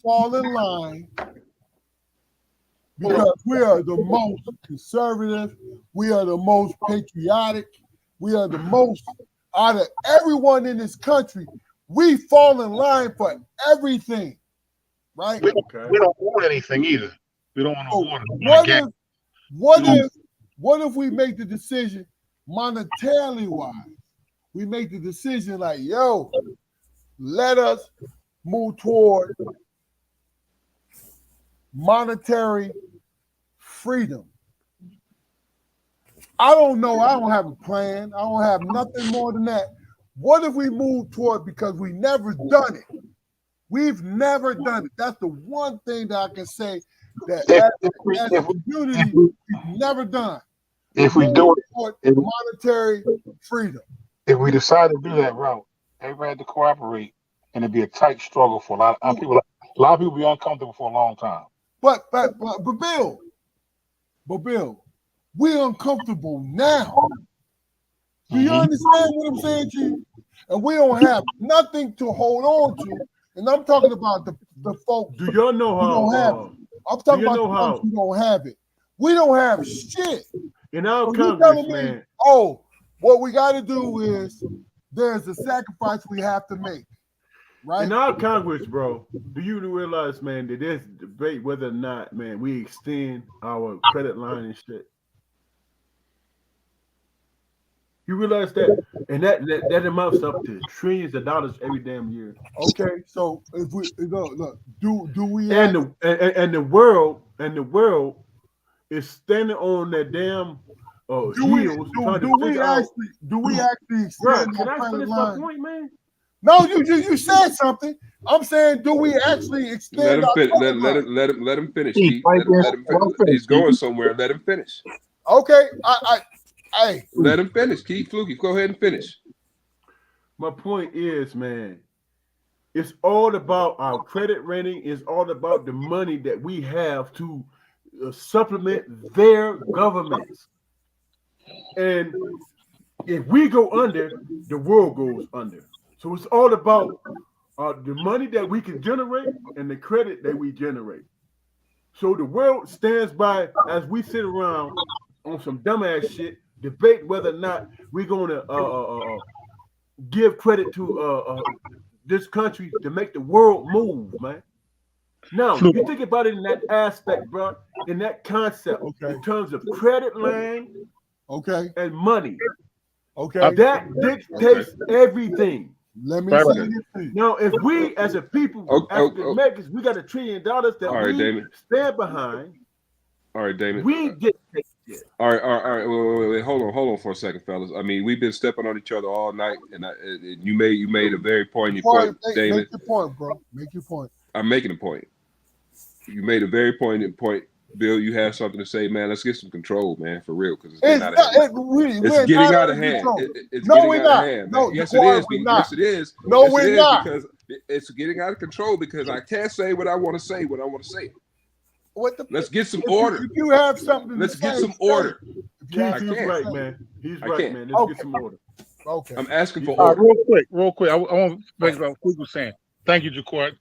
fall in line because we are the most conservative, we are the most patriotic, we are the most out of everyone in this country. We fall in line for everything, right? We don't want anything either. We don't want to what if we make the decision monetarily wise? We make the decision like, yo, let us move toward monetary freedom. I don't know. I don't have a plan. I don't have nothing more than that. What if we move toward, because we never done it? We've never done it. That's the one thing that I can say that as a community, we've never done. If we do it, monetary freedom. If we decide to do that route, everybody had to cooperate, and it'd be a tight struggle for a lot of people. A lot of people be uncomfortable for a long time. But Bill, we're uncomfortable now. Do you understand what I'm saying to you? And we don't have nothing to hold on to. And I'm talking about the folks. Do y'all know how? Don't have it. I'm talking about the folks who don't have it. We don't have shit. In our Congress, man. Oh, what we got to do is there's a sacrifice we have to make, right? In our Congress, bro, do you realize, man, that there's debate whether or not, man, we extend our credit line and shit? You realize that? And that amounts up to trillions of dollars every damn year. Okay, so if we look, do we the world is standing on that damn heels. Do we actually extend can I finish my point, man? No, you said something. I'm saying, do we actually extend? Let him finish. Keith. Let him finish. He's going somewhere. Let him finish. Okay, let him finish. Keith Fluky, go ahead and finish. My point is, man, it's all about our credit rating. It's all about the money that we have to supplement their governments. And if we go under, the world goes under. So it's all about the money that we can generate and the credit that we generate. So the world stands by as we sit around on some dumbass shit, debate whether or not we're going to give credit to this country to make the world move, man. Now, you think about it in that aspect, bro, in that concept, in terms of credit line, and money. That dictates everything. Let me say this. Now, if we as a people, African Americans, we got $1 trillion that we stand behind. All right, Damon. We dictate Yeah. All right. Wait. Hold on for a second, fellas. I mean, we've been stepping on each other all night, and you made a very poignant point, Damon. Make your point, bro. Make your point. I'm making a point. You made a very poignant point, Bill. You have something to say, man. Let's get some control, man, for real, because it's getting out of hand. It's getting out of hand. It's getting out of hand. No, yes, it is. Yes, it is. No, yes, we're it is not. Because it's getting out of control because I can't say what I want to say when I want to say it. Let's get some order. If you have something, let's get some order. He's right, man. He's right, man. Let's get some order. Okay. I'm asking for order. Real quick. I want to make what Fluke was saying. Thank you, Jacor.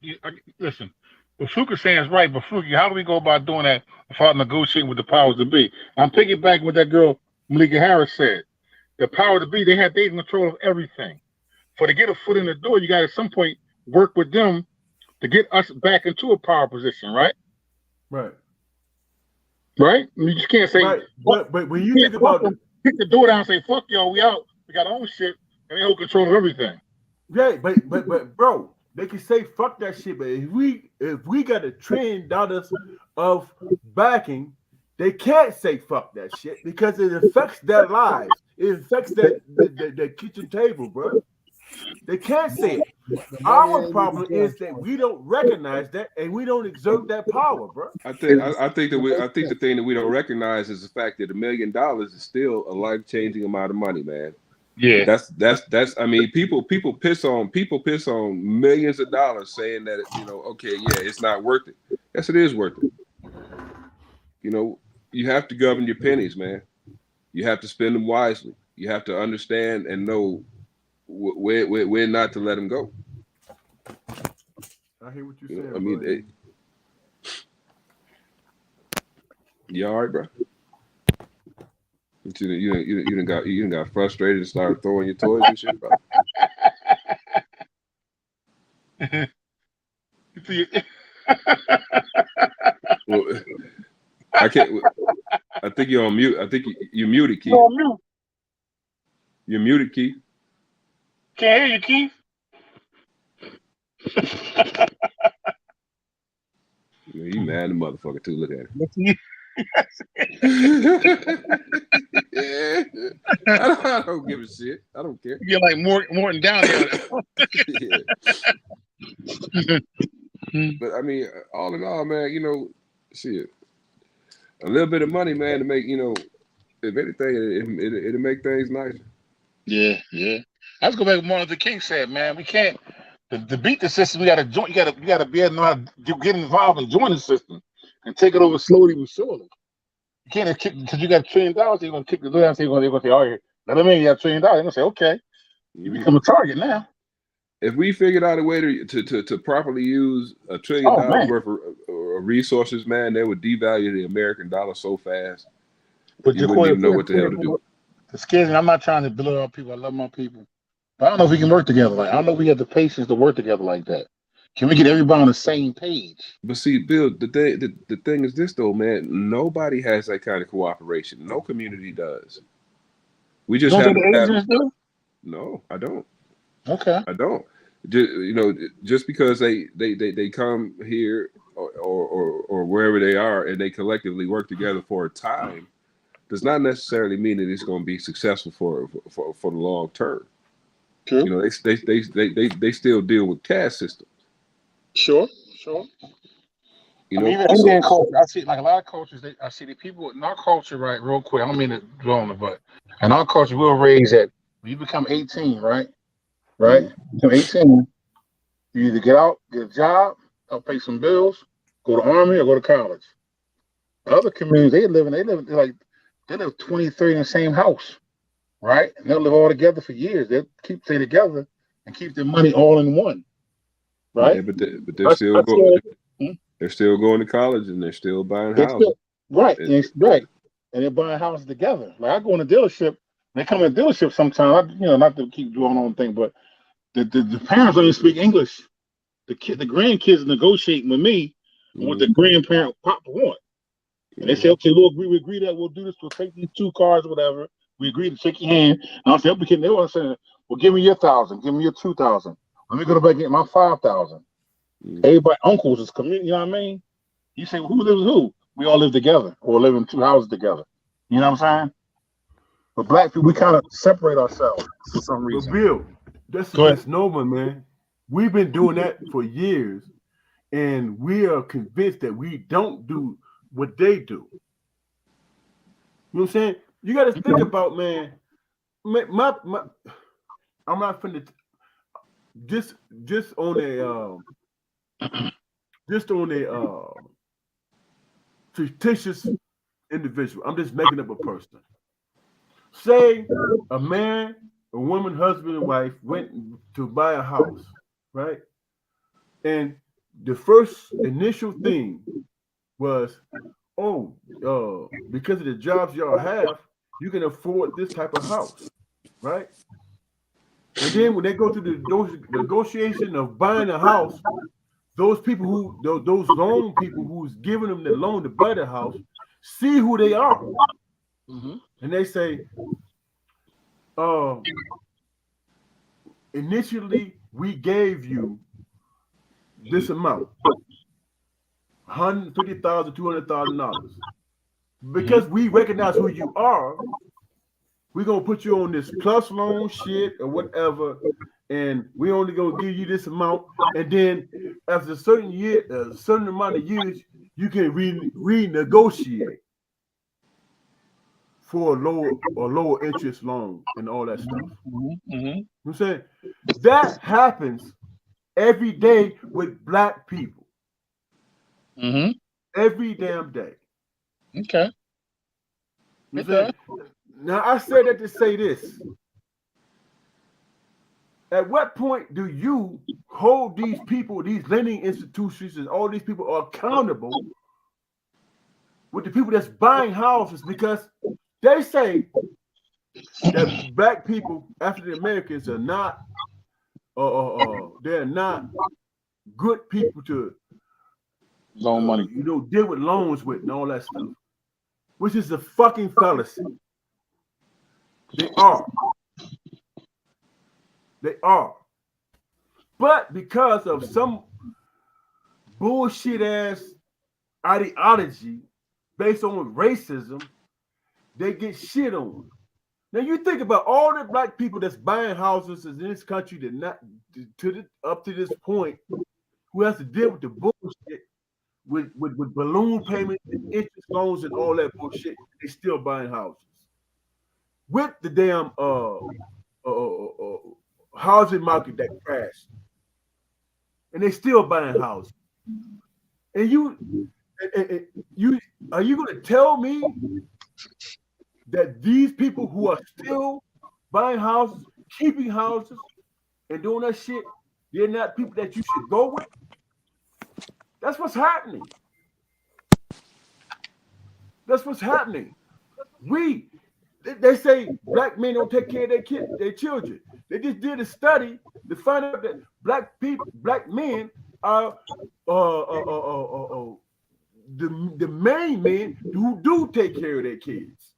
Listen, what Fluke is saying is right, but Fluke, how do we go about doing that without negotiating with the powers that be? I'm taking back what that girl Malika Harris said. The power to be, they in control of everything. For to get a foot in the door, you got to at some point work with them to get us back into a power position, right? Right. Right? You just can't say. Right. But when you think about them, kick the door down and say, fuck y'all, we out. We got our own shit, and they hold control of everything. Yeah, but bro, they can say fuck that shit, but if we got $1 trillion of backing, they can't say fuck that shit because it affects their lives. It affects their kitchen table, bro. They can't say it. Our problem is that we don't recognize that and we don't exert that power, bro. I think the thing that we don't recognize is the fact that $1 million is still a life-changing amount of money, man. Yeah, that's. I mean, people piss on millions of dollars, saying that it's not worth it. Yes, it is worth it. You have to govern your pennies, man. You have to spend them wisely. You have to understand and know where not to let them go. I hear what you're saying. I mean, you all right, bro? You done got frustrated and started throwing your toys and shit, bro. Well, I can't. I think you're on mute. I think you're muted, Keith. You're muted, Keith. Can't hear you, Keith. You mad, the motherfucker too. Look at him. I don't give a shit. I don't care. You're like Morton down here. But I mean, all in all, man, shit. A little bit of money, man, to make, if anything, it'll make things nicer. Yeah. Let's go back to what Martin Luther King said, man. We can't to beat the system. We got to join. You got to be able to know how to get involved and join the system and take it over slowly but surely. You can't because you got $1 trillion. They're gonna kick the door and they're gonna say, "Oh, let them in. You got $1 trillion." They're gonna say, "Okay, you become a target now." If we figured out a way to properly use $1 trillion worth of resources, man, they would devalue the American dollar so fast. But you wouldn't even know what the hell to do. The scares me. I'm not trying to belittle our people. I love my people. But I don't know if we can work together. I don't know if we have the patience to work together like that. Can we get everybody on the same page? But see, Bill, the thing is this though, man. Nobody has that kind of cooperation. No community does. We just have. No, I don't. Okay. I don't. Just because they come here or wherever they are and they collectively work together for a time does not necessarily mean that it's going to be successful for the long term. True. They still deal with caste systems. Sure. Even Indian culture, I see like a lot of cultures. I see the people in our culture, right? Real quick, I don't mean to dwell on it, but in our culture, we'll raise that when you become 18, right? Right? Become 18, you either get out, get a job, help pay some bills, go to Army, or go to college. Other communities, they live 20, 30 in the same house, right? And they'll live all together for years. They'll stay together and keep their money all in one, right? Yeah, but they're still going. They're still going to college and they're still buying houses. Right. And they're buying houses together. Like I go in a dealership, they come in a dealership sometimes. Not to keep dwelling on thing, but the parents don't even speak English. The grandkids are negotiating with me on what the grandparent papa want. And they say, okay, look, we agree that we'll do this. We'll take these 2 cars or whatever. We agree to shake your hand. And I'll say, okay, they want to say, well, give me your 1,000, give me your 2,000. Let me go back and get my 5,000. Everybody, uncles is community, you know what I mean? You say, well, who lives with who? We all live together or live in 2 houses together. You know what I'm saying? But black people, we kind of separate ourselves for some But reason. Bill, that's normal, man. We've been doing that for years, and we are convinced that we don't do what they do. You know what I'm saying? You got to think about, man. My I'm not finna just just on a just on a fictitious individual. I'm just making up a person. Say a man, a woman, husband, and wife went to buy a house, right? And the first initial thing was, oh, because of the jobs y'all have, you can afford this type of house, right? And then when they go through the negotiation of buying a house, those people those loan people who's giving them the loan to buy the house see who they are, and they say, initially we gave you this amount, $150,000, $200,000, because we recognize who you are. We're gonna put you on this plus loan shit or whatever, and we only gonna give you this amount, and then after a certain amount of years, you can renegotiate for a lower interest loan and all that stuff. You know what I'm saying? That happens every day with black people. Every damn day. Okay. You know what I'm saying? Now I said that to say this. At what point do you hold these people, these lending institutions, and all these people are accountable with the people that's buying houses? Because they say that black people, African Americans, are not, they're not good people to loan money. Deal with loans with and all that stuff, which is a fucking fallacy. They are. They are. But because of some bullshit ass ideology based on racism, they get shit on. Now you think about all the black people that's buying houses in this country that not up to this point, who has to deal with the bullshit with balloon payments and interest loans and all that bullshit. They still buying houses with the damn housing market that crashed, and they still buying houses. And you are you going to tell me that these people who are still buying houses, keeping houses, and doing that shit, they're not people that you should go with? That's what's happening. That's what's happening. They say black men don't take care of their children. They just did a study to find out that black men are the main men who do take care of their kids.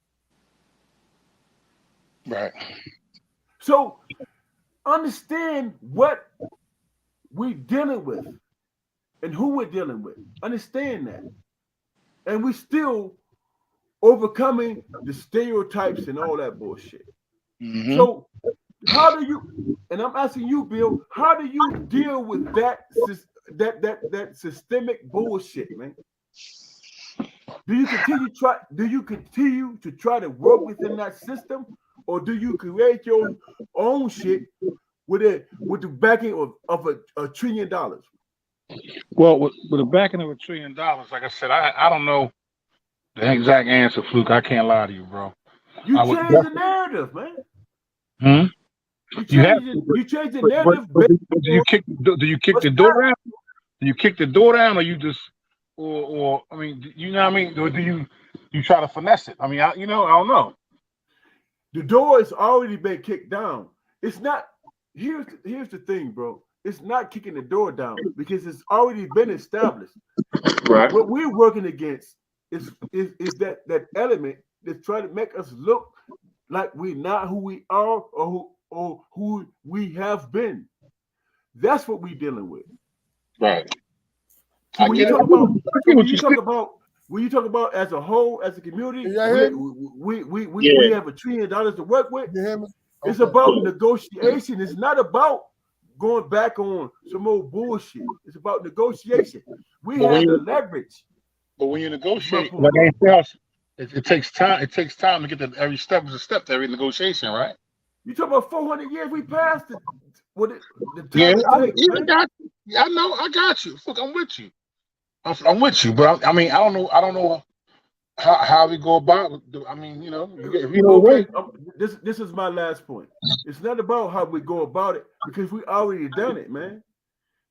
Right. So understand what we're dealing with and who we're dealing with. Understand that. And we still overcoming the stereotypes and all that bullshit. So how do you, and I'm asking you, Bill, how do you deal with that systemic bullshit, man? Do you continue to try to work within that system, or do you create your own shit with the backing of a $1 trillion? Well, with the backing of $1 trillion, like I said, I don't know the exact answer, Fluke. I can't lie to you, bro. You change the narrative, man. You change the narrative. But do you kick the door down? Do you kick the door down, or you just, or I mean, you know what I mean? Or do you try to finesse it? I mean, I don't know. The door has already been kicked down. It's not. Here's the thing, bro. It's not kicking the door down because it's already been established. Right. What we're working against is that element that's trying to make us look like we're not who we are or who we have been. That's what we're dealing with. Right. So when you talk about when you talk about as a whole, as a community, Can y'all hear me? we have $1 trillion to work with. You hear me? It's Okay. about negotiation. It's not about going back on some old bullshit. It's about negotiation. We But when have the you leverage. but when you negotiate, My point. like anything else, it takes time. It takes time to get to every step is a step to every negotiation, right? You talk about 400 years we passed it. What the Yeah, time it takes, I man. got you. Yeah, I know. I got you. Look, I'm with you. I'm with you. But I mean, I don't know. I don't know how we go about it. I mean, you know, if you know the Okay, way. this is my last point. It's not about how we go about it because we already done it, man.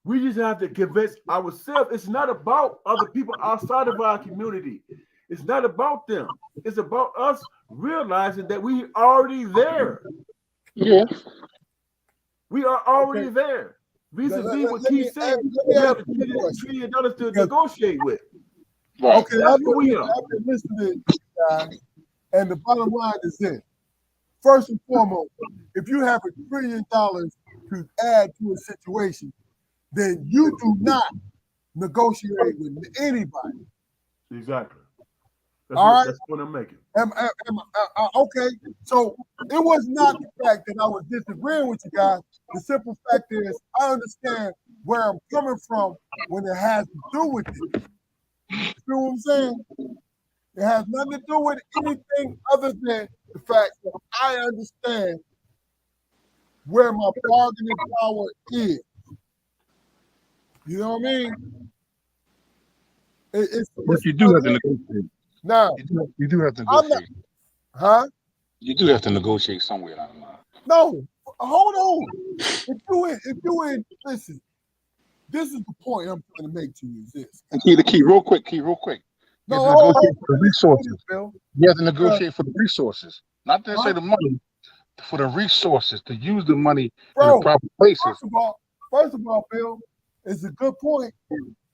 We just have to convince ourselves. It's not about other people outside of our community. It's not about them. It's about us realizing that we already there. Yeah. We are already Okay. there. Let, Vis-a-vis let, what let me Keith said, let me we ask have a you a question. trillion dollars to Because, negotiate with. Right. okay, That's what we are. I've been listening to you guys, and the bottom line is this. First and foremost, if you have $1 trillion to add to a situation, then you do not negotiate with anybody. Exactly. All right? That's what I'm making. Okay, so it was not the fact that I was disagreeing with you guys. The simple fact is, I understand where I'm coming from when it has to do with it. You know what I'm saying? It has nothing to do with anything other than the fact that I understand where my bargaining power is. You know what I mean? But you do have to negotiate. Now, You do have to I'm not, negotiate. huh? You do have to negotiate somewhere down the line. No, hold on. If you in, listen, this is the point I'm trying to make to you is this. And the key, real quick. You No, have to hold negotiate on. for the resources. Bill. You have to negotiate for the resources, not to say Huh? the money, for the resources to use the money in the Bro, proper places. first of all, Bill, it's a good point.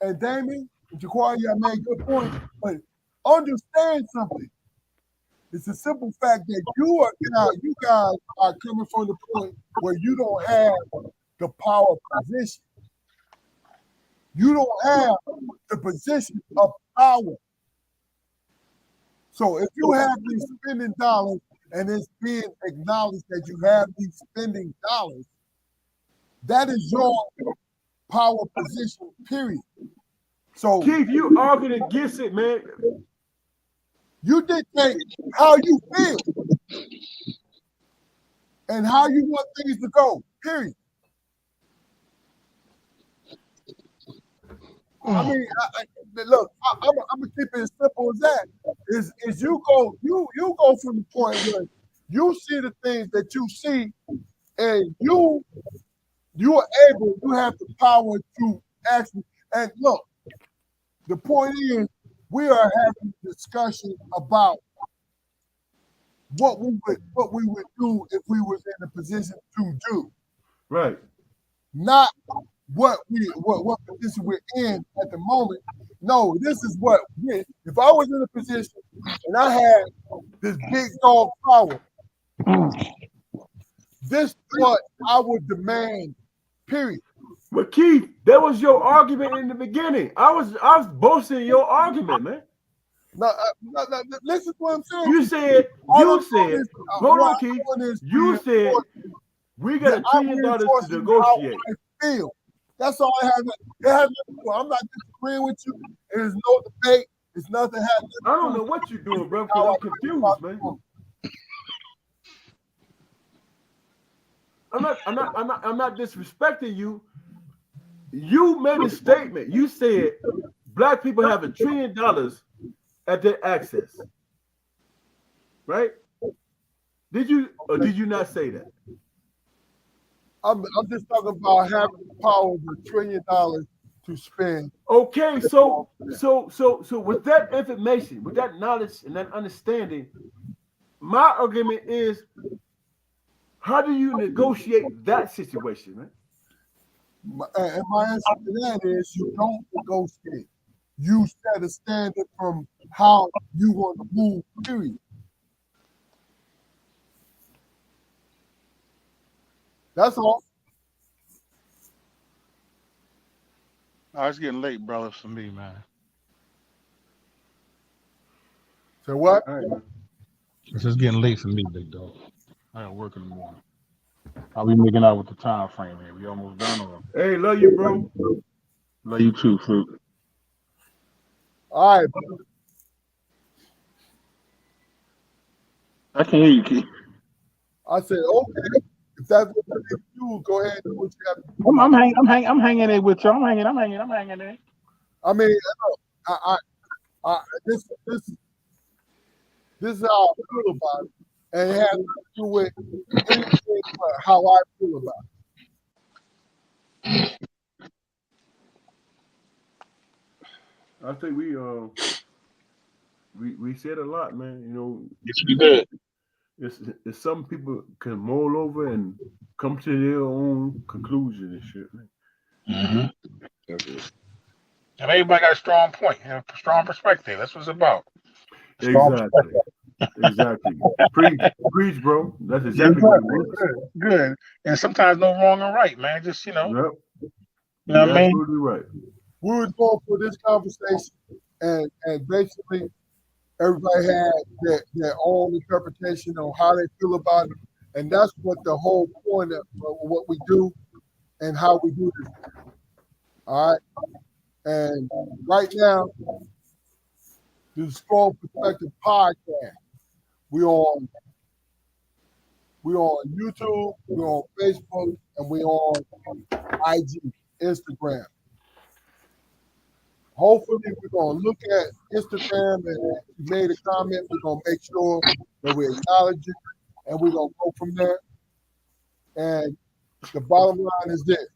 And Damien and Jaquari, I made good point. But understand something. It's a simple fact that you guys are coming from the point where you don't have the power position. You don't have the position of power. So if you have these spending dollars and it's being acknowledged that you have these spending dollars, that is your power position, period. So Keith, you arguing against it, man. you dictate how you feel and how you want things to go, period. I mean, look, I'm gonna keep it as simple as that. Is you go from the point where you see the things that you see, and you have the power to actually. And look, the point is, we are having a discussion about what we would do if we was in a position to do, Right. not what position we're in at the moment. No, this is what if I was in a position and I had this big dog power, this is what I would demand, period. But Keith, that was your argument in the beginning. I was boasting your argument, man. Now, listen to what I'm saying. You said, hold on, Keith. You said we got $1 trillion to negotiate. How I feel. That's all I have. It has nothing to do. I'm not disagreeing with you. There's no debate. It's nothing happening. I don't know what you're doing, bro, because I'm confused, man. I'm not disrespecting you. You made a statement. You said black people have $1 trillion at their access. Right? Did you or did you not say that? I'm just talking about having the power of $1 trillion to spend. Okay, so with that information, with that knowledge and that understanding, my argument is, how do you negotiate that situation, man? And my answer to that is you don't negotiate. You set a standard from how you want to move, period. That's all. Oh, it's getting late, brother, for me, man. So what? All right, man. It's just getting late for me, big dog. I got work in the morning. How we making out with the time frame here? We almost done or? Hey, love you, bro. Love you too, Fruit. All right. I can hear you, Keith. I said, okay. If that's what you need to do, go ahead and do what you have to do. I'm hanging there with you. I'm hanging there. I mean, this is how I feel about it, and it has to do with anything but how I feel about it. I think we said a lot, man. You know, Yes, we did. it's some people can mull over and come to their own conclusion and shit, man. Mm-hmm. Definitely. And everybody got a strong point, a strong perspective. That's what it's about. Strong Exactly. Preach, bro. That's exactly what it was. Good. And sometimes no wrong and right, man. Just Yep. You know You're what I mean? absolutely right. We was going for this conversation, and basically everybody had their own interpretation on how they feel about it, and that's what the whole point of what we do and how we do this. All right, and right now, the Strong Perspective Podcast. We on YouTube, we're on Facebook, and we're on IG, Instagram. Hopefully, we're going to look at Instagram, and if you made a comment, we're going to make sure that we acknowledge it, and we're going to go from there. And the bottom line is this.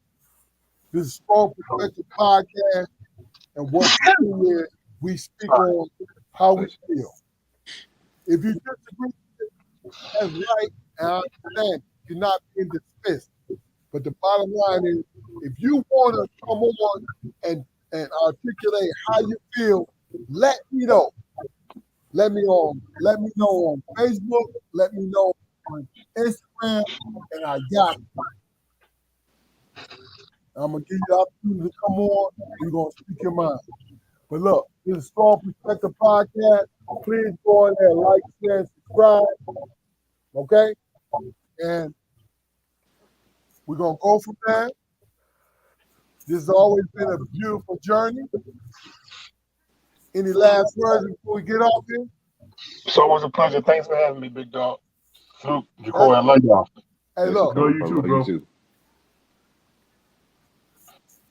This is Strong Perspective Podcast, and what we do is we speak on how we feel. If you disagree with it, that's right, and I understand you're not being dismissed. But the bottom line is, if you want to come on and articulate how you feel, let me know. Let me know on Facebook. Let me know on Instagram, and I got it. I'm gonna give you the opportunity to come on, and you're gonna speak your mind. But look, this is Strong Perspective Podcast. Please go in there, like, share, and subscribe. Okay? And we're gonna go from there. This has always been a beautiful journey. Any last words before we get off here? It's always a pleasure. Thanks for having me, big dog. Fruit, Jacoy, I love y'all. Hey, look. Love you too, bro.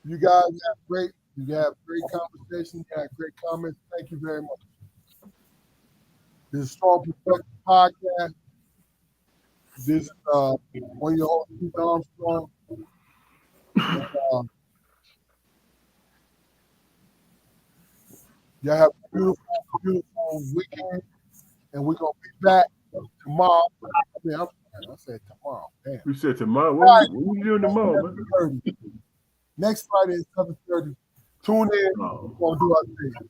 You guys have great conversation. You have great comments. Thank you very much. This is Strong Perspective Podcast. This is one of your hosts, Keith Armstrong. Y'all have a beautiful weekend, and we're gonna be back tomorrow. I said tomorrow. Damn. We said tomorrow. What we doing tomorrow, man? Next Friday at 7:30. Tune in. We're gonna do our thing.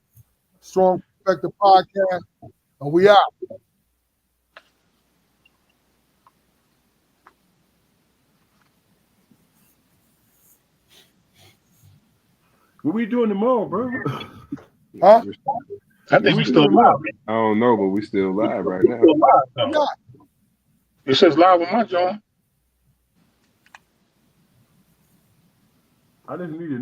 Strong Perspective Podcast, and we out. What we doing tomorrow, bro? Huh? I think we still live. I don't know, but we still live right now. It says live on my joint. I just need to